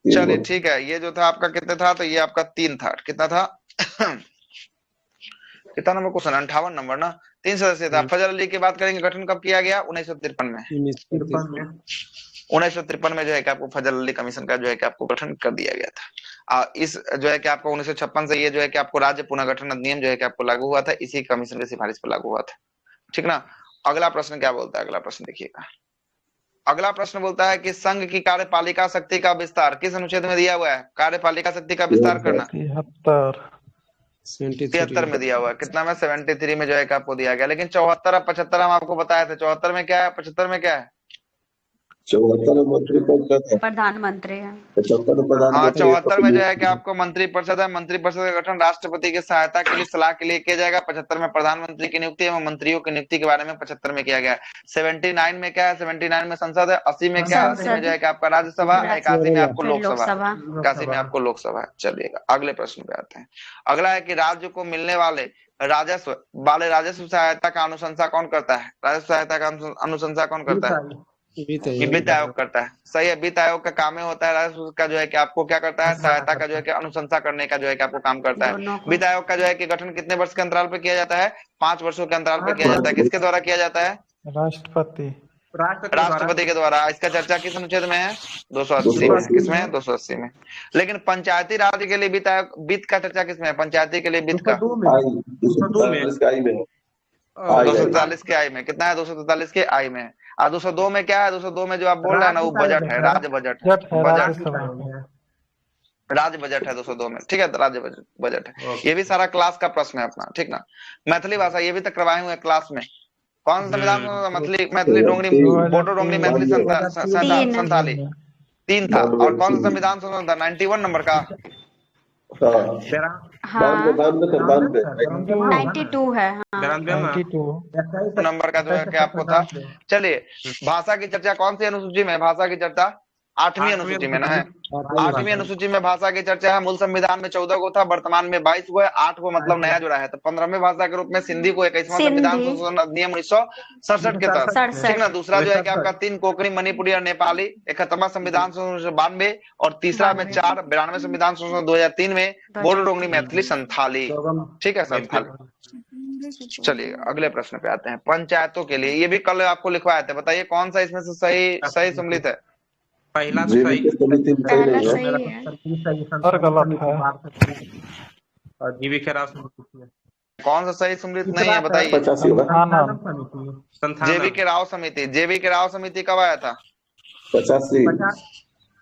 चलिए ठीक है, ये जो था आपका कितने था? तो ये आपका 3 था। कितना था? कितना नंबर क्वेश्चन? 58 नंबर ना। 3 सदस्य था। फजल अली की बात करेंगे, गठन कब किया गया? 1953 में। 1953 में जो है कि आपको फजल अली कमीशन का जो है कि आपको गठन कर दिया गया था। इस जो है कि आपको 1956 से ये जो है कि आपको राज्य पुनर्गठन अधिनियम जो है कि आपको लागू हुआ था, इसी कमीशन की सिफारिश पर लागू हुआ था, ठीक ना। अगला प्रश्न क्या बोलता है? अगला प्रश्न देखिएगा। अगला प्रश्न बोलता है कि संघ की कार्यपालिका शक्ति का विस्तार किस अनुच्छेद में दिया हुआ है? कार्यपालिका शक्ति का विस्तार करना 73 में दिया हुआ है। कितना में? 73 में जो है कि आपको दिया गया। लेकिन 74 और 75 हम आपको बताए थे। 74 में क्या है? 75 में क्या है? 74 मंत्री परिषद है, प्रधानमंत्री है। 74 में जो है कि आपको मंत्री परिषद है। मंत्री परिषद का गठन राष्ट्रपति की सहायता के लिए, सलाह के लिए किया जाएगा। 75 में प्रधानमंत्री की नियुक्ति एवं मंत्रियों की नियुक्ति के बारे में 75 में किया गया है। 79 में क्या है? 79 में संसद है। 80 में क्या है? 80 में जो है कि आपका राज्यसभा, 81 में आपको लोकसभा, 81 में आपको लोकसभा है। चलिएगा अगले प्रश्न पे आते हैं। अगला है कि राज्य को मिलने वाले राजस्व सहायता का अनुशंसा कौन करता है? राजस्व सहायता का अनुशंसा कौन करता है? वित्त आयोग करता है, सही है। वित्त आयोग का काम ही होता है राजस्व का जो है कि आपको क्या करता है? सहायता का जो है कि अनुशंसा करने का जो है कि आपको काम करता है। वित्त आयोग का जो है कि गठन कितने वर्ष के अंतराल पे किया जाता है? 5 वर्षों के अंतराल पे किया जाता है। किसके द्वारा किया जाता है? राष्ट्रपति के द्वारा। इसका चर्चा किस अनुच्छेद में है? 280 में। किसमें? 280 में। लेकिन पंचायती राज्य के लिए वित्त आयोग, वित्त का चर्चा किसमें है? पंचायती के लिए वित्त का 243 के आई में। कितना है? 243 के आई में। और 202 में क्या है? 202 में जो आप बोल रहे हैं ना, वो बजट है, राज्य बजट है, राज्य बजट है 202 में, ठीक है, राज्य बजट है। ये भी सारा क्लास का प्रश्न है अपना, ठीक ना। मैथिली भाषा ये भी तक करवाए हुए क्लास में। कौन सा संविधान? मैथिली डोंगरी, बोडो डोंगरी, मैथिली संथाली 3 था। और कौन सा संविधान संशोधन था? 91 नंबर का। 92 है। 92 नंबर का जो है कि आपको था। चलिए, भाषा की चर्चा कौन सी अनुसूची में? भाषा की चर्चा 8वीं अनुसूची में ना है। 8वीं अनुसूची में भाषा की चर्चा है। मूल संविधान में 14 को था, वर्तमान में 22 को है। 8 को मतलब नया जुड़ा है। तो 15वीं भाषा के रूप में सिंधी को 21वां संविधान संशोधन अधिनियम 1967 के तहत, ठीक ना। दूसरा जो है कि आपका 3 कोंकणी, मणिपुरी और नेपाली 71वां संविधान संशोधन 92, और तीसरा में 4 92वें संविधान संशोधन 2003 में बोडो डोंगरी, मैथिली संथाली, ठीक है, संथाली। चलिए अगले प्रश्न पे आते हैं। पंचायतों के लिए, ये भी कल आपको लिखवाए थे, बताइए कौन सा इसमें से सही सम्मिलित है? पहला सही है। और गलत है। और जीवी के राष्ट्र कौन सा सही सम्मिलित नहीं है बताइए। 85 होगा। संथानम समिति जेबी के राव समिति, जेबी के राव समिति कब आया था? 85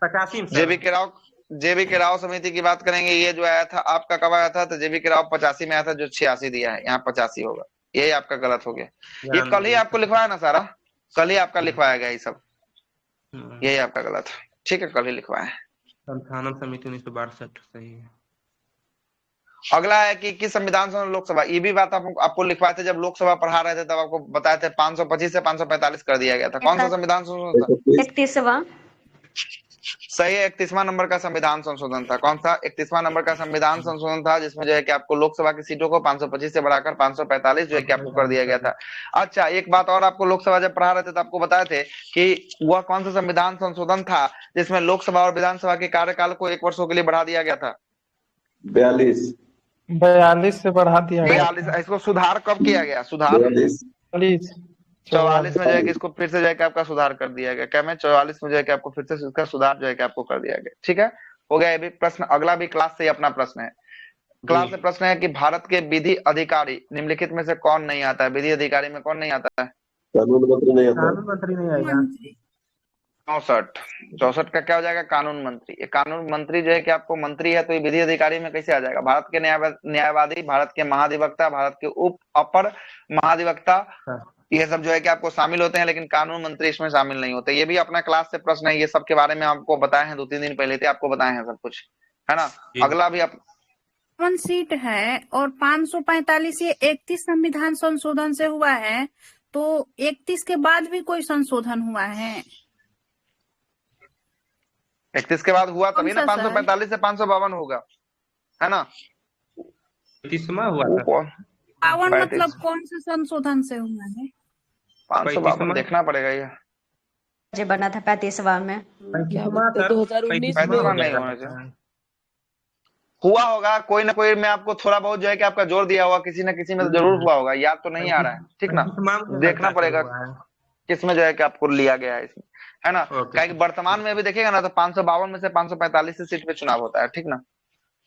85 में जेबी के राव समिति की बात करेंगे, ये जो आया था आपका कब आया था? तो जेबी के राव 85 में आया था, जो 86 दिया है, यहाँ 85 होगा। यही आपका गलत हो गया। ये कल ही आपको लिखवाया ना सारा, कल ही आपका लिखवाया गया ये सब, यही आपका गलत है। ठीक है, कल ही लिखवाया है। संथानम समिति 1962 सही है। अगला है कि किस संविधान से लोकसभा, ये भी बात आपको लिखवाए थे जब लोकसभा पढ़ा रहे थे, तब आपको बताए थे 525 से 545 कर दिया गया था। कौन सा संविधान संशोधन था? 31वां। सही है, 31वां नंबर का संविधान संशोधन था। कौन सा? 31वां नंबर का संविधान संशोधन था, जिसमें जो है कि आपको लोकसभा की सीटों को 525 से बढ़ाकर 545 जो है कि आपको कर दिया गया था। अच्छा, एक बात और, आपको लोकसभा जब पढ़ा रहे थे तो आपको बताए थे कि वह कौन सा संविधान संशोधन था जिसमें लोकसभा और विधानसभा के कार्यकाल को 1 वर्षों के लिए बढ़ा दिया गया था? 42 से बढ़ा दिया गया। 42। इसको सुधार कब किया गया? सुधार 44 में जो है कि इसको फिर से जो है कि आपका सुधार कर दिया गया। क्या मैं 44 में जो है कि आपको फिर से इसका सुधार जो है कि आपको कर दिया गया। ठीक है, हो गया ये भी प्रश्न। अगला भी क्लास से ही अपना प्रश्न है। क्लास से प्रश्न है कि भारत के विधि अधिकारी निम्नलिखित में से कौन नहीं आता है? विधि अधिकारी में कौन नहीं आता है? कानून मंत्री नहीं आता। कानून मंत्री नहीं आएगा। 64 का क्या हो जाएगा? कानून मंत्री। ये कानून मंत्री जो है कि आपको मंत्री है, तो ये विधि अधिकारी में कैसे आ जाएगा? भारत के न्यायवादी, भारत के महाधिवक्ता, भारत के अपर महाधिवक्ता, ये सब जो है कि आपको शामिल होते हैं, लेकिन कानून मंत्री इसमें शामिल नहीं होते। ये भी अपना क्लास से प्रश्न है, ये सब के बारे में आपको बताए हैं, 2-3 दिन पहले थे, आपको बताए हैं सब कुछ, है ना। अगला भी आप सीट है और 545 ये 31 संविधान संशोधन से हुआ है, तो 31 के बाद भी कोई संशोधन हुआ है? 31 के बाद हुआ तभी ना 545 से 552 होगा, है ना। 31वां हुआ था। 52 मतलब कौन से संशोधन से हुआ है? 552 देखना पड़ेगा ये। जो बना था 35वां में। 35वां नहीं होना चाहिए। हुआ होगा कोई ना कोई, मैं आपको थोड़ा बहुत जो है कि आपका जोर दिया होगा, किसी न किसी में तो जरूर हुआ होगा, याद तो नहीं आ रहा है। ठीक ना, देखना पड़ेगा किसमें जो है कि आपको लिया गया है इसमें, है ना। क्या कि वर्तमान में भी देखिएगा ना तो 552 में से 545 सीट पे चुनाव होता है। ठीक ना।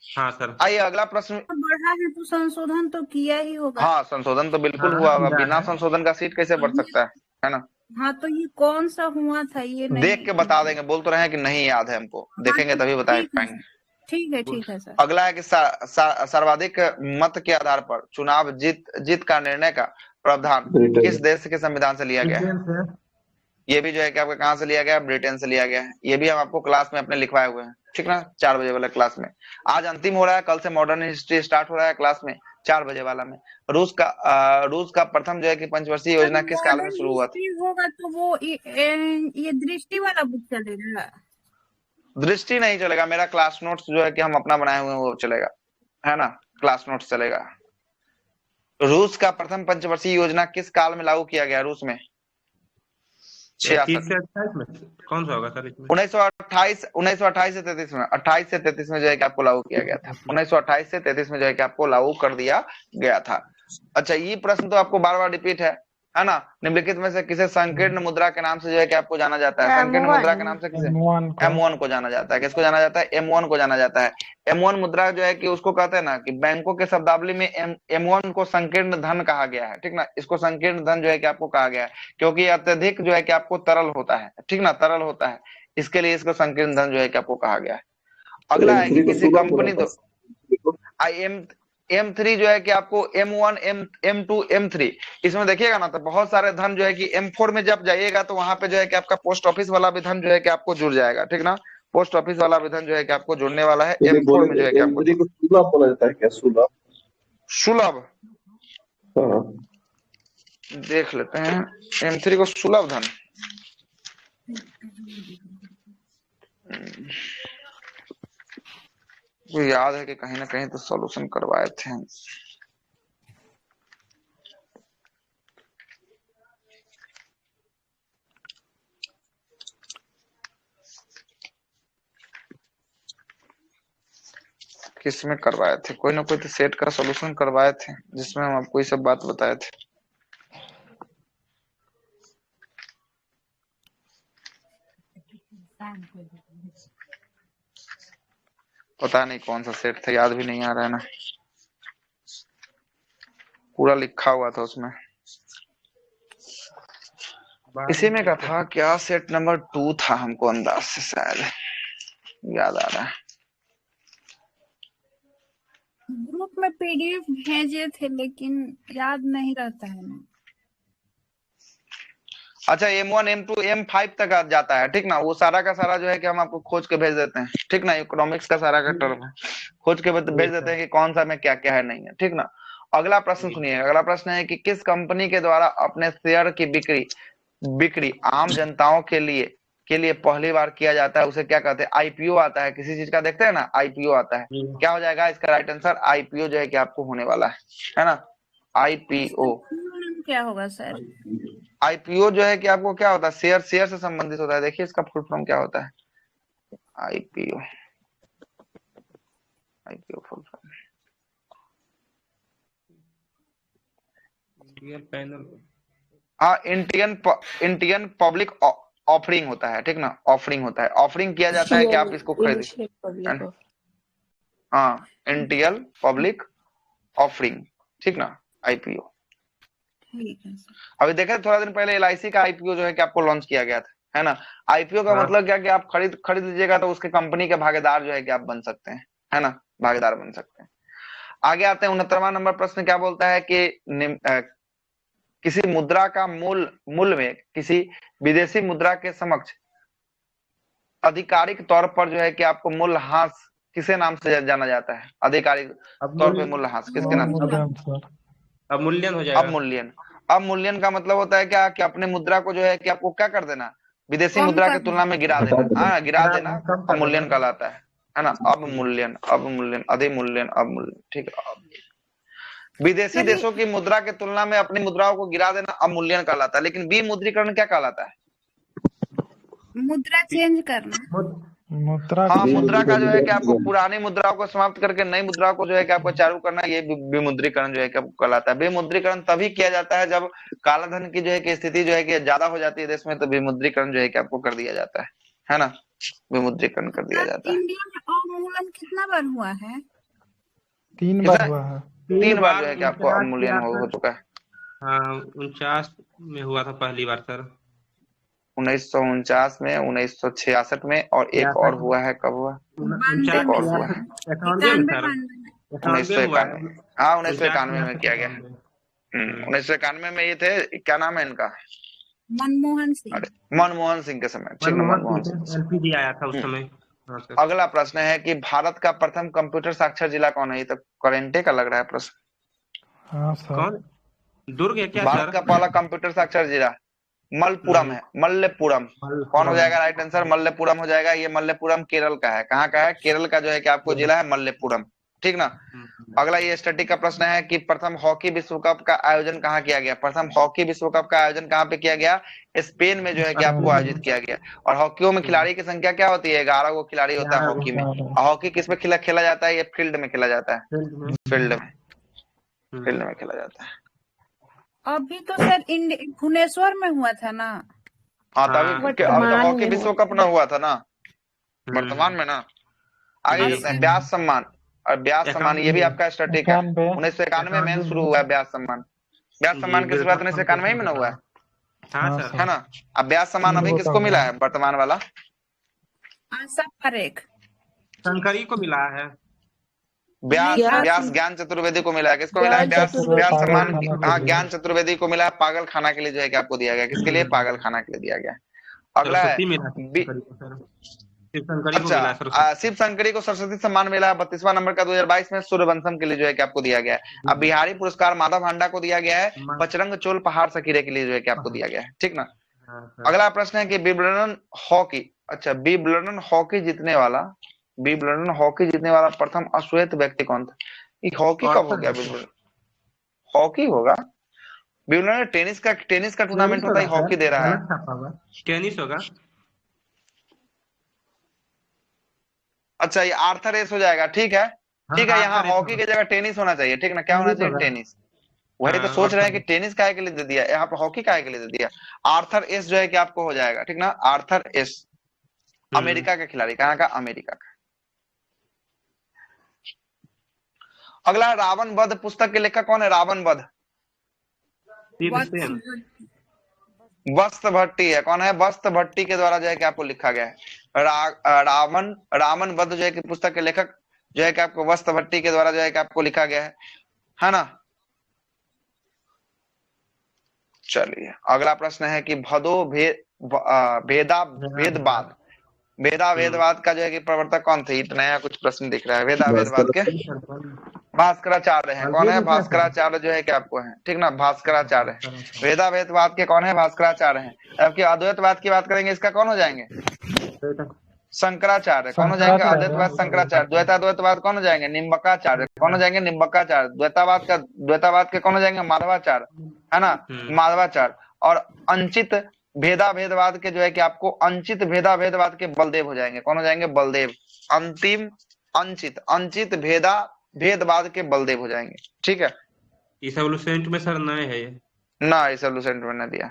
हाँ सर। आइए अगला प्रश्न। बढ़ा है तो संशोधन तो किया ही होगा। हाँ, संशोधन तो बिल्कुल हुआ होगा, बिना संशोधन का सीट कैसे बढ़ सकता है ना। हाँ, तो ये कौन सा हुआ था ये नहीं देख के बता देंगे, बोल तो रहे हैं कि नहीं याद है हमको, देखेंगे तभी बता पाएंगे। ठीक है सर। अगला है कि सर्वाधिक मत के आधार पर चुनाव जीत का निर्णय का प्रावधान किस देश के संविधान से लिया गया है? ये भी जो है कि आपका कहाँ से लिया गया? ब्रिटेन से लिया गया है। ये भी हम आपको क्लास में अपने लिखवाए हुए हैं। ठीक ना, 4 बजे वाला क्लास में। आज अंतिम हो रहा है, कल से मॉडर्न हिस्ट्री स्टार्ट हो रहा है क्लास में 4 बजे वाला में। रूस का प्रथम जो है कि पंचवर्षीय योजना किस काल में शुरू हुआ था? होगा तो वो ये दृष्टि वाला बुक चलेगा? दृष्टि नहीं चलेगा, मेरा क्लास नोट्स जो है कि हम अपना बनाए हुए हैं वो चलेगा, है ना। क्लास नोट्स चलेगा। रूस का प्रथम पंचवर्षीय योजना किस काल में लागू किया गया रूस में? 36 से 28 में कौन सा होगा सर इसमें? 1928 से 33 में, 28 से 33 में जो है कि आपको लागू किया गया था। 1928 से 33 में जो है कि आपको लागू कर दिया गया था। अच्छा, ये प्रश्न तो आपको बार बार रिपीट है ना। निम्नलिखित में से किसे संकीर्ण मुद्रा के नाम से जो है कि आपको जाना जाता है? संकीर्ण मुद्रा के नाम से किसे? M1 को जाना जाता है। किसको जाना जाता है? M1 को जाना जाता है। M1 मुद्रा जो है कि उसको कहते हैं ना कि बैंकों के शब्दावली में M1 को संकीर्ण धन कहा गया है। ठीक ना, इसको संकीर्ण धन जो है कि आपको कहा गया है क्योंकि अत्यधिक जो है कि आपको तरल होता है। ठीक ना, तरल होता है, इसके लिए इसको संकीर्ण धन जो है कि आपको कहा गया है। अगला है कि किसी कंपनी तो M3 जो है कि आपको M1, M2, M3 इसमें देखिएगा ना तो बहुत सारे धन जो है कि M4 में जब जाइएगा तो वहां पे जो है कि आपका पोस्ट ऑफिस वाला भी धन जो है कि आपको जुड़ जाएगा। ठीक ना, पोस्ट ऑफिस वाला भी धन जो है कि आपको जुड़ने वाला है। M4 में जो है कि आपको सुलभ बोला जाता है क्या? सुलभ देख लेते हैं। M3 को सुलभ धन मुझे याद है कि कहीं ना कहीं तो सॉल्यूशन करवाए थे। किसमें करवाए थे? कोई ना कोई तो सेट का सॉल्यूशन करवाए थे जिसमें हम आपको ये सब बात बताए थे। पता नहीं कौन सा सेट था, याद भी नहीं आ रहा है ना। पूरा लिखा हुआ था उसमें, इसी में का था क्या, सेट नंबर 2 था, हमको अंदाज से शायद याद आ रहा है। ग्रुप में पीडीएफ भेजे थे लेकिन याद नहीं रहता है ना। अच्छा, M1 M2 M5 तक जाता है, ठीक ना, वो सारा का सारा जो है कि हम आपको खोज के भेज देते हैं, ठीक ना, इकोनॉमिक्स का सारा का टर्म है, खोज के भेज देते हैं कि कौन सा में क्या क्या है नहीं है, ठीक ना। अगला प्रश्न सुनिए, अगला प्रश्न है कि किस कंपनी के द्वारा अपने शेयर की बिक्री आम जनताओं के लिए पहली बार किया जाता है, उसे क्या कहते हैं, आईपीओ आता है, किसी चीज का देखते हैं ना, आईपीओ आता है, क्या हो जाएगा इसका राइट आंसर, आईपीओ जो है कि आपको होने वाला है ना, आईपीओ। क्या होगा सर? आईपीओ जो है कि आपको क्या होता है, शेयर से संबंधित होता है, देखिए इसका फुल फॉर्म क्या होता है, आईपीओ फुल फॉर्म हाँ, इंडियन पब्लिक ऑफरिंग होता है, ठीक ना, ऑफरिंग होता है, ऑफरिंग किया जाता है कि आप इसको खरीदे, हाँ, इंडियन पब्लिक ऑफरिंग, ठीक ना, आईपीओ। अभी देखा थोड़ा दिन पहले एलआईसी का आईपीओ जो है कि आपको लॉन्च किया गया था, है ना। आईपीओ का मतलब क्या कि आप खरीद लीजिएगा तो उसके कंपनी के भागीदार जो है कि आप बन सकते हैं, है ना, भागीदार बन सकते हैं। आगे आते हैं 69वां नंबर प्रश्न, क्या बोलता है कि किसी मुद्रा का मूल्य में किसी विदेशी मुद्रा के समक्ष आधिकारिक तौर पर जो है कि आपको मूल्यह्रास किसे नाम से जाना जाता है, आधिकारिक तौर पे मूल्यह्रास किसके नाम से, अवमूल्यन हो जाएगा। अवमूल्यन का मतलब होता है क्या कि अपने मुद्रा को जो है कि आपको क्या कर देना, विदेशी मुद्रा की तुलना में गिरा देना, हाँ गिरा देना अवमूल्यन कहलाता है ना, अवमूल्यन अधिमूल्यन अवमूल्यन, ठीक है। विदेशी देशों की मुद्रा के तुलना में अपनी मुद्राओं को गिरा देना अवमूल्यन कहलाता है, लेकिन विमुद्रीकरण क्या कहलाता है, मुद्रा चेंज करना, मुद्रा हाँ, मुद्रा का जो है कि आपको पुरानी मुद्राओं को समाप्त करके नई मुद्राओं को जो है कि आपको चालू करना, ये विमुद्रीकरण जो है कि आपको कहलाता है। विमुद्रीकरण तभी किया जाता है जब काला धन की जो है कि स्थिति जो है कि ज्यादा हो जाती है देश में, तो विमुद्रीकरण जो है कि आपको कर दिया जाता है ना, विमुद्रीकरण कर दिया जाता है। इंडिया में अवमूल्यन कितना बार हुआ है? 3 बार हुआ है, 3 बार जो है कि आपको अवमूल्यन हो चुका है। हाँ, 49 में हुआ था पहली बार सर, 1949 में, 1966 में, और एक और हुआ है, कब हुआ, एक और हुआ है 1991, हाँ 1991 में किया गया। 1991 में ये थे, क्या नाम है इनका, मनमोहन सिंह, मनमोहन सिंह के समय, ठीक है, मनमोहन सिंह एलपीजी आया था उस समय। अगला प्रश्न है कि भारत का प्रथम कंप्यूटर साक्षर जिला कौन है, ये तो करेंटे का लग रहा है प्रश्न। हाँ सर, कौन, दुर्ग है क्या भारत सर? का पहला कंप्यूटर साक्षर जिला मलप्पुरम है, मल्लेपुरम, कौन हो जाएगा राइट आंसर, मल्लेपुरम हो जाएगा। ये मल्लेपुरम केरल का है, कहाँ का है, केरल का जो है कि आपको जिला है मल्लेपुरम, ठीक ना। अगला ये स्टैटिक का प्रश्न है कि प्रथम हॉकी विश्व कप का आयोजन कहाँ किया गया, प्रथम हॉकी विश्व कप का आयोजन कहाँ पे किया गया, स्पेन में जो है कि आपको आयोजित किया गया। और हॉकी में खिलाड़ी की संख्या क्या होती है, 11 गो खिलाड़ी होता है हॉकी में। हॉकी किस में खेला जाता है, ये फील्ड में खेला जाता है, फील्ड में खेला जाता है। अभी तो सर भुवनेश्वर में हुआ था ना, हाँ तभी हॉकी विश्व कप ना हुआ था ना, वर्तमान में ना। आगे चलते हैं, ब्यास सम्मान, और ब्यास सम्मान ये भी आपका स्टैटिक है, 1991 में शुरू हुआ है ब्यास सम्मान। ब्यास सम्मान की शुरुआत 1991 में ना हुआ है, है ना। अब ब्यास सम्मान अभी किसको मिला है, वर्तमान वाला आशा परेख, शंकरी को मिला है, व्यास ज्ञान चतुर्वेदी को मिला है, किसको मिला है, ब्यास सम्मान, हाँ ज्ञान चतुर्वेदी को मिला है, पागल खाना के लिए जो है कि आपको दिया गया, किसके लिए, पागल खाना के लिए दिया गया। अगला है अच्छा, शिव शंकरी को सरस्वती सम्मान मिला है 32वां नंबर का 2022 में, सूर्यवंशम के लिए जो है कि आपको दिया गया है। अब बिहारी पुरस्कार माधव हांडा को दिया गया है, बजरंग चोल पहाड़ सकीरे के लिए जो है कि आपको दिया गया है, ठीक ना। अगला प्रश्न है कि विंबलडन हॉकी, अच्छा विंबलडन हॉकी जीतने वाला प्रथम अश्वेत व्यक्ति कौन था, हॉकी कब हो गया, विंबलडन हॉकी होगा, विंबलडन टेनिस का टूर्नामेंट होता है, हॉकी दे रहा है, टेनिस होगा। अच्छा ये आर्थर एस हो जाएगा, ठीक है, ठीक है, यहाँ हॉकी की जगह टेनिस होना चाहिए, ठीक ना, क्या होना चाहिए, टेनिस। वही तो सोच रहे हैं कि टेनिस काहे के लिए दे दिया, यहाँ पे हॉकी काहे के लिए दे दिया। आर्थर एस जो है कि आपको हो जाएगा, ठीक ना, आर्थर एस, अमेरिका का खिलाड़ी, कहाँ का, अमेरिका का। अगला रावण वध पुस्तक के लेखक कौन है, रावण वध, वस्त भट्टी है। कौन है? वस्त भट्टी के द्वारा जो है कि आपको लिखा गया है। रावण वध जो है कि पुस्तक के लेखक जो है कि आपको वस्त भट्टी के द्वारा जो है कि आपको लिखा गया है ना। चलिए अगला प्रश्न है कि भदो भेदवाद वेदवाद का जो है कि प्रवर्तक कौन थे? इतना नया कुछ प्रश्न दिख रहा है। वेदवाद के भास्कराचार्य हैं। कौन है? भास्कराचार्य जो है कि आपको है, ठीक ना, भास्कराचार्य। वेदवाद के कौन है? भास्कराचार्य हैं। जबकि अद्वैतवाद की बात करेंगे, इसका कौन हो जाएंगे? शंकराचार्य। कौन हो जाएंगे? अद्वैतवाद शंकराचार्य। द्वैताद्वैतवाद कौन हो जाएंगे? निम्बकाचार्य। कौन हो जाएंगे? निम्बकाचार्य। द्वैतावाद के कौन हो जाएंगे? माधवाचार्य, है ना, माधवाचार्य। और अंचित भेदवाद के जो है कि आपको अंचित भेदवाद के बलदेव हो जाएंगे। कौन हो जाएंगे? बलदेव। अंतिम अंचित भेदवाद के बलदेव हो जाएंगे, ठीक है। ईसा लुसेंट में सर नए है ये ना, ईसा लुसेंट में न दिया।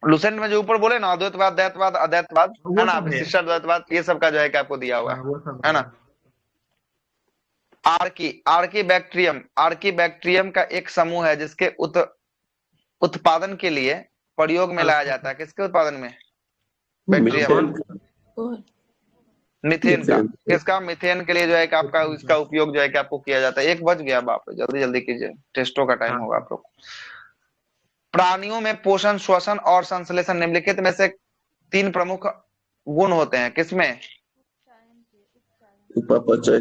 लुसेंट में जो ऊपर बोले ना, अद्वैतवाद, द्वैतवाद, अद्वैतवाद, है ना, विशिष्टाद्वैतवाद, ये सब का जो है कि आपको दिया हुआ है ना। आर्की बैक्टीरियम का एक समूह है जिसके उत्पादन के लिए प्रयोग में लाया जाता है। किसके उत्पादन में? बैक्टीरियम, मीथेन का। किसका? मीथेन के लिए जो है कि आपका इसका उपयोग जो है कि आपको किया जाता है। 1 बज गया, बाप रे, जल्दी कीजिए, टेस्टों का टाइम होगा आप लोग। प्राणियों में पोषण, श्वसन और संश्लेषण निम्नलिखित में से 3 प्रमुख गुण होते हैं। किसमें? उपापचय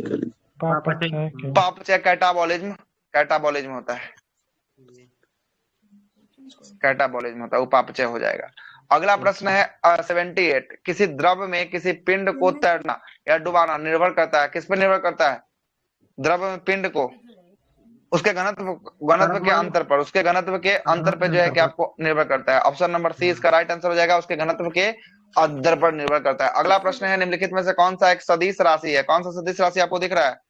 कैटाबॉलिज्म होता है। कैटाबॉलिज्म होता है, उपापचय हो जाएगा। अगला प्रश्न है 78। किसी द्रव में किसी पिंड को तैरना या डुबाना निर्भर करता है। किस पर निर्भर करता है? द्रव में पिंड को उसके घनत्व के अंतर पर, उसके घनत्व के अंतर पर जो है कि आपको निर्भर करता है। ऑप्शन नंबर सी इसका राइट आंसर हो जाएगा, उसके घनत्व के अंतर पर निर्भर करता है। अगला प्रश्न है निम्नलिखित में से कौन सा एक सदिश राशि है? कौन सा सदिश राशि आपको दिख रहा है?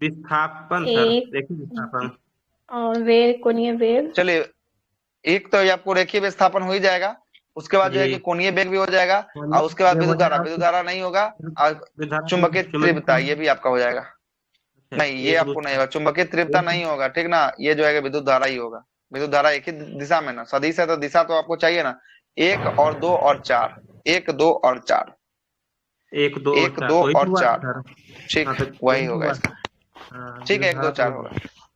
विस्थापन सर, देखिए विस्थापन और वेग, कोणीय वेग। चलिए, एक तो ये आपको रेखीय विस्थापन हो ही जाएगा, उसके बाद जो है कि कोणीय वेग भी हो जाएगा, और उसके बाद विद्युत धारा नहीं होगा, और चुंबकीय तीव्रता ये भी आपका हो जाएगा। नहीं, ये आपको नहीं होगा, चुंबकीय तीव्रता नहीं होगा, ठीक ना। ये जो है विद्युत धारा ही होगा। विद्युत धारा एक ही दिशा में ना, सदिश है तो दिशा तो आपको चाहिए ना। 1 और 2 और 4, 1 2 और 4, 1 2 और 4, ठीक, वही होगा इसका, ठीक है, 1 2 4 होगा।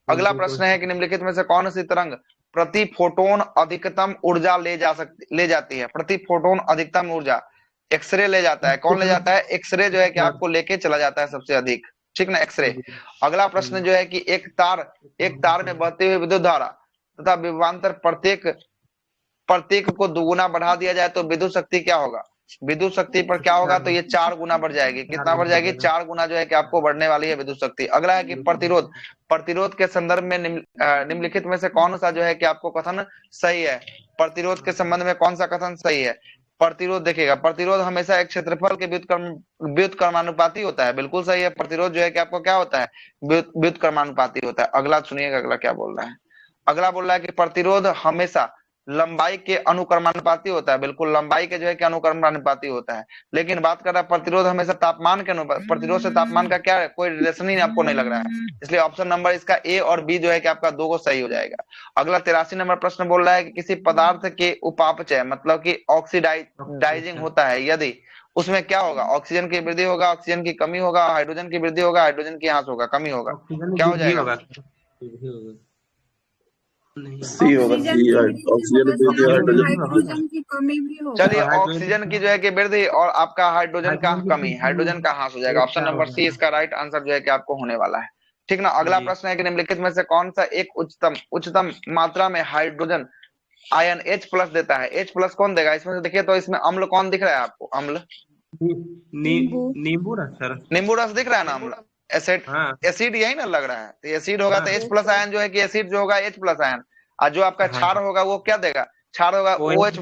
अगला प्रश्न है कि निम्नलिखित में से कौन सी तरंग प्रति फोटोन अधिकतम ऊर्जा ले जाती है? प्रति फोटोन अधिकतम ऊर्जा एक्सरे ले जाता है। कौन ले जाता है? एक्सरे जो है कि आपको लेके चला जाता है सबसे अधिक, ठीक ना, एक्सरे। अगला प्रश्न जो है कि एक तार में बहती हुई विद्युत धारा तथा विभवांतर प्रत्येक को दुगुना बढ़ा दिया जाए तो विद्युत शक्ति क्या होगा? विद्युत शक्ति पर क्या होगा? तो ये 4 गुना बढ़ जाएगी। कितना बढ़ जाएगी? 4 गुना जो है कि आपको बढ़ने वाली है विद्युत शक्ति। अगला है कि प्रतिरोध के संदर्भ में निम्नलिखित में से कौन सा जो है कि आपको कथन सही है? प्रतिरोध के संबंध में कौन सा कथन सही है? प्रतिरोध देखिएगा, प्रतिरोध हमेशा एक क्षेत्रफल के व्युत्क्रमानुपाती होता है। बिल्कुल सही है। प्रतिरोध जो है कि आपको क्या होता है? व्युत्क्रमानुपाती होता है। अगला सुनिएगा, अगला क्या बोल रहा है। अगला बोल रहा है कि प्रतिरोध हमेशा लंबाई के अनुक्रमानुपाती होता है। बिल्कुल, लंबाई के जो है कि अनुक्रमानुपाती होता है। लेकिन बात कर रहा है प्रतिरोध हमेशा तापमान के प्रतिरोध से तापमान का क्या है? कोई रिलेशन ही आपको नहीं लग रहा है। इसलिए ऑप्शन नंबर इसका ए और बी जो है कि आपका 2 को सही हो जाएगा। अगला 83 नंबर प्रश्न बोल रहा है कि किसी पदार्थ के उपापचय मतलब कि ऑक्सीडाइजिंग होता है यदि उसमें क्या होगा? ऑक्सीजन की वृद्धि होगा, ऑक्सीजन की कमी होगा, हाइड्रोजन की वृद्धि होगा, हाइड्रोजन की ह्रास होगा, कमी होगा, क्या हो जाएगा? सी होगा, सी, ऑक्सीजन वृद्धि, हाइड्रोजन की कमी भी होगा। चलिए, ऑक्सीजन की जो है कि वृद्धि और आपका हाइड्रोजन का कमी, हाइड्रोजन का ह्रास हो जाएगा। ऑप्शन नंबर सी इसका राइट आंसर जो है कि आपको होने वाला है, ठीक ना। अगला प्रश्न है कि निम्नलिखित में से कौन सा एक उच्चतम मात्रा में हाइड्रोजन आयन H+ देता है? H+ कौन देगा? इसमें से देखिए तो इसमें अम्ल कौन दिख रहा है आपको? अम्ल, नींबू रस सर, नींबू रस दिख रहा है ना। अम्ल, एसिड यही ना लग रहा है। तो एसिड होगा तो H+ आयन जो है कि एसिड जो होगा H+ आयन, और जो आपका क्षार होगा वो क्या देगा? क्षार होगा OH-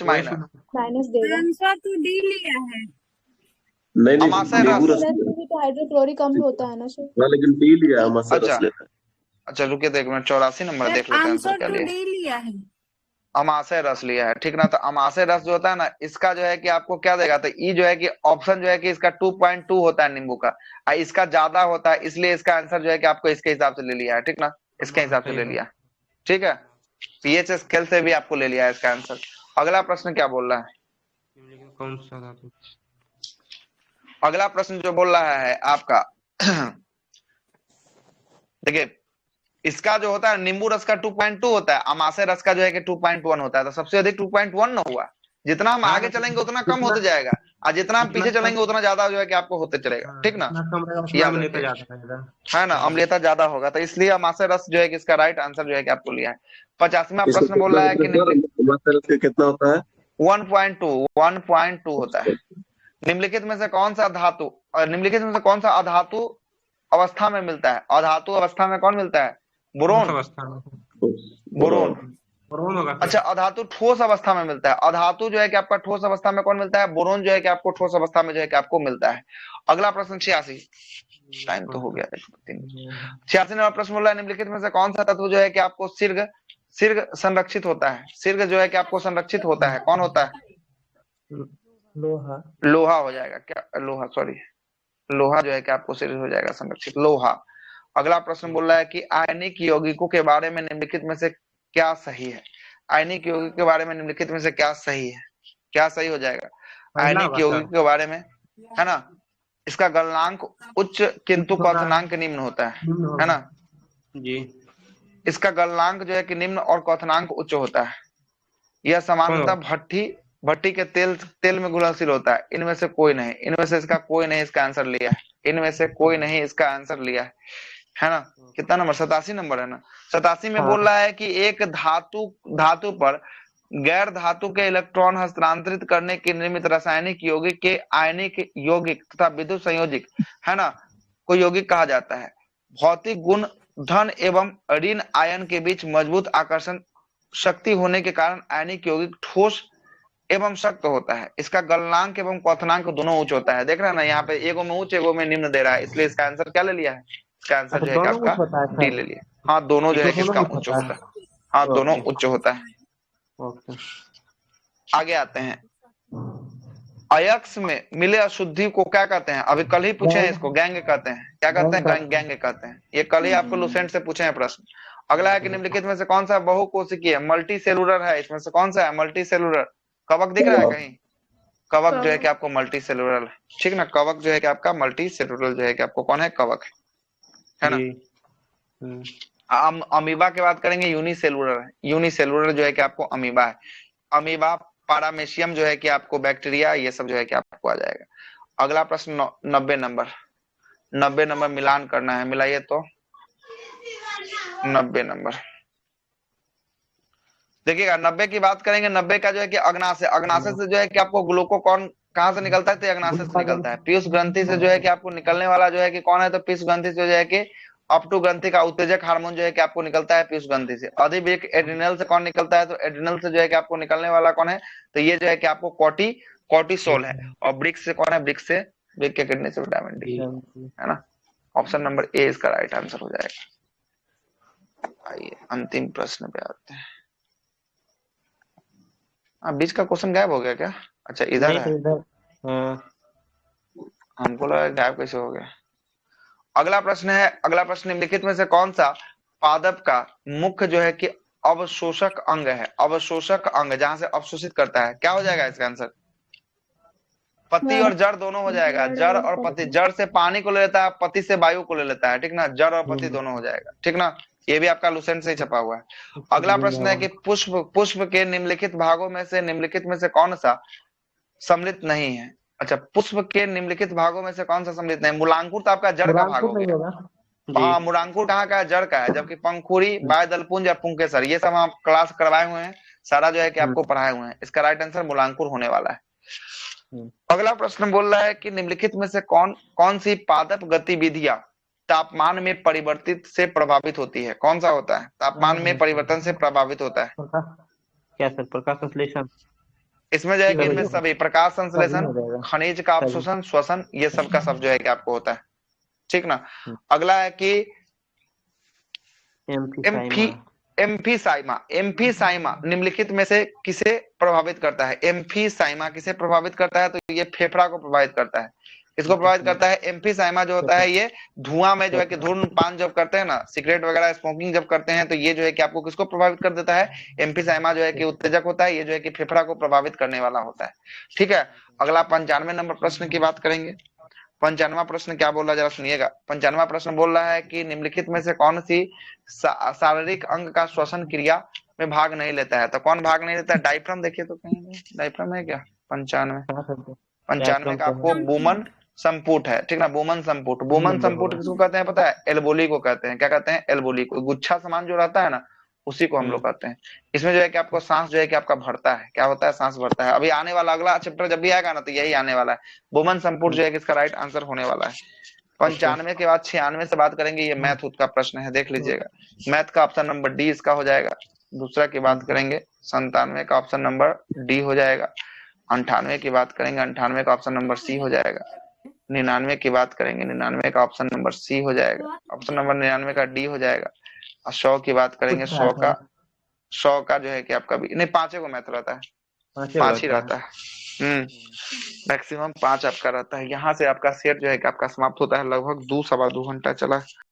माइनस देगा। आंसर तो डी लिया है। नहीं, अमाशय नींबू रस तो हाइड्रोक्लोरिक अम्ल होता है ना सर। लेकिन डी लिया, अमाशय रस लेता है। अच्छा रुकिए तो 1 मिनट, 84 नंबर देख लेते हैं आंसर क्या तो लिया। डी लिया है, अमाशय रस लिया है, ठीक ना। तो अमाशय रस जो होता है ना, इसका जो है कि आपको क्या देगा? तो ई जो है कि ऑप्शन जो है कि इसका 2.2 होता है नींबू का, इसका ज्यादा होता है, इसलिए इसका आंसर जो है कि आपको इसके हिसाब से ले लिया है, ठीक ना। इसके हिसाब से ले लिया, ठीक है। पीएच स्केल से भी आपको ले लिया है इसका आंसर। अगला प्रश्न क्या बोल रहा है? कौन सा धातु? अगला प्रश्न जो बोल रहा है आपका देखिए, इसका जो होता है नींबू रस का 2.2 होता है, अमाशय रस का जो है कि 2.1 होता है, तो सबसे अधिक 2.1 ना हुआ। जितना हम आगे चलेंगे उतना कम होते जाएगा, और जितना हम पीछे चलेंगे उतना ज्यादा जो है कि आपको होते चलेगा, ठीक ना। है ना, अम्लीयता ज्यादा होगा, तो इसलिए अमाशय रस जो है कि इसका राइट आंसर जो है कि आपको लिया है। 85वां प्रश्न बोल रहा है कि कितना होता है? 1.2 होता है। निम्नलिखित में से कौन सा धातु और निम्नलिखित में से कौन सा अधातु अवस्था में मिलता है? अधातु अवस्था में कौन मिलता है? बोरोन। बोरोन होगा। अच्छा, अधातु ठोस अवस्था में मिलता है। अधातु जो है कि आपका ठोस अवस्था में कौन मिलता है? बोरोन जो है कि आपको ठोस अवस्था में जो है कि आपको मिलता है। अगला प्रश्न 86, टाइम तो हो गया 86 नंबर प्रश्न बोल रहा है, निम्नलिखित में से कौन सा तत्व जो है कि आपको शीर्घ संरक्षित होता है? शीर्घ जो है कि आपको संरक्षित होता है, कौन होता है? लोहा। लोहा हो जाएगा क्या? लोहा, सॉरी, लोहा जो है कि आपको शीर्घ हो जाएगा संरक्षित, लोहा। अगला प्रश्न बोल रहा है कि आयनिक यौगिकों के बारे में निम्नलिखित में से क्या सही है? आयनिक यौगिक के बारे में निम्नलिखित में से क्या सही है? क्या सही हो जाएगा? आयनिक यौगिक के बारे में, है ना, इसका गलनांक उच्च किंतु क्वथनांक निम्न होता है ना जी। इसका गलनांक जो है कि निम्न और क्वथनांक उच्च होता है। यह सामान्यतः भट्टी के तेल में घुलनशील होता है। इनमें से कोई नहीं, इनमें से इसका कोई नहीं इसका आंसर लिया है, इनमें से कोई नहीं इसका आंसर लिया है ना। कितना नंबर? 87 नंबर है ना। 87 में बोल रहा है कि एक धातु पर गैर धातु के इलेक्ट्रॉन हस्तांतरित करने की निर्मित रासायनिक यौगिक के आयनिक यौगिक तथा विद्युत संयोजिक, है ना, को यौगिक कहा जाता है। भौतिक गुण धन एवं ऋण आयन के बीच मजबूत आकर्षण शक्ति होने के कारण आयनिक यौगिक ठोस एवं सख्त होता है। इसका गलनांक एवं क्वथनांक दोनों उच्च होता है। देख रहे हैं ना, यहाँ पे एगो में उच्च एगो में निम्न दे रहा है, इसलिए इसका आंसर क्या ले लिया है? इसका आंसर जो है कि आपका डी ले लिया। हाँ, दोनों जो है कि इसका उच्च होता है। हाँ, दोनों उच्च होता है। आगे आते हैं, अयस्क में मिले अशुद्धि को क्या कहते हैं? अभी कल ही पूछे हैं इसको, गैंग कहते हैं। क्या कहते हैं? गैंग कहते हैं। ये कल ही आपको लुसेंट से पूछे हैं प्रश्न। अगला है कि निम्नलिखित में से कौन सा बहुकोशिकीय मल्टी सेलुलर है? इसमें से कौन सा है मल्टी सेलुलर? कवक दिख रहा है कहीं? कवक जो है कि आपको मल्टी सेलुलर है, ठीक ना। कवक जो है कि आपका मल्टी सेलुलर जो है कि आपको कौन है? कवक है ना। अमीबा की बात करेंगे, यूनिसेलुलर है। यूनिसेलुलर जो है कि आपको अमीबा है। अमीबा, पारामेशियम जो है कि आपको बैक्टीरिया, ये सब जो है कि आपको आ जाएगा। अगला प्रश्न 90 नंबर। 90 नंबर मिलान करना है, मिलाइए तो 90 नंबर। देखिएगा, 90 की बात करेंगे। 90 का जो है कि अग्नाशय, अग्नाशय से जो है कि आपको ग्लूकोकॉर्न कहाँ से निकलता है? तो अग्नाशय से निकलता है। पीयूष ग्रंथि से जो है कि आपको निकलने वाला जो है कि कौन है? तो पीयूष ग्रंथि से जो है कि अपटू ग्रंथि का उत्तेजक हार्मोन जो है कि आपको निकलता है पीयूष ग्रंथि से। अधिवेग एड्रिनल से कौन निकलता है? तो एड्रिनल से जो है कि आपको निकलने वाला कौन है? तो ये जो है कि आपको कोर्टिसोल है। और ब्रिक्स से कौन है? ब्रिक्स से, ब्रिक के किडनी से विटामिन डी, है ना। ऑप्शन नंबर ए इसका राइट आंसर हो जाएगा। आइए अंतिम प्रश्न पे आते हैं। बीच का क्वेश्चन गायब हो गया क्या? अच्छा, इधर है। हमको लगा गायब कैसे हो गया। अगला प्रश्न है, अगला प्रश्न निम्नलिखित में से कौन सा पादप का मुख्य जो है कि अवशोषक अंग है? अवशोषक अंग जहां से अवशोषित करता है, क्या हो जाएगा इसका आंसर? पत्ती और जड़ दोनों हो जाएगा। जड़ और पत्ती, जड़ से पानी को ले लेता है, पत्ती से वायु को ले लेता है, ठीक ना। जड़ और पत्ती दोनों हो जाएगा, ठीक ना। ये भी आपका लुसेंट से ही छपा हुआ है। अगला प्रश्न है कि पुष्प के निम्नलिखित भागों में से निम्नलिखित में से कौन सा सम्मिलित नहीं है? अच्छा, पुष्प के निम्नलिखित भागों में से कौन सा सम्मिलित नहीं? मूलांकुर तो आपका जड़ का भाग हो गया। हाँ, मूलांकुर कहाँ का है? जड़ का है। जबकि पंखुड़ी, बाह्यदलपुंज या पुंकेसर, ये सब हम क्लास करवाए हुए हैं, सारा जो है कि आपको पढ़ाए हुए हैं। इसका राइट आंसर मूलांकुर होने वाला है। अगला प्रश्न बोल रहा है कि निम्नलिखित में से कौन सी पादप गतिविधियां तापमान में परिवर्तित से प्रभावित होती है? कौन सा होता है तापमान में परिवर्तन से प्रभावित होता है? क्या सर? प्रकाश संश्लेषण। इसमें जो है कि इनमें सभी प्रकाश संश्लेषण, खनिज का अवशोषण, श्वसन, ये सब का सब जो है कि आपको होता है, ठीक ना। अगला है कि एम्फीसाइमा। एम्फीसाइमा निम्नलिखित में से किसे प्रभावित करता है? एम्फीसाइमा किसे प्रभावित करता है? तो ये फेफड़ा को प्रभावित करता है। इसको प्रभावित करता है। एम्फीसाइमा जो होता है ये धुआं में जो है कि धूम्रपान जब करते हैं ना, सिगरेट वगैरह स्मोकिंग जब करते हैं, तो ये जो है कि आपको किसको प्रभावित कर देता है? एम्फीसाइमा जो है कि उत्तेजक होता है, ये जो है कि फेफड़ा को प्रभावित करने वाला होता है। ठीक है, अगला 95 नंबर प्रश्न की बात करेंगे। 95वां प्रश्न क्या बोल रहा है जरा सुनिएगा। 95वां प्रश्न बोल रहा है कि निम्नलिखित में से कौन सी शारीरिक अंग का श्वसन क्रिया में भाग नहीं लेता है? तो कौन भाग नहीं लेता है? डायफ्राम देखिए तो कहीं डायफ्राम है क्या? 95 का आपको बुमन संपुट है, ठीक ना, बुमन संपुट। बुमन संपुट किसको कहते हैं पता है? एल्बोली को कहते हैं। क्या कहते हैं? एल्बोली को। गुच्छा समान जो रहता है ना, उसी को हम लोग कहते हैं। इसमें जो है कि आपको सांस जो है कि आपका भरता है। क्या होता है? सांस भरता है। अभी आने वाला अगला चैप्टर जब भी आएगा ना, तो यही आने वाला है। बुमन संपुट जो है कि इसका राइट आंसर होने वाला है। 95 के बाद 96 से बात करेंगे। ये मैथ उथ का प्रश्न है, देख लीजिएगा। मैथ का ऑप्शन नंबर डी इसका हो जाएगा। दूसरा की बात करेंगे 97 का ऑप्शन नंबर डी हो जाएगा। 98 की बात करेंगे, 98 का ऑप्शन नंबर सी हो जाएगा। 99 की बात करेंगे, 99 का ऑप्शन नंबर सी हो जाएगा। ऑप्शन नंबर 99 का डी हो जाएगा। और 100 की बात करेंगे, 100 का जो है कि आपका भी नहीं, 5 को मैथ रहता है, 5 ही रहता है। मैक्सिमम 5 आपका रहता है। यहाँ से आपका सेट जो है कि आपका समाप्त होता है। लगभग 2 सवा 2 घंटा चला।